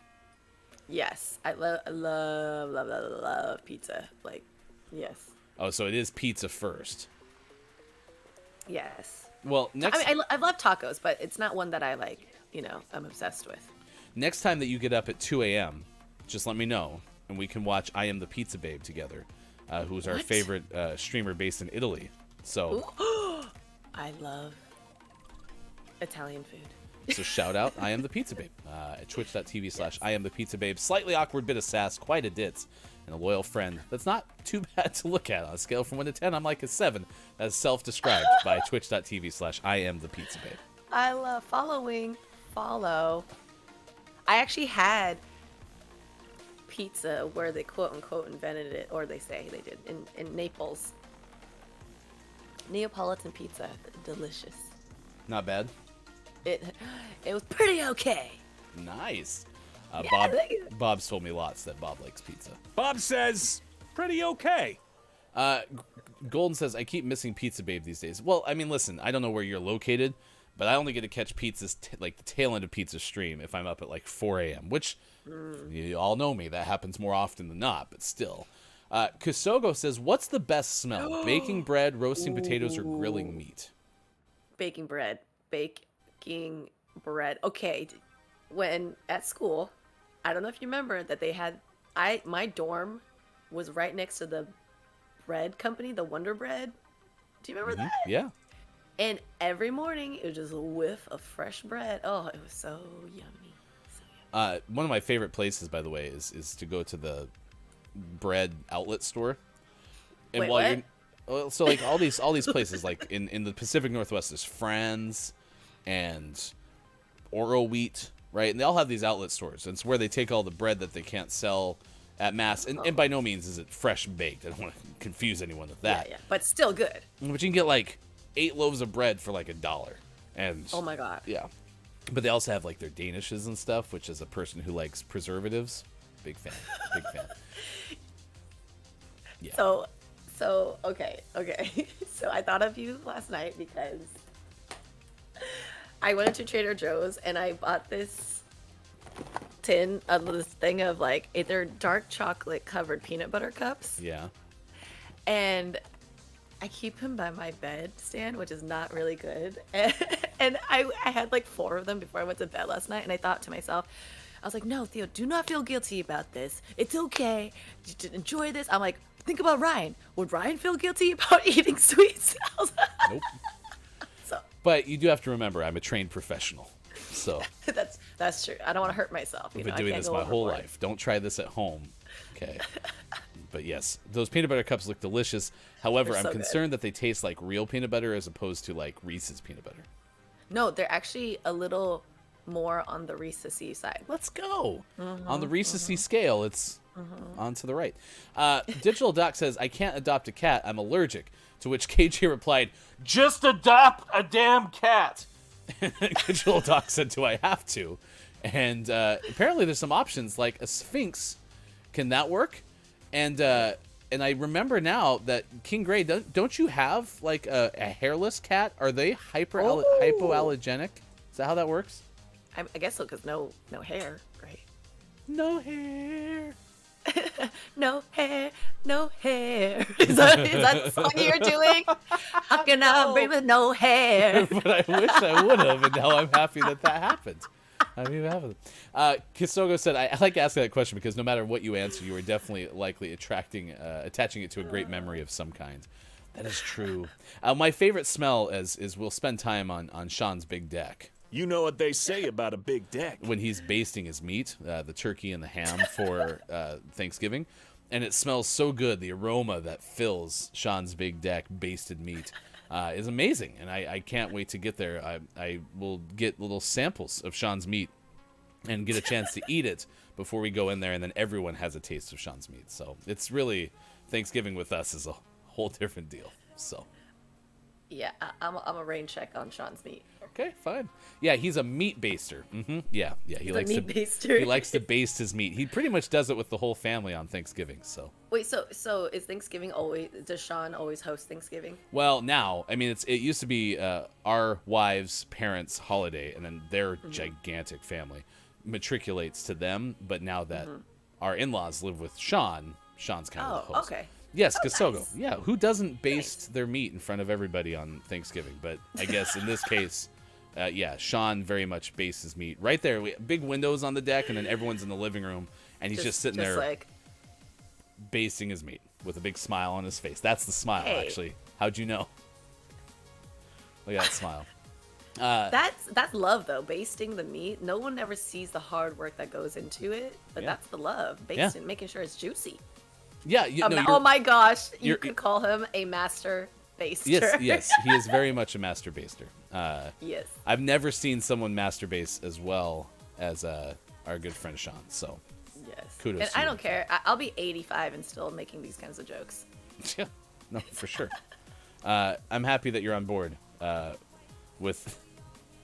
Yes, I love pizza. Like, yes. Oh, so it is pizza first. Yes. Well, next... I mean, I love tacos, but it's not one that I, like, you know, I'm obsessed with. Next time that you get up at 2 a.m., just let me know, and we can watch I Am the Pizza Babe together, who's our favorite streamer based in Italy. So... I love Italian food. So shout out, I Am the Pizza Babe, at twitch.tv/I Am the Pizza Babe. Slightly awkward bit of sass, quite a ditz, and a loyal friend. That's not too bad to look at. On a scale from 1 to 10, I'm like a 7, as self-described by twitch.tv/I Am the Pizza Babe. I love follow. I actually had pizza where they quote-unquote invented it, or they say they did, in Naples. Neapolitan pizza, delicious. Not bad. It was pretty okay. Nice. Yeah, Bob's told me lots that Bob likes pizza. Bob says, pretty okay. Golden says, I keep missing Pizza Babe these days. Well, I mean, listen, I don't know where you're located, But I only get to catch pizzas, like the tail end of pizza stream, if I'm up at like 4 a.m., which you all know me. That happens more often than not, but still. Kusogo says, what's the best smell? Baking bread, roasting potatoes, or grilling meat? Baking bread. Baking bread. Okay. When at school, I don't know if you remember that they had, my dorm was right next to the bread company, the Wonder Bread. Do you remember that? Yeah. And every morning, it was just a whiff of fresh bread. Oh, it was so yummy. So yummy. One of my favorite places, by the way, is to go to the bread outlet store. And Wait, while what? you're so like all these places, like in the Pacific Northwest, there's Franz and Oro Wheat, right? And they all have these outlet stores. And it's where they take all the bread that they can't sell at mass. And by no means is it fresh baked. I don't want to confuse anyone with that. Yeah, but still good. But you can get like 8 loaves of bread for like $1. And Oh my God. yeah. But they also have like their Danishes and stuff, which is a person who likes preservatives. Big fan. Big fan. Yeah. So okay. So I thought of you last night because I went to Trader Joe's and I bought this thing of like either dark chocolate covered peanut butter cups. Yeah. And I keep him by my bed stand, which is not really good. And I had like 4 of them before I went to bed last night. And I thought to myself, I was like, no, Theo, do not feel guilty about this. It's okay to enjoy this. I'm like, think about Ryan. Would Ryan feel guilty about eating sweets? I was like, Nope. So But you do have to remember, I'm a trained professional. So that's true. I don't want to hurt myself. I've been doing this my whole life. Don't try this at home. Okay. But yes, those peanut butter cups look delicious. However, They're I'm so good. concerned that they taste like real peanut butter as opposed to like Reese's peanut butter. No, they're actually a little more on the Reese's-y side. Let's go. On the Reese's scale, it's on to the right. Digital Doc says, I can't adopt a cat. I'm allergic. To which KJ replied, just adopt a damn cat. Digital Doc said, do I have to? And apparently there's some options like a Sphinx. Can that work? And I remember now that King Gray, don't you have like a hairless cat? Are they hypoallergenic? Is that how that works? I guess so, because no hair, right? No hair. No hair, no hair. Is that the song you're doing? How can I breathe with no hair? But I wish I would have, and now I'm happy that happened. I'm even happy. Kisogo said, I like asking that question because no matter what you answer, you are definitely likely attaching it to a great memory of some kind. That is true. My favorite smell is we'll spend time on Sean's big deck. You know what they say about a big deck. When he's basting his meat, the turkey and the ham for Thanksgiving, and it smells so good. The aroma that fills Sean's big deck basted meat is amazing, and I can't wait to get there. I will get little samples of Sean's meat and get a chance to eat it before we go in there, and then everyone has a taste of Sean's meat. So it's really, Thanksgiving with us is a whole different deal. So Yeah, I'm a rain check on Sean's meat. okay, fine. Yeah, he's a meat baster. Yeah. He likes meat baster. He likes to baste his meat. He pretty much does it with the whole family on Thanksgiving. So Wait, so is Thanksgiving always? Does Sean always host Thanksgiving? well, now I mean it used to be our wives' parents' holiday, and then their gigantic family matriculates to them. But now that our in-laws live with Sean's kind of the host. Okay. Yes, Oh, Kasogo. nice. Yeah, who doesn't baste their meat in front of everybody on Thanksgiving? But I guess in this case, Sean very much bastes his meat right there. Big windows on the deck, and then everyone's in the living room, and he's just sitting there like, basting his meat with a big smile on his face. That's the smile, Hey. actually. How'd you know? Look at that smile. that's love though. Basting the meat. No one ever sees the hard work that goes into it, but Yeah. that's the love. Basting, making sure it's juicy. Yeah, Oh my gosh, you you're- could call him a master baster. Yes, he is very much a master baster. Yes. I've never seen someone master base as well as our good friend Sean. So Yes. Kudos And to I you. don't care. I'll be 85 and still making these kinds of jokes. yeah, no, for sure. I'm happy that you're on board with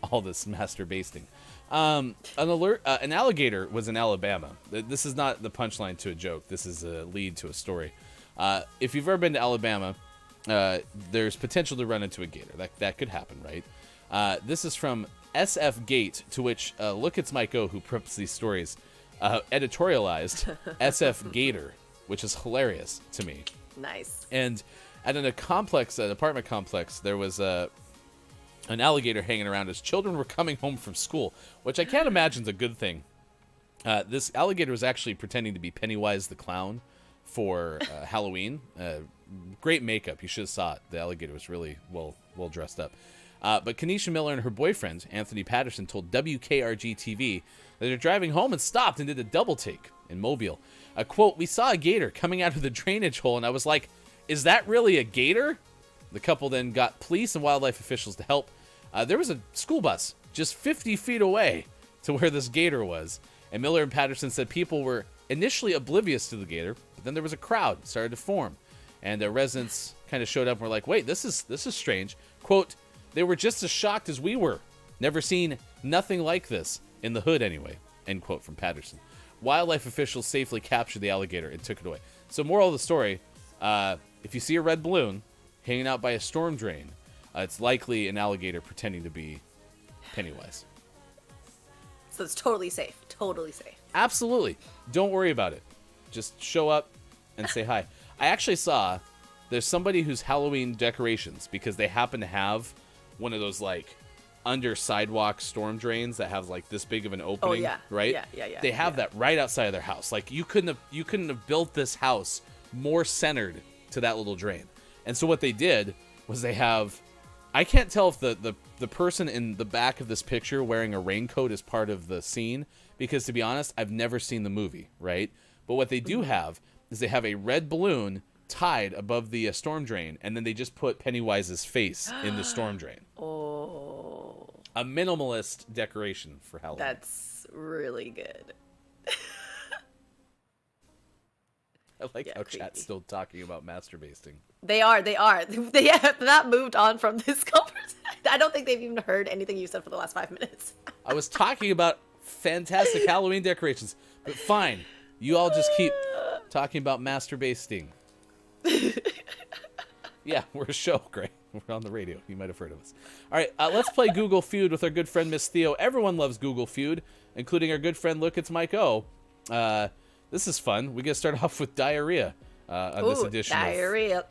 all this master basting. An alligator was in Alabama. This is not the punchline to a joke. This is a lead to a story. If you've ever been to Alabama, there's potential to run into a gator. That could happen, right? This is from SF Gate, to which Look It's Mike O, who preps these stories, editorialized SF Gator, which is hilarious to me. Nice. And at an apartment complex, there was an alligator hanging around as children were coming home from school, which I can't imagine is a good thing. This alligator was actually pretending to be Pennywise the Clown for Halloween. Great makeup. You should have saw it. The alligator was really well dressed up. But Kenesha Miller and her boyfriend, Anthony Patterson, told WKRG-TV that they're driving home and stopped and did a double take in Mobile. Quote, "We saw a gator coming out of the drainage hole, and I was like, is that really a gator?" The couple then got police and wildlife officials to help. There was a school bus just 50 feet away to where this gator was. And Miller and Patterson said people were initially oblivious to the gator, but then there was a crowd started to form. And the residents kind of showed up and were like, wait, this is strange. Quote, "They were just as shocked as we were. Never seen nothing like this, in the hood anyway," end quote from Patterson. Wildlife officials safely captured the alligator and took it away. So moral of the story, if you see a red balloon hanging out by a storm drain, it's likely an alligator pretending to be Pennywise. So it's totally safe. Totally safe. Absolutely. Don't worry about it. Just show up and say hi. I actually saw there's somebody whose Halloween decorations, because they happen to have one of those like under sidewalk storm drains that have like this big of an opening, Oh, yeah. right? Yeah. They have that right outside of their house. Like you couldn't have built this house more centered to that little drain. And so what they did was they have, I can't tell if the person in the back of this picture wearing a raincoat is part of the scene, because to be honest, I've never seen the movie, right? But what they do have is they have a red balloon tied above the storm drain, and then they just put Pennywise's face in the storm drain. Oh. A minimalist decoration for Halloween. That's really good. I like how creepy. chat's still talking about masturbating. They are. They have not moved on from this conversation. I don't think they've even heard anything you said for the last 5 minutes. I was talking about fantastic Halloween decorations, but fine. You all just keep talking about masturbating. Yeah, we're a show, Gray. We're on the radio. You might have heard of us. All right, let's play Google Feud with our good friend Miss Theo. Everyone loves Google Feud, including our good friend Look It's Mike O. This is fun. We get to start off with diarrhea on this edition. Diarrhea.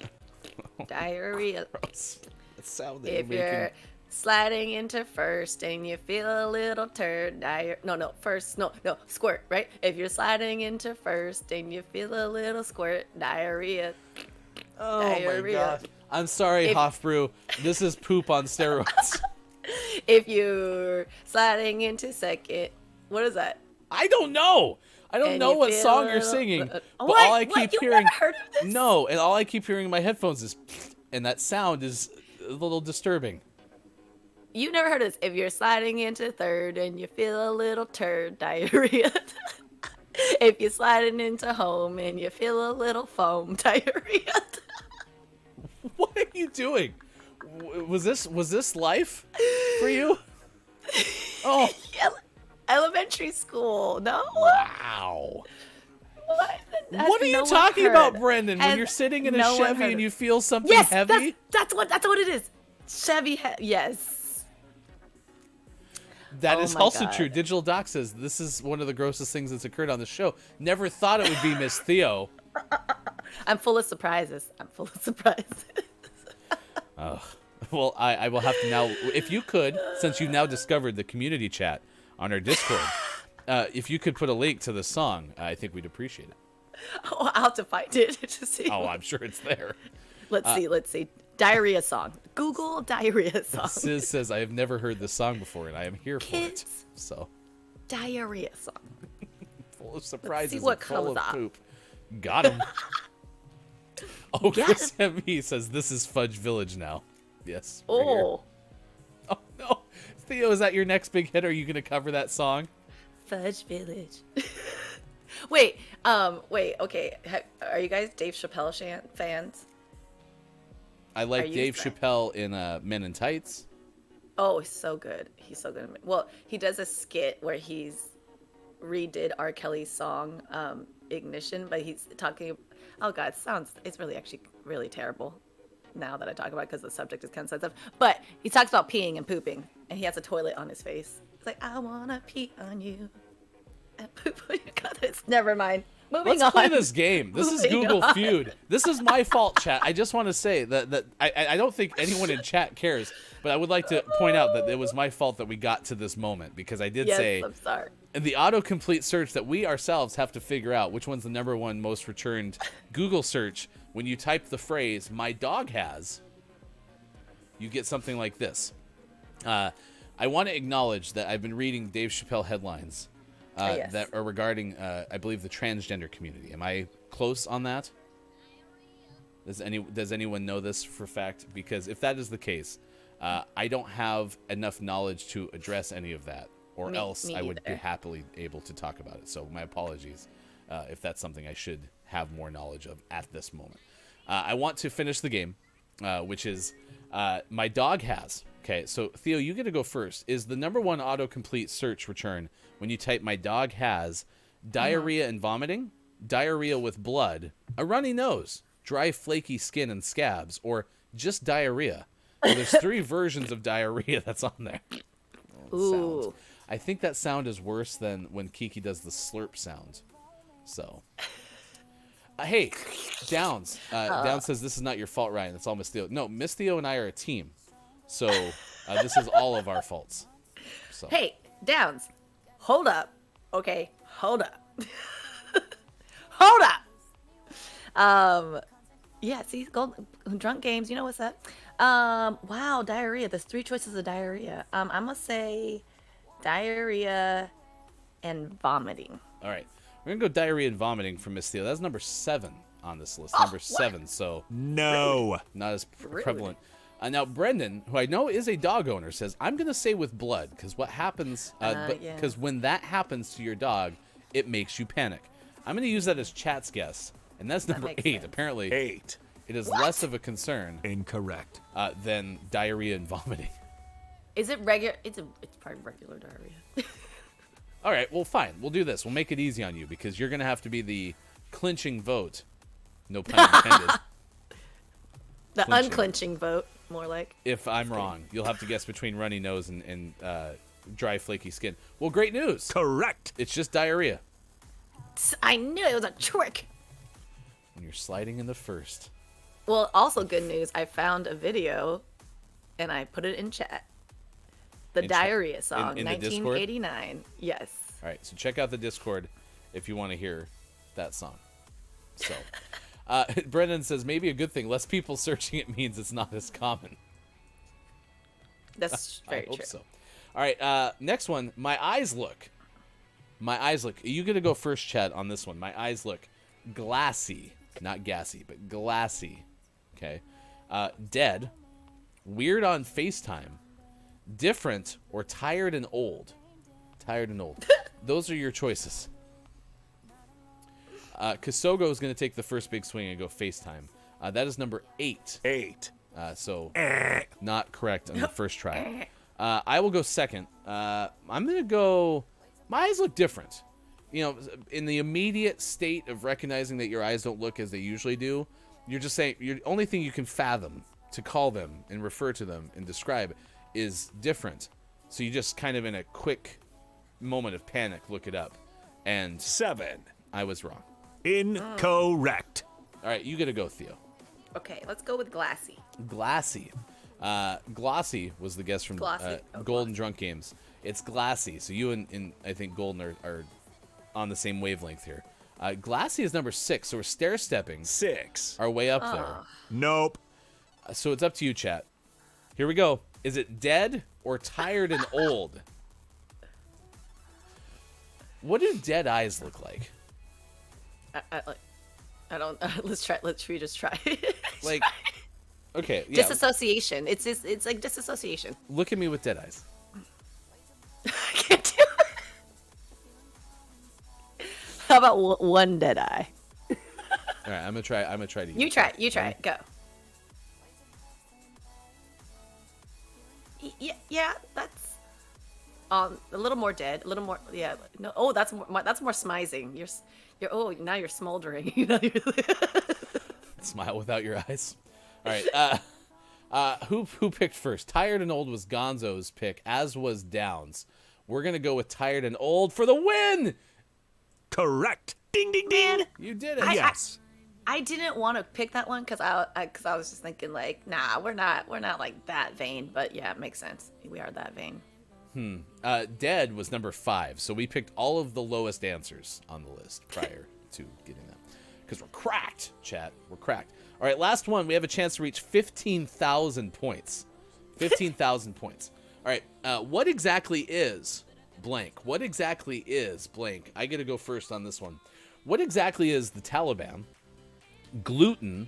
Diarrhea. Gross. That sound that If you're making. you're sliding into first and you feel a little turd, squirt, right? If you're sliding into first and you feel a little squirt, diarrhea. Oh diarrhea. my god. I'm sorry, Hofbrew. This is poop on steroids. If you're sliding into second, what is that? I don't know. I don't And know you what feel song a you're little- singing. But What? all I What? keep You've hearing. never heard of this? No, and all I keep hearing in my headphones is, and that sound is a little disturbing. You've never heard of this. If you're sliding into third and you feel a little turd, diarrhea. If you're sliding into home and you feel a little foam, diarrhea. What are you doing? Was this life for you? Oh, Elementary school. No. wow. What are you no one talking heard. about, Brendan? When Has you're sitting in a no one Chevy heard and of- you feel something Yes, heavy? that's what it is. Chevy. Yes. That Oh is my also God. true. Digital Doc says this is one of the grossest things that's occurred on the show. Never thought it would be Miss Theo. I'm full of surprises. Well, I will have to now, if you could, since you've now discovered the community chat on our Discord, if you could put a link to the song, I think we'd appreciate it. Oh, I'll have to find it to see. Oh, I'm sure it's there. Let's see. Diarrhea song. Google diarrhea song. Sis says, I have never heard this song before, and I am here for it. Kids. So, Diarrhea song. full of surprises what and full comes of up. poop. Got him. Oh, Yes. Chris M.E. says, this is Fudge Village now. Yes. we're here. Oh, Oh, no. Theo, is that your next big hit? Are you going to cover that song? Fudge Village. Wait. Okay. Are you guys Dave Chappelle fans? I like Are you Dave fan? Chappelle in Men in Tights. Oh, he's so good. He's so good. Well, he does a skit where he's redid R. Kelly's song, Ignition, but he's talking. Oh God, it's really actually really terrible. now that I talk about it because the subject is kind of sensitive. But he talks about peeing and pooping, and he has a toilet on his face. It's like, I wanna pee on you and poop on your guts. Never mind. Moving Let's on. play this game. This is Moving Google on. Feud. This is my fault, chat. I just want to say that I don't think anyone in chat cares, but I would like to point out that it was my fault that we got to this moment because I did Yes, say I'm sorry. in the autocomplete search that we ourselves have to figure out which one's the number one most returned Google search. When you type the phrase "my dog has," you get something like this. I want to acknowledge that I've been reading Dave Chappelle headlines Yes. that are regarding, I believe, the transgender community. Am I close on that? Does anyone know this for a fact? Because if that is the case, I don't have enough knowledge to address any of that, or else me I would be either. happily able to talk about it. So my apologies if that's something I should have more knowledge of at this moment. I want to finish the game, which is my dog has. Okay, so Theo, you get to go first. Is the number one autocomplete search return when you type "my dog has" diarrhea and vomiting, diarrhea with blood, a runny nose, dry flaky skin and scabs, or just diarrhea? Well, there's 3 versions of diarrhea that's on there. Ooh. Sound. I think that sound is worse than when Kiki does the slurp sound. So, hey, Downs. Downs says this is not your fault, Ryan. It's all Miss Theo. No, Miss Theo and I are a team. So this is all of our faults. So. Hey, Downs, hold up. Okay, hold up. Hold up. Yeah, see, drunk games, you know what's up. Wow, diarrhea. There's 3 choices of diarrhea. I'm gonna say diarrhea and vomiting. All right. We're going to go diarrhea and vomiting from Miss Theo. That's number 7 on this list. Number 7, so No. not as prevalent. Now, Brendan, who I know is a dog owner, says, I'm going to say with blood, because what happens, yeah. because when that happens to your dog, it makes you panic. I'm going to use that as chat's guess, and that's number 8. makes sense. Apparently, 8. it is less of a concern Incorrect. than diarrhea and vomiting. Is it regular? It's probably regular diarrhea. All right, well, fine. We'll do this. We'll make it easy on you, because you're going to have to be the clinching vote. No pun intended. The Clinching. unclenching vote, more like. If I'm wrong, you'll have to guess between runny nose and dry, flaky skin. Well, great news. Correct. It's just diarrhea. I knew it was a trick. And you're sliding in the first. Well, also good news. I found a video, and I put it in chat. The In chat? diarrhea song, in the Discord? 1989. Yes. All right, so check out the Discord if you want to hear that song. So, Brendan says, maybe a good thing. Less people searching it means it's not as common. That's very I hope true. so. All right, next one. My eyes look. My eyes look. You get to go first, Chad, on this one. My eyes look glassy. Not gassy, but glassy. Okay. Dead. Weird on FaceTime. Different or tired and old. Tired and old. Those are your choices. Kasogo is going to take the first big swing and go FaceTime. That is number 8. 8. So not correct on the first try. I will go second. I'm going to go... My eyes look different. You know, in the immediate state of recognizing that your eyes don't look as they usually do, you're just saying... The only thing you can fathom to call them and refer to them and describe is different. So you just kind of in a quick moment of panic look it up. And 7. I was wrong. Incorrect. All right, you get to go, Theo. Okay, let's go with glassy. Glassy. Glossy was the guess from Glossy. Golden Drunk Games. It's glassy. So you and I think Golden are on the same wavelength here. Glassy is number 6, so we're stair-stepping 6. our way up there. Nope. So it's up to you, chat. Here we go. Is it dead or tired and old? What do dead eyes look like? I don't. Let's try. Let's we just try. Like, okay, yeah. Disassociation. It's like disassociation. Look at me with dead eyes. I can't do it. How about one dead eye? All right, I'm gonna try. To You try. You try. Go. Yeah, that's a little more dead. A little more. Yeah. No. Oh, that's more smizing. You're. Oh, now you're smoldering. Smile without your eyes. All right. Who picked first? Tired and Old was Gonzo's pick, as was Downs. We're going to go with Tired and Old for the win. Correct. Ding, ding, ding. You did it. Yes. I didn't want to pick that one because I was just thinking like, nah, we're not like that vain. But yeah, it makes sense. We are that vain. Dead was number 5, so we picked all of the lowest answers on the list prior to getting them. Because we're cracked, chat. We're cracked. All right, last one. We have a chance to reach 15,000 points. 15,000 points. All right, what exactly is blank? What exactly is blank? I get to go first on this one. What exactly is the Taliban, gluten,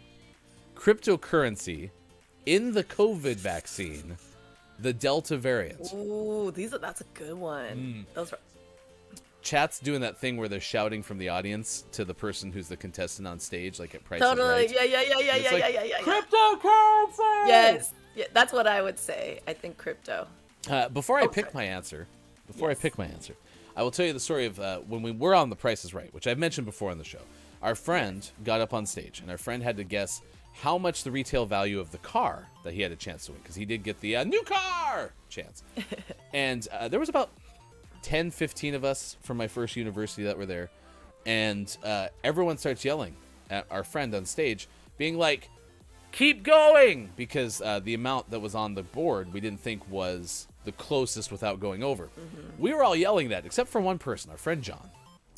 cryptocurrency, in the COVID vaccine, the Delta variant? Ooh, that's a good one. Those are... Chat's doing that thing where they're shouting from the audience to the person who's the contestant on stage, like at Price is Totally. Right. Yeah. Cryptocurrency! Yes. Yeah, that's what I would say. I think crypto. Before I pick my answer, I will tell you the story of when we were on the Price is Right, which I've mentioned before on the show. Our friend got up on stage, and our friend had to guess how much the retail value of the car that he had a chance to win, because he did get the new car chance. And there was about 10, 15 of us from my first university that were there, and everyone starts yelling at our friend on stage, being like, keep going, because the amount that was on the board we didn't think was the closest without going over. We were all yelling that, except for one person, our friend John.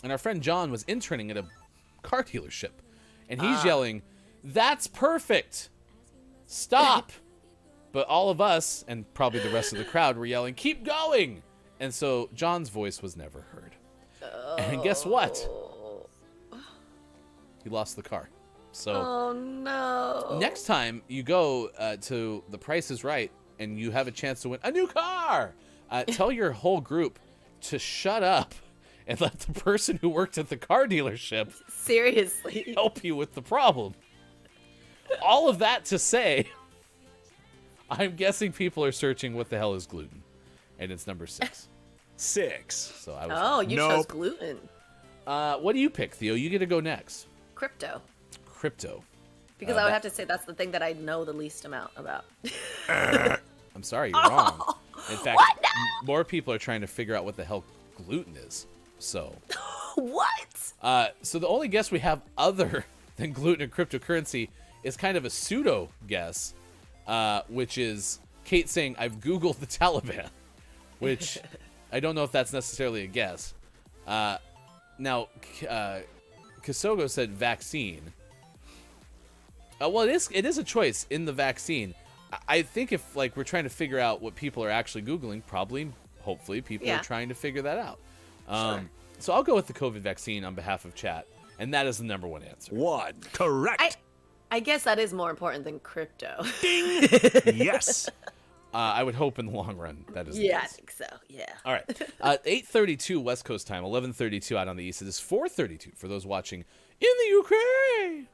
And our friend John was interning at a car dealership, and he's yelling, that's perfect, stop. But all of us, and probably the rest of the crowd, were yelling, keep going. And so John's voice was never heard. And guess what? He lost the car. So Oh no. next time you go to the Price is Right and you have a chance to win a new car, tell your whole group to shut up and let the person who worked at the car dealership Seriously. help you with the problem. All of that to say, I'm guessing people are searching what the hell is gluten. And it's number 6. 6. So I was. Oh, you chose Nope. gluten. What do you pick, Theo? You get to go next. Crypto. Crypto. Because I would have to say that's the thing that I know the least amount about. I'm sorry, you're wrong. In fact, more people are trying to figure out what the hell gluten is. So. What? So the only guess we have other than gluten and cryptocurrency is kind of a pseudo guess, which is Kate saying, I've Googled the Taliban, which I don't know if that's necessarily a guess. Now, Kisogo said vaccine. Well, it is a choice in the vaccine. I think if like we're trying to figure out what people are actually Googling, hopefully people are trying to figure that out. So I'll go with the COVID vaccine on behalf of chat, and that is the number 1 answer. 1. Correct. I guess that is more important than crypto. Ding. Yes. I would hope in the long run that is the Yeah, I case. think so. Yeah. All right. 8:32 West Coast time, 11:32 out on the East. It is 4:32 for those watching in the Ukraine.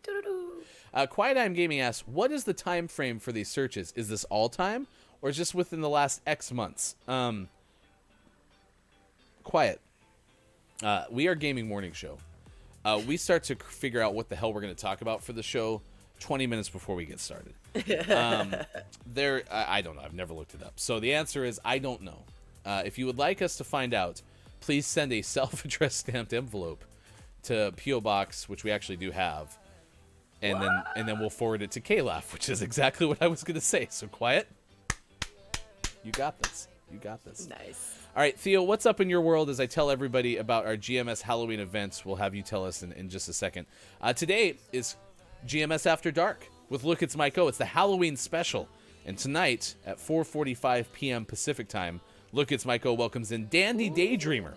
Doo-doo-doo. Quiet Time Gaming asks, what is the time frame for these searches? Is this all time or just within the last X months? Quiet. We are Gaming Morning Show. We start to figure out what the hell we're going to talk about for the show 20 minutes before we get started. I don't know. I've never looked it up. So the answer is I don't know. If you would like us to find out, please send a self-addressed stamped envelope to P.O. Box, which we actually do have. And then we'll forward it to K-Laugh, which is exactly what I was going to say. So quiet. You got this. You got this. Nice. All right, Theo, what's up in your world as I tell everybody about our GMS Halloween events? We'll have you tell us in just a second. Today is GMS After Dark with Look It's Mike O. It's the Halloween special. And tonight at 4:45 p.m. Pacific time, Look It's Mike O welcomes in Dandy Daydreamer,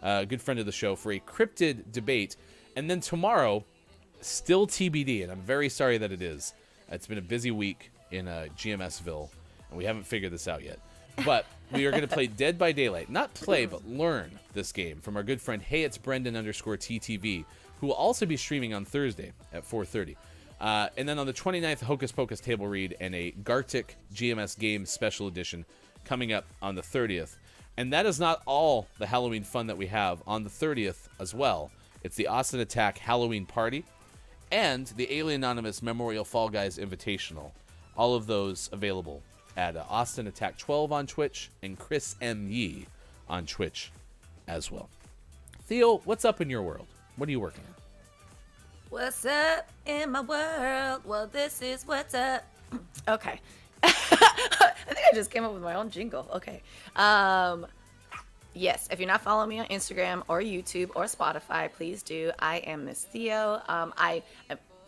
a good friend of the show, for a cryptid debate. And then tomorrow, still TBD, and I'm very sorry that it is. It's been a busy week in GMSville, and we haven't figured this out yet. But we are going to play Dead by Daylight. Not play, but learn this game from our good friend, Hey It's Brendan_TTV, who will also be streaming on Thursday at 4:30. And then on the 29th, Hocus Pocus table read and a Gartic GMS game special edition coming up on the 30th. And that is not all the Halloween fun that we have on the 30th as well. It's the Austin Attack Halloween Party. and the Alien Anonymous Memorial Fall Guys Invitational. All of those available at Austin Attack 12 on Twitch and Chris M. Yee on Twitch as well. Theo, what's up in your world? What are you working on? What's up in my world? Well, this is what's up. Okay. I think I just came up with my own jingle. Okay. Yes, if you're not following me on Instagram or YouTube or Spotify, please do. I am Miss Theo.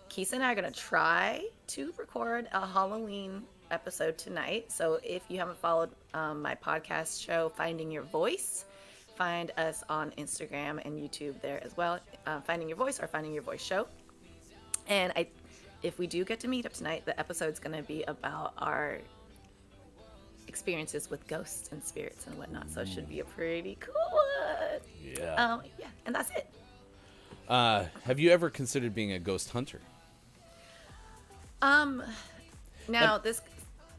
Keisa and I are going to try to record a Halloween episode tonight. So if you haven't followed my podcast show, Finding Your Voice, find us on Instagram and YouTube there as well. Finding Your Voice or Finding Your Voice Show. And if we do get to meet up tonight, the episode's going to be about our experiences with ghosts and spirits and whatnot. So it should be a pretty cool one. Yeah. Yeah, and that's it. Have you ever considered being a ghost hunter? Now this,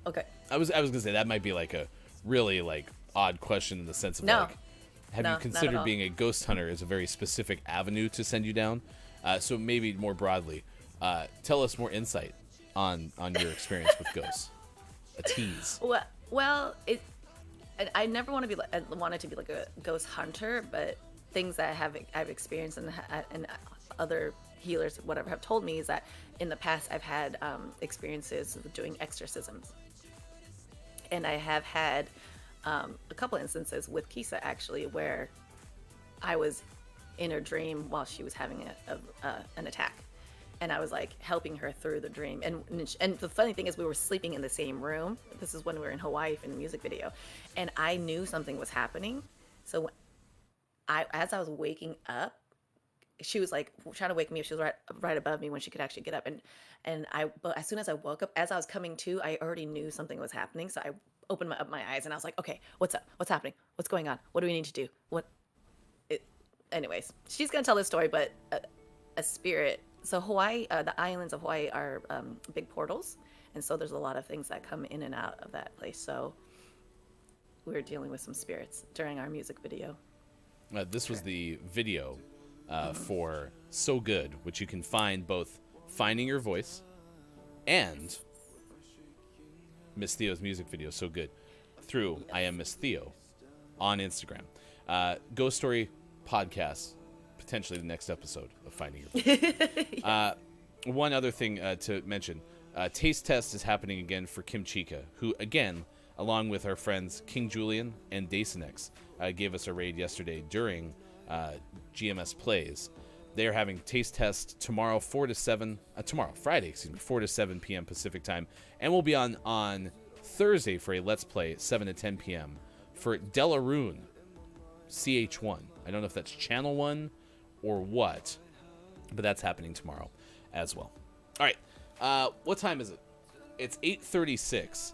okay. I was gonna say that might be like a really like odd question in the sense of No. like, have No, you not considered at all. being a ghost hunter is a very specific avenue to send you down? So maybe more broadly, tell us more insight on your experience with ghosts. A tease. Well, I never wanted to be like a ghost hunter, but things that I've experienced and other healers, whatever, have told me is that in the past I've had experiences with doing exorcisms, and I have had a couple instances with Keisa actually where I was in her dream while she was having an attack, and I was like helping her through the dream. And the funny thing is we were sleeping in the same room. This is when we were in Hawaii for the music video, and I knew something was happening. So as I was waking up, she was like trying to wake me up. She was right above me when she could actually get up. But as soon as I woke up, as I was coming to, I already knew something was happening. So I opened up my eyes and I was like, okay, what's up? What's happening? What's going on? What do we need to do? Anyways, she's going to tell this story, but a spirit. So Hawaii, the islands of Hawaii are big portals. And so there's a lot of things that come in and out of that place. So we were dealing with some spirits during our music video. This was the video for So Good, which you can find both Finding Your Voice and Miss Theo's music video, So Good, through I Am Miss Theo on Instagram. Ghost Story Podcast, potentially the next episode of Finding Your Voice. Yes. One other thing to mention, Taste Test is happening again for Kim Chica, who, again, along with our friends King Julian and Dacinex, gave us a raid yesterday during GMS Plays. They're having Taste Test tomorrow, Friday, 4 to 7 p.m. Pacific time. And we'll be on Thursday for a Let's Play, 7 to 10 p.m. for Delaroon CH1. I don't know if that's Channel 1 or what, but that's happening tomorrow as well. All right, what time is it? It's 8:36.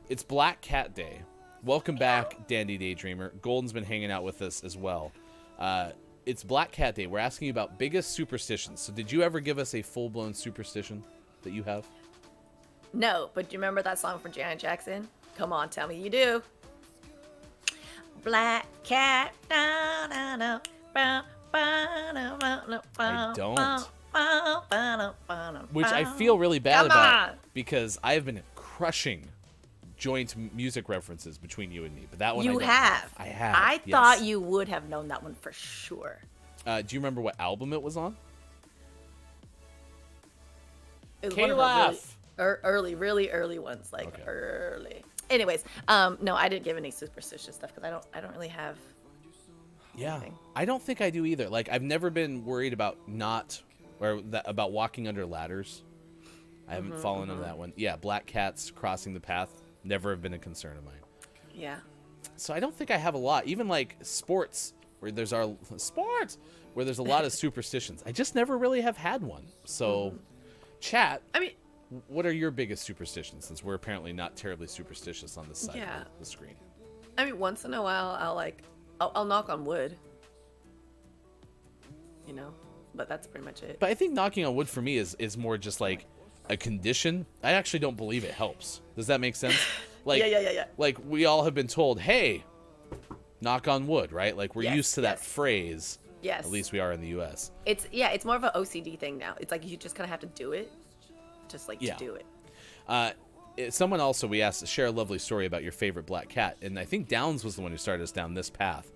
It's Black Cat Day. Welcome back, Dandy Daydreamer. Golden's been hanging out with us as well. It's Black Cat Day. We're asking you about biggest superstitions. So did you ever give us a full-blown superstition that you have? No, but do you remember that song from Janet Jackson? Come on, tell me you do. Black cat, da, da, da, ba, ba, da, ba, da, I don't. ba, ba, da, Which I ba. feel really bad Come about on. because I have been crushing joint music references between you and me. But that one You I don't have. I have. I yes. thought you would have known that one for sure. Do you remember what album it was on? It was one of the K-Laugh. really early ones, like Okay. early. Anyways, no, I didn't give any superstitious stuff because I don't really have. Yeah, anything. I don't think I do either. Like, I've never been worried about about walking under ladders. I haven't fallen into that one. Yeah, black cats crossing the path never have been a concern of mine. Yeah. So I don't think I have a lot. Even like sports, where there's a lot of superstitions. I just never really have had one. So, chat. I mean, What are your biggest superstitions? Since we're apparently not terribly superstitious on this side Yeah. of the screen. once in a while I'll knock on wood. You know, but that's pretty much it. But I think knocking on wood for me is more just like a condition. I actually don't believe it helps. Does that make sense? Like, Yeah. Like, we all have been told, hey, knock on wood, right? Like, we're Yes, used to that yes. phrase. Yes. At least we are in the U.S. It's more of an OCD thing now. It's like you just kind of have to do it, just like Yeah. to do it. Someone also, we asked to share a lovely story about your favorite black cat, and I think Downs was the one who started us down this path.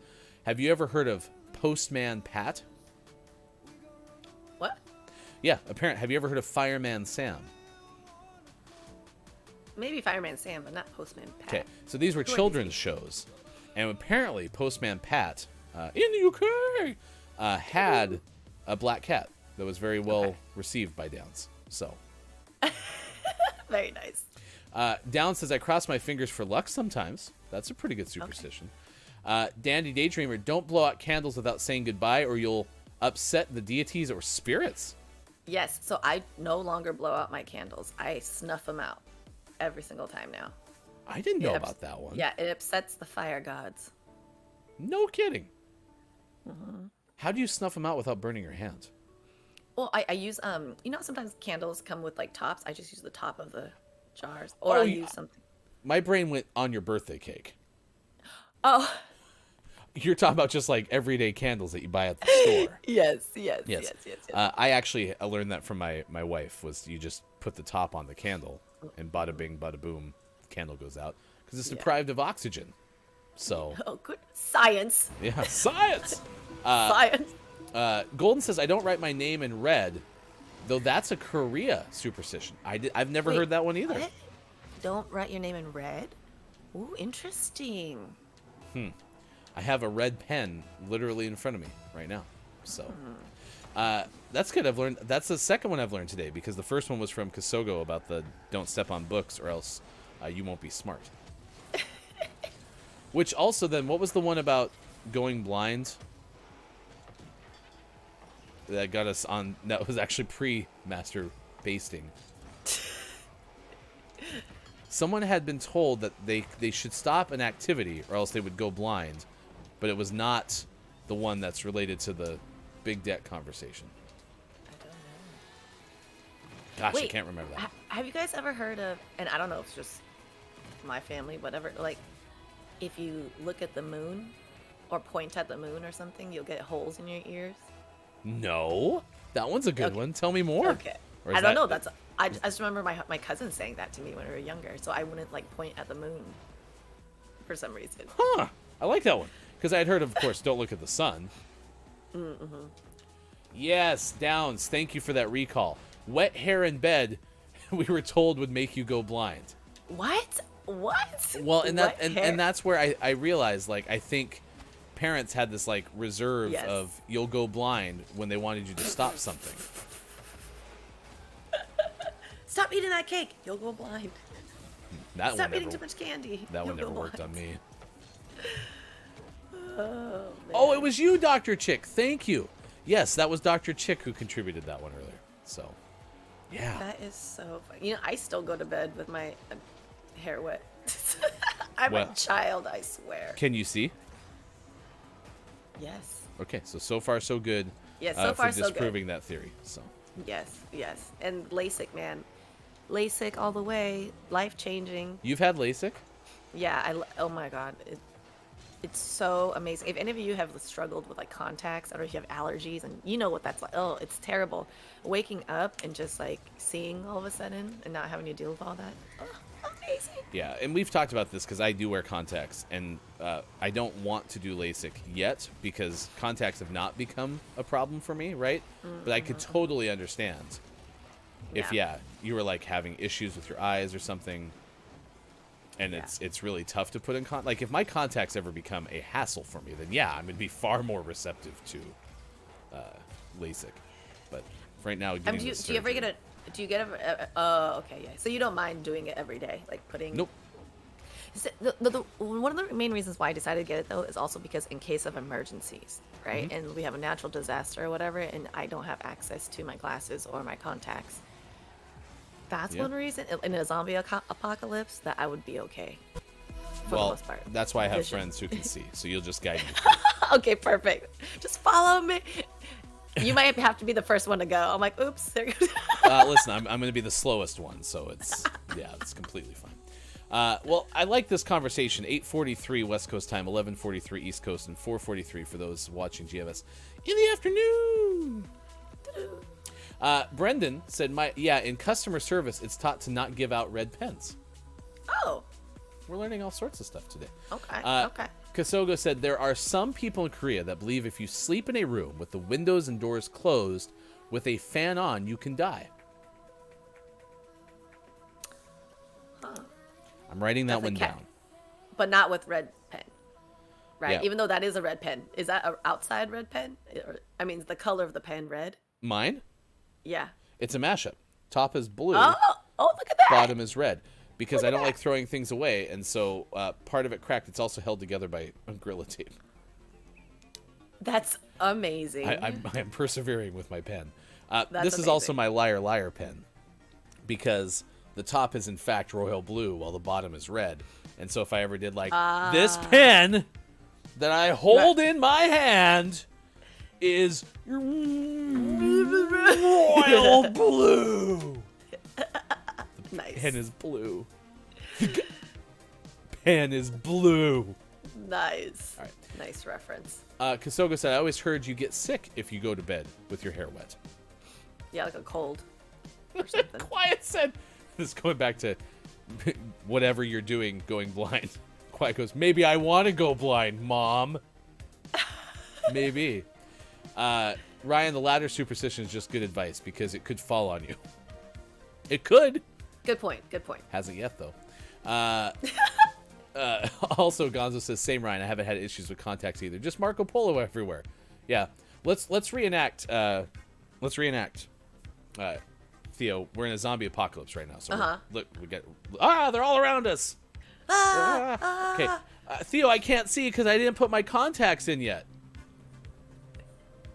Have you ever heard of Postman Pat? What? Yeah, apparently. Have you ever heard of Fireman Sam? Maybe Fireman Sam, but not Postman Pat. Okay, so these were Who are children's these? shows, and apparently Postman Pat in the UK had a black cat that was very well received by Downs. So Very nice. Downs says, I cross my fingers for luck sometimes. That's a pretty good superstition. Dandy Daydreamer, don't blow out candles without saying goodbye or you'll upset the deities or spirits. Yes, so I no longer blow out my candles. I snuff them out every single time now. I didn't know It about that one. Yeah, it upsets the fire gods. No kidding. How do you snuff them out without burning your hands? Well, I use you know, sometimes candles come with like tops. I just use the top of the jars, or I'll use something. My brain went on your birthday cake. Oh, You're talking about just like everyday candles that you buy at the store. yes. I actually learned that from my wife. Was you just put the top on the candle and bada bing, bada boom, candle goes out because it's deprived of oxygen. So Oh, good science. yeah, science. Science. Golden says I don't write my name in red, though that's a Korea superstition. I've never Wait, heard that one either. what? Don't write your name in red. Ooh, interesting. I have a red pen literally in front of me right now. So that's good. I've learned. That's the second one I've learned today because the first one was from Kasogo about the don't step on books or else you won't be smart. Which also then, what was the one about going blind? That got us on. That was actually pre-master basting. Someone had been told that they should stop an activity or else they would go blind, but it was not the one that's related to the big deck conversation. Gosh, I Wait, can't remember that. Have you guys ever heard of, and I don't know if it's just my family, whatever, like if you look at the moon or point at the moon or something, you'll get holes in your ears? No, that one's a good Okay. one. Tell me more. Okay. Or is I don't that- know. I just remember my cousin saying that to me when we were younger, so I wouldn't like point at the moon for some reason. Huh. I like that one. Because I had heard, of course, don't look at the sun. Mm-hmm. Yes, Downs. Thank you for that recall. Wet hair in bed, we were told would make you go blind. What? What? Well, and that Wet hair? and that's where I realized, like, I think parents had this, like, reserve Yes. of you'll go blind when they wanted you to stop something. Stop eating that cake. You'll go blind. That Stop one eating never, too much candy. that one You'll never go worked on blind. me. Oh, Oh, it was you, Dr. Chick. Thank you. Yes, that was Dr. Chick who contributed that one earlier. So, yeah. That is so funny. You know, I still go to bed with my hair wet. I'm Well- a child, I swear. Can you see? Yes. Okay, so far so good. Yes, so far for so good. disproving that theory. So Yes. And LASIK, man. LASIK all the way. Life changing. you've had LASIK? Yeah, oh my God. It's so amazing. If any of you have struggled with like contacts or if you have allergies and you know what that's like, oh, it's terrible. Waking up and just like seeing all of a sudden and not having to deal with all that. Oh, amazing. Yeah, and we've talked about this because I do wear contacts, and I don't want to do LASIK yet because contacts have not become a problem for me, right? But I could totally understand if, you were like having issues with your eyes or something, and it's really tough to put in like if my contacts ever become a hassle for me, then yeah, I'm gonna be far more receptive to LASIK. But right now, getting Do you this ever surgery- get okay, yeah. So you don't mind doing it every day, like putting. Nope. So one of the main reasons why I decided to get it though is also because in case of emergencies, right? And we have a natural disaster or whatever, and I don't have access to my glasses or my contacts. That's Yeah. one reason in a zombie apocalypse that I would be okay. For the Well, most part. that's why I have Vision. friends who can see, so you'll just guide me. Okay, perfect. Just follow me. You might have to be the first one to go. I'm like, oops. There goes. Listen, I'm going to be the slowest one, so it's completely fine. Well, I like this conversation. 8:43 West Coast time, 11:43 East Coast, and 4:43 for those watching GMS in the afternoon. Brendan said, in customer service, it's taught to not give out red pens. Oh. We're learning all sorts of stuff today. Okay. Okay. Kasogo said, there are some people in Korea that believe if you sleep in a room with the windows and doors closed with a fan on, you can die. Huh. I'm writing that one down. But not with red pen, right? Yeah. Even though that is a red pen. Is that an outside red pen? I mean, is the color of the pen red? Mine? Yeah. It's a mashup. Top is blue. Oh, look at that. Bottom is red. Because I don't like throwing things away, and so part of it cracked. It's also held together by Gorilla Tape. That's amazing. I'm persevering with my pen. This amazing. is also my liar pen, because the top is in fact royal blue while the bottom is red. And so if I ever did this pen that I hold in my hand is royal blue. Nice. Pen is blue. Pen is blue. Nice. All right. Nice reference. Kasoga said, I always heard you get sick if you go to bed with your hair wet. Yeah, like a cold or something. Quiet said, this is going back to whatever you're doing going blind. Quiet goes, maybe I want to go blind, Mom. Maybe. Ryan, the latter superstition is just good advice because it could fall on you. It could. Good point. Good point. Hasn't yet, though. Also, Gonzo says, same Ryan, I haven't had issues with contacts either. Just Marco Polo everywhere. Yeah. Let's reenact. Theo, we're in a zombie apocalypse right now. So look, they're all around us. Okay. Theo, I can't see because I didn't put my contacts in yet.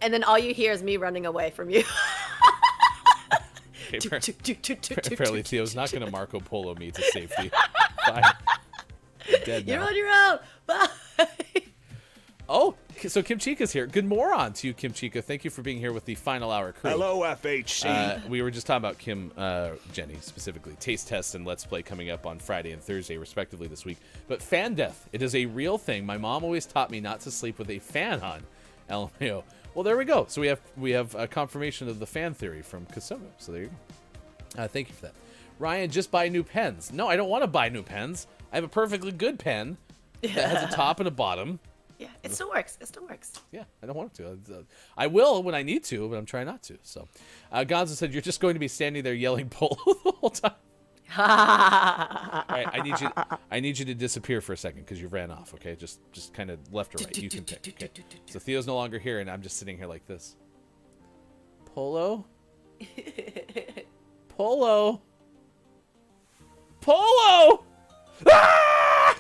And then all you hear is me running away from you. Okay, apparently Theo's not going to Marco Polo me to safety. Fine. I'm dead now. You're on your own. Bye. Oh, so Kim Chica's here. Good moron to you, Kim Chica. Thank you for being here with the final hour crew. Hello, FHC. We were just talking about Kim, Jenny specifically. Taste test and Let's Play coming up on Friday and Thursday, respectively, this week. But fan death, it is a real thing. My mom always taught me not to sleep with a fan on. LMAO. Well, there we go. So we have a confirmation of the fan theory from Kasogo. So there you go. Thank you for that. Ryan, just buy new pens. No, I don't want to buy new pens. I have a perfectly good pen that has a top and a bottom. Yeah, it still works. It still works. Yeah, I don't want it to. I will when I need to, but I'm trying not to. So, Gonzo said, you're just going to be standing there yelling Polo the whole time. All right, I need you to disappear for a second because you ran off, okay? Just kind of left or right. You can pick. Okay. So Theo's no longer here, and I'm just sitting here like this. Polo? Polo? Polo! Ah!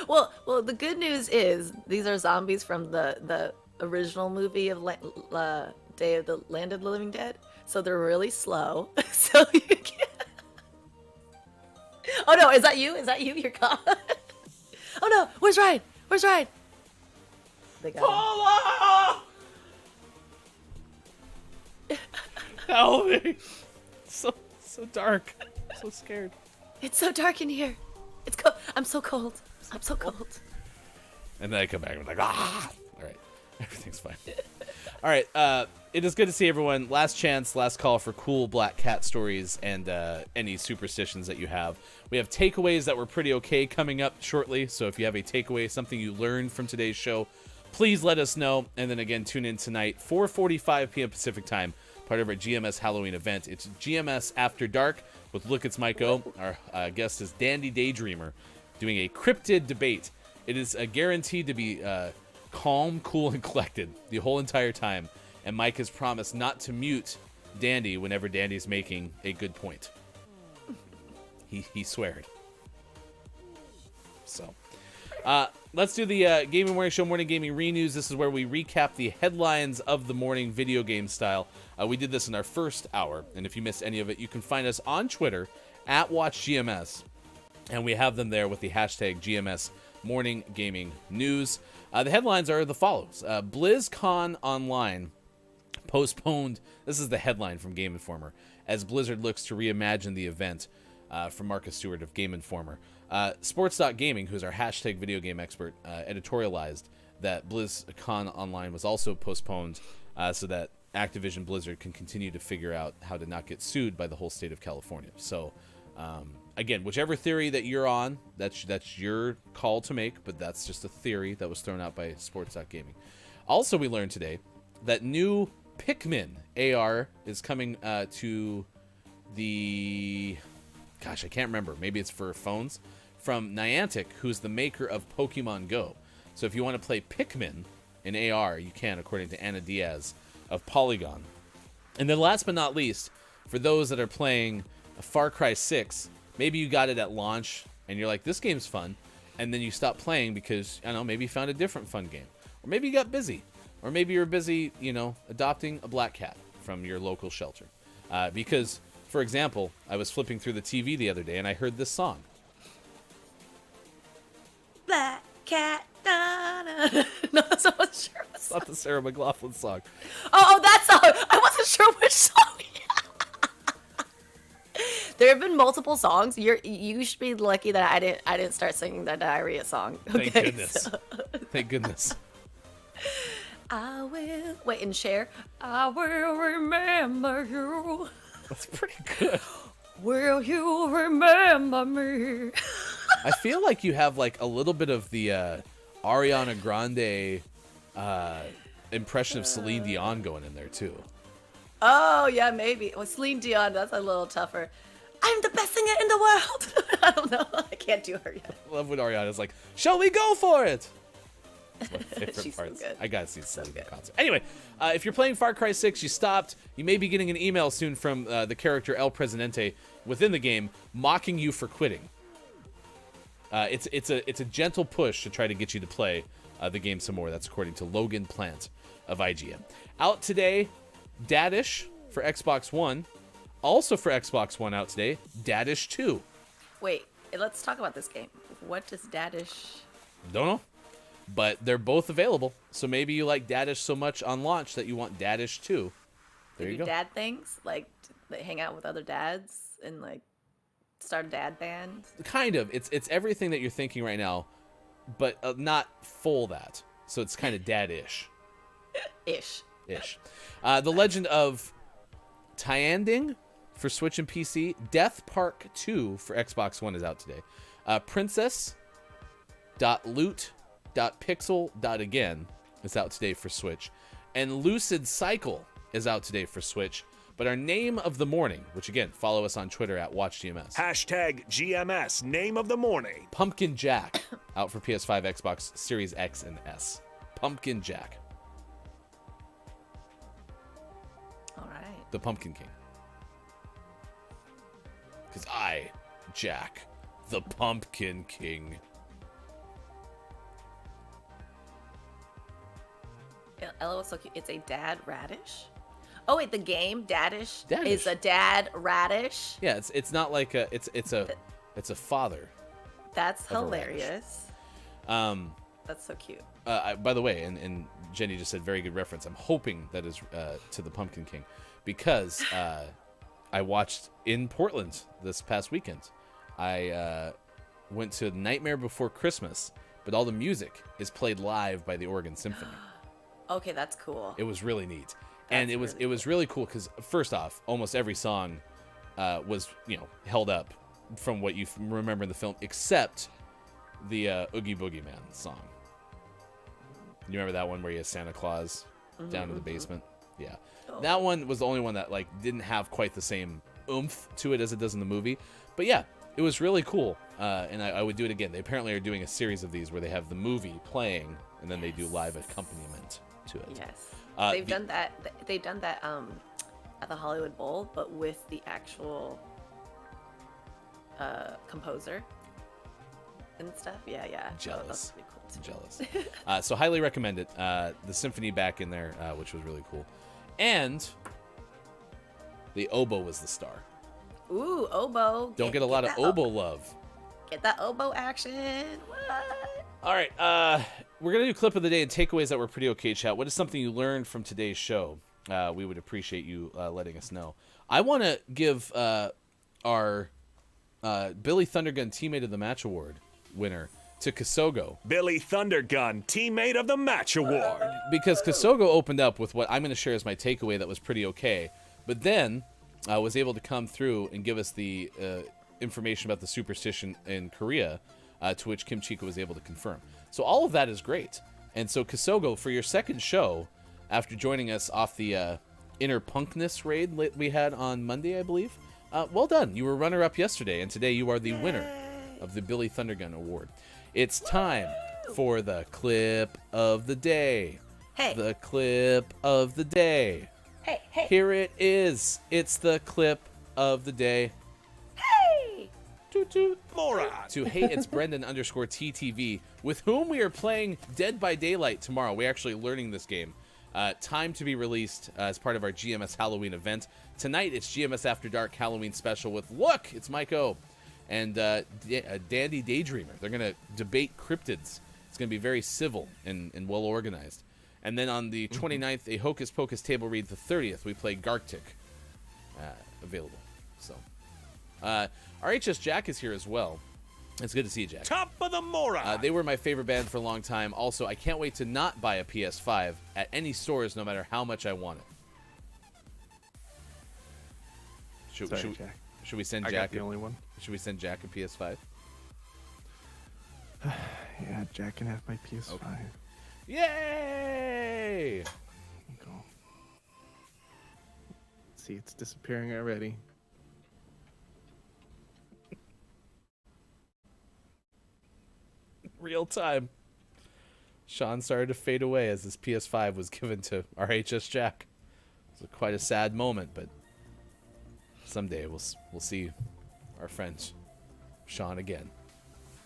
Well, the good news is these are zombies from the original movie of Day of the Land of the Living Dead, so they're really slow. So you can... Oh no, is that you? Is that you? You're gone. Oh no, where's Ryan? Where's Ryan? They got Polo! Help me! So dark. I'm so scared. It's so dark in here. It's cold. I'm so cold. I'm so cold. And then I come back and I'm like, ah! All right. Everything's fine. All right. It is good to see everyone. Last chance, last call for cool black cat stories and any superstitions that you have. We have takeaways that were pretty okay coming up shortly. So if you have a takeaway, something you learned from today's show, please let us know. And then again, tune in tonight, 4:45 p.m. Pacific time, part of our GMS Halloween event. It's GMS After Dark with Look It's Maiko. Our guest is Dandy Daydreamer, doing a cryptid debate. It is guaranteed to be calm, cool, and collected the whole entire time. And Mike has promised not to mute Dandy whenever Dandy's making a good point. He sweared. So, let's do the Gaming Morning Show Morning Gaming Renews. This is where we recap the headlines of the morning video game style. We did this in our first hour, and if you missed any of it, you can find us on Twitter at WatchGMS, and we have them there with the hashtag GMSMorningGamingNews. The headlines are the follows. BlizzCon Online postponed. This is the headline from Game Informer. As Blizzard looks to reimagine the event, from Marcus Stewart of Game Informer. Sports.gaming, who's our hashtag video game expert, editorialized that BlizzCon Online was also postponed so that Activision Blizzard can continue to figure out how to not get sued by the whole state of California. So, again, whichever theory that you're on, that's your call to make, but that's just a theory that was thrown out by Sports.gaming. Also, we learned today that new Pikmin AR is coming to the... Gosh, I can't remember. Maybe it's for phones. From Niantic, who's the maker of Pokemon Go. So if you want to play Pikmin in AR, you can, according to Anna Diaz of Polygon. And then last but not least, for those that are playing Far Cry 6, maybe you got it at launch and you're like, this game's fun, and then you stop playing because, I don't know, maybe you found a different fun game. Or maybe you got busy. Or maybe you're busy, adopting a black cat from your local shelter. Because, for example, I was flipping through the TV the other day and I heard this song. Black cat. Da, da. No, that's not sure. It's not the Sarah McLachlan song. Oh, that song. I wasn't sure which song. There have been multiple songs. You should be lucky that I didn't start singing that diarrhea song. Okay, Thank goodness. so- Thank goodness. I will wait and share. I will remember you. That's pretty good. Will you remember me? I feel like you have like a little bit of the Ariana Grande impression of Celine Dion going in there too. Oh yeah, maybe. Well, Celine Dion, that's a little tougher. I'm the best singer in the world. I don't know. I can't do her yet. I love when Ariana's like, "Shall we go for it?" That's my favorite She's so parts. good. I gotta see the So Celine good. concert. Anyway, if you're playing Far Cry 6, you stopped. You may be getting an email soon from the character El Presidente within the game, mocking you for quitting. It's a gentle push to try to get you to play the game some more. That's according to Logan Plant of IGN. Out today, Dadish for Xbox One. Also for Xbox One out today, Dadish 2. Wait, let's talk about this game. What does Dadish? Don't know. But they're both available. So maybe you like Dadish so much on launch that you want Dadish 2. There They you do go. dad things, like they hang out with other dads and like start a dad band. Kind of. It's everything that you're thinking right now, but not full that. So it's kind of dad-ish. Ish. The Legend of Tianding for Switch and PC. Death Park 2 for Xbox One is out today. Princess.loot.pixel.again is out today for Switch. And Lucid Cycle is out today for Switch. But our name of the morning, which again, follow us on Twitter at WatchGMS. Hashtag GMS name of the morning. Pumpkin Jack out for PS5, Xbox Series X and S. Pumpkin Jack. All right. The Pumpkin King. Because I, Jack, the Pumpkin King. Ella was so cute. It's a dad radish. Oh wait, the game Dadish Dadish. is a dad radish. Yeah, it's not like it's a father. That's Of a radish. hilarious. Um, That's so cute. by the way, and Jenny just said very good reference. I'm hoping that is to the Pumpkin King because I watched in Portland this past weekend. I went to Nightmare Before Christmas, but all the music is played live by the Oregon Symphony. Okay, that's cool. It was really neat. And That's it was really cool because first off, almost every song was held up from what you remember in the film, except the Oogie Boogie Man song. You remember that one where you have Santa Claus down in the basement? Yeah, that one was the only one that like didn't have quite the same oomph to it as it does in the movie. But yeah, it was really cool, and I would do it again. They apparently are doing a series of these where they have the movie playing and then they do live accompaniment to it. Yes. They've done that. They've done that at the Hollywood Bowl, but with the actual composer and stuff. Yeah. Jealous. Oh, that's pretty cool too. Jealous. So highly recommend it. The symphony back in there, which was really cool. And the oboe was the star. Ooh, oboe. Don't get a lot of that oboe love. Get that oboe action. What? All right. We're going to do clip of the day and takeaways that were pretty okay, chat. What is something you learned from today's show? We would appreciate you letting us know. I want to give our Billy Thundergun Teammate of the Match Award winner to Kisogo. Billy Thundergun, Teammate of the Match Award. Because Kisogo opened up with what I'm going to share as my takeaway that was pretty okay, but then was able to come through and give us the information about the superstition in Korea, to which Kim Chico was able to confirm. So all of that is great. And so Kisogo, for your second show, after joining us off the Inner Punkness raid we had on Monday, I believe, well done. You were runner-up yesterday, and today you are the winner of the Billy Thundergun Award. It's time for the clip of the day. Hey. The clip of the day. Hey, hey. Here it is. It's the clip of the day. Hey! Toot toot. Moron. To Hey, it's Brendan _TTV, with whom we are playing Dead by Daylight tomorrow. We're actually learning this game. Time to be released as part of our GMS Halloween event. Tonight, it's GMS After Dark Halloween special with, look, it's Maiko and Dandy Daydreamer. They're going to debate cryptids. It's going to be very civil and well organized. And then on the 29th, a Hocus Pocus table read. The 30th, we play Garctic. Available. So, RHS Jack is here as well. It's good to see you, Jack. Top of the Moron. They were my favorite band for a long time. Also, I can't wait to not buy a PS5 at any stores, no matter how much I want it. Should we send I Jack got the only one. Should we send Jack a PS5? Yeah, Jack can have my PS5. Okay. Yay! Go. See, it's disappearing already. Real time. Sean started to fade away as his PS5 was given to RHS Jack. It was quite a sad moment, but someday we'll see our friend Sean again.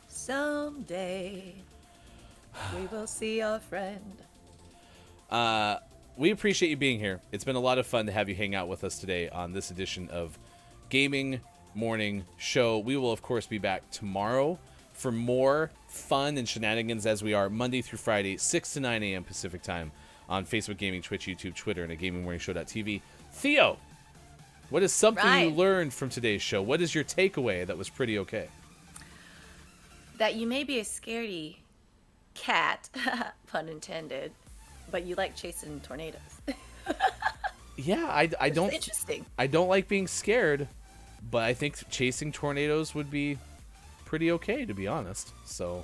Someday we will see our friend. We appreciate you being here. It's been a lot of fun to have you hang out with us today on this edition of Gaming Morning Show. We will, of course, be back tomorrow for more fun and shenanigans, as we are Monday through Friday, 6 to 9 a.m. Pacific time on Facebook Gaming, Twitch, YouTube, Twitter, and at GamingMorningShow.tv. Theo, what is something you learned from today's show? What is your takeaway that was pretty okay? That you may be a scaredy cat, pun intended, but you like chasing tornadoes. Yeah, I don't. Interesting. I don't like being scared, but I think chasing tornadoes would be pretty okay, to be honest. So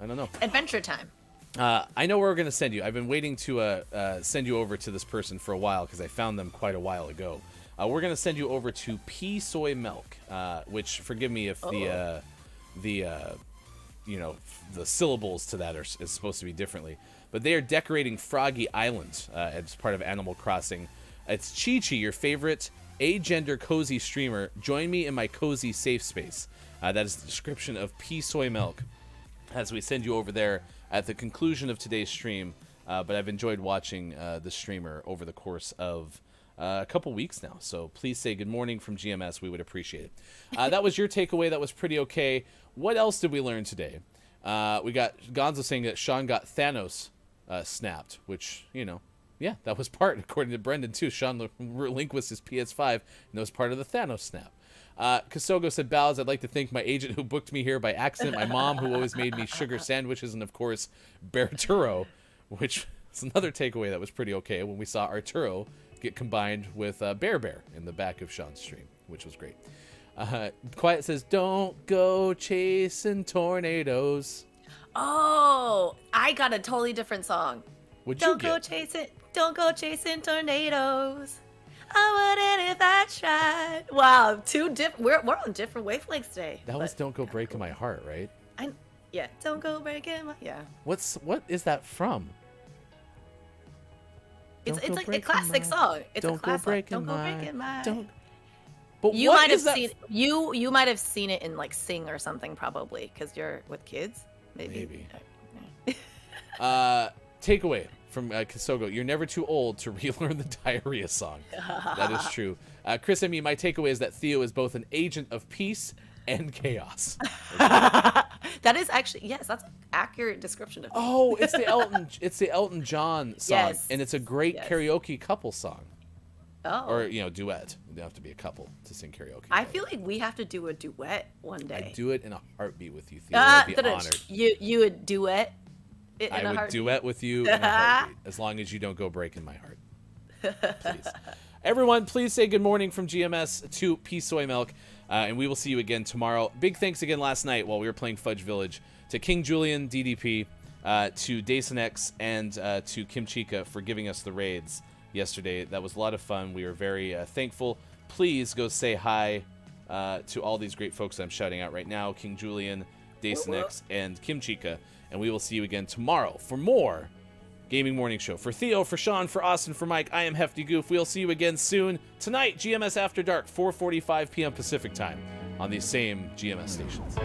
I don't know. Adventure time. I know where we're gonna send you. I've been waiting to send you over to this person for a while because I found them quite a while ago. We're gonna send you over to Pea Soy Milk, which, forgive me if the syllables to that is supposed to be differently, but they are decorating Froggy Island as part of Animal Crossing. It's Chi-Chi, your favorite agender cozy streamer. Join me in my cozy safe space. That is the description of Pea Soy Milk as we send you over there at the conclusion of today's stream. But I've enjoyed watching the streamer over the course of a couple weeks now. So please say good morning from GMS. We would appreciate it. That was your takeaway. That was pretty okay. What else did we learn today? We got Gonzo saying that Sean got Thanos snapped, which, yeah, that was part, according to Brendan, too. Sean relinquished his PS5, and that was part of the Thanos snap. Kasogo said, Bowles, I'd like to thank my agent who booked me here by accident, my mom who always made me sugar sandwiches, and, of course, Berturo, which is another takeaway that was pretty okay when we saw Arturo get combined with Bear in the back of Sean's stream, which was great. Quiet says, don't go chasing tornadoes. Oh, I got a totally different song. What'd Don't you go get? don't go chasing tornadoes. I wouldn't if I tried. Wow, we're on different wavelengths today. That was Don't Go Breaking My Heart, right? Yeah, don't go breaking my, yeah. What is that from? It's like a classic song. It's a classic. Don't go breaking my. But You what might have is that? seen you might have seen it in like Sing or something, probably, because you're with kids. Maybe. Takeaway from Kisogo: you're never too old to relearn the diarrhea song. That is true. Chris, my takeaway is that Theo is both an agent of peace and chaos. That is actually, yes, that's an accurate description of me. Oh, it's the Elton John song, Yes. and it's a great karaoke couple song. Oh. Or, duet. You don't have to be a couple to sing karaoke. I feel like we have to do a duet one day. I'd do it in a heartbeat with you, Theo. I'd be honored. You would duet it in I a would heartbeat? duet with you in a heartbeat, as long as you don't go breaking my heart. Please. Everyone, please say good morning from GMS to Pea Soy Milk, and we will see you again tomorrow. Big thanks again last night while we were playing Fudge Village to King Julian, DDP, to Dason X, and to Kim Chica for giving us the raids yesterday. That was a lot of fun. We were very thankful. Please go say hi to all these great folks I'm shouting out right now. King Julian, Dason X, and Kim Chica. And we will see you again tomorrow for more Gaming Morning Show. For Theo, for Sean, for Austin, for Mike, I am Hefty Goof. We'll see you again soon. Tonight, GMS After Dark, 4:45 p.m. Pacific Time on these same GMS stations.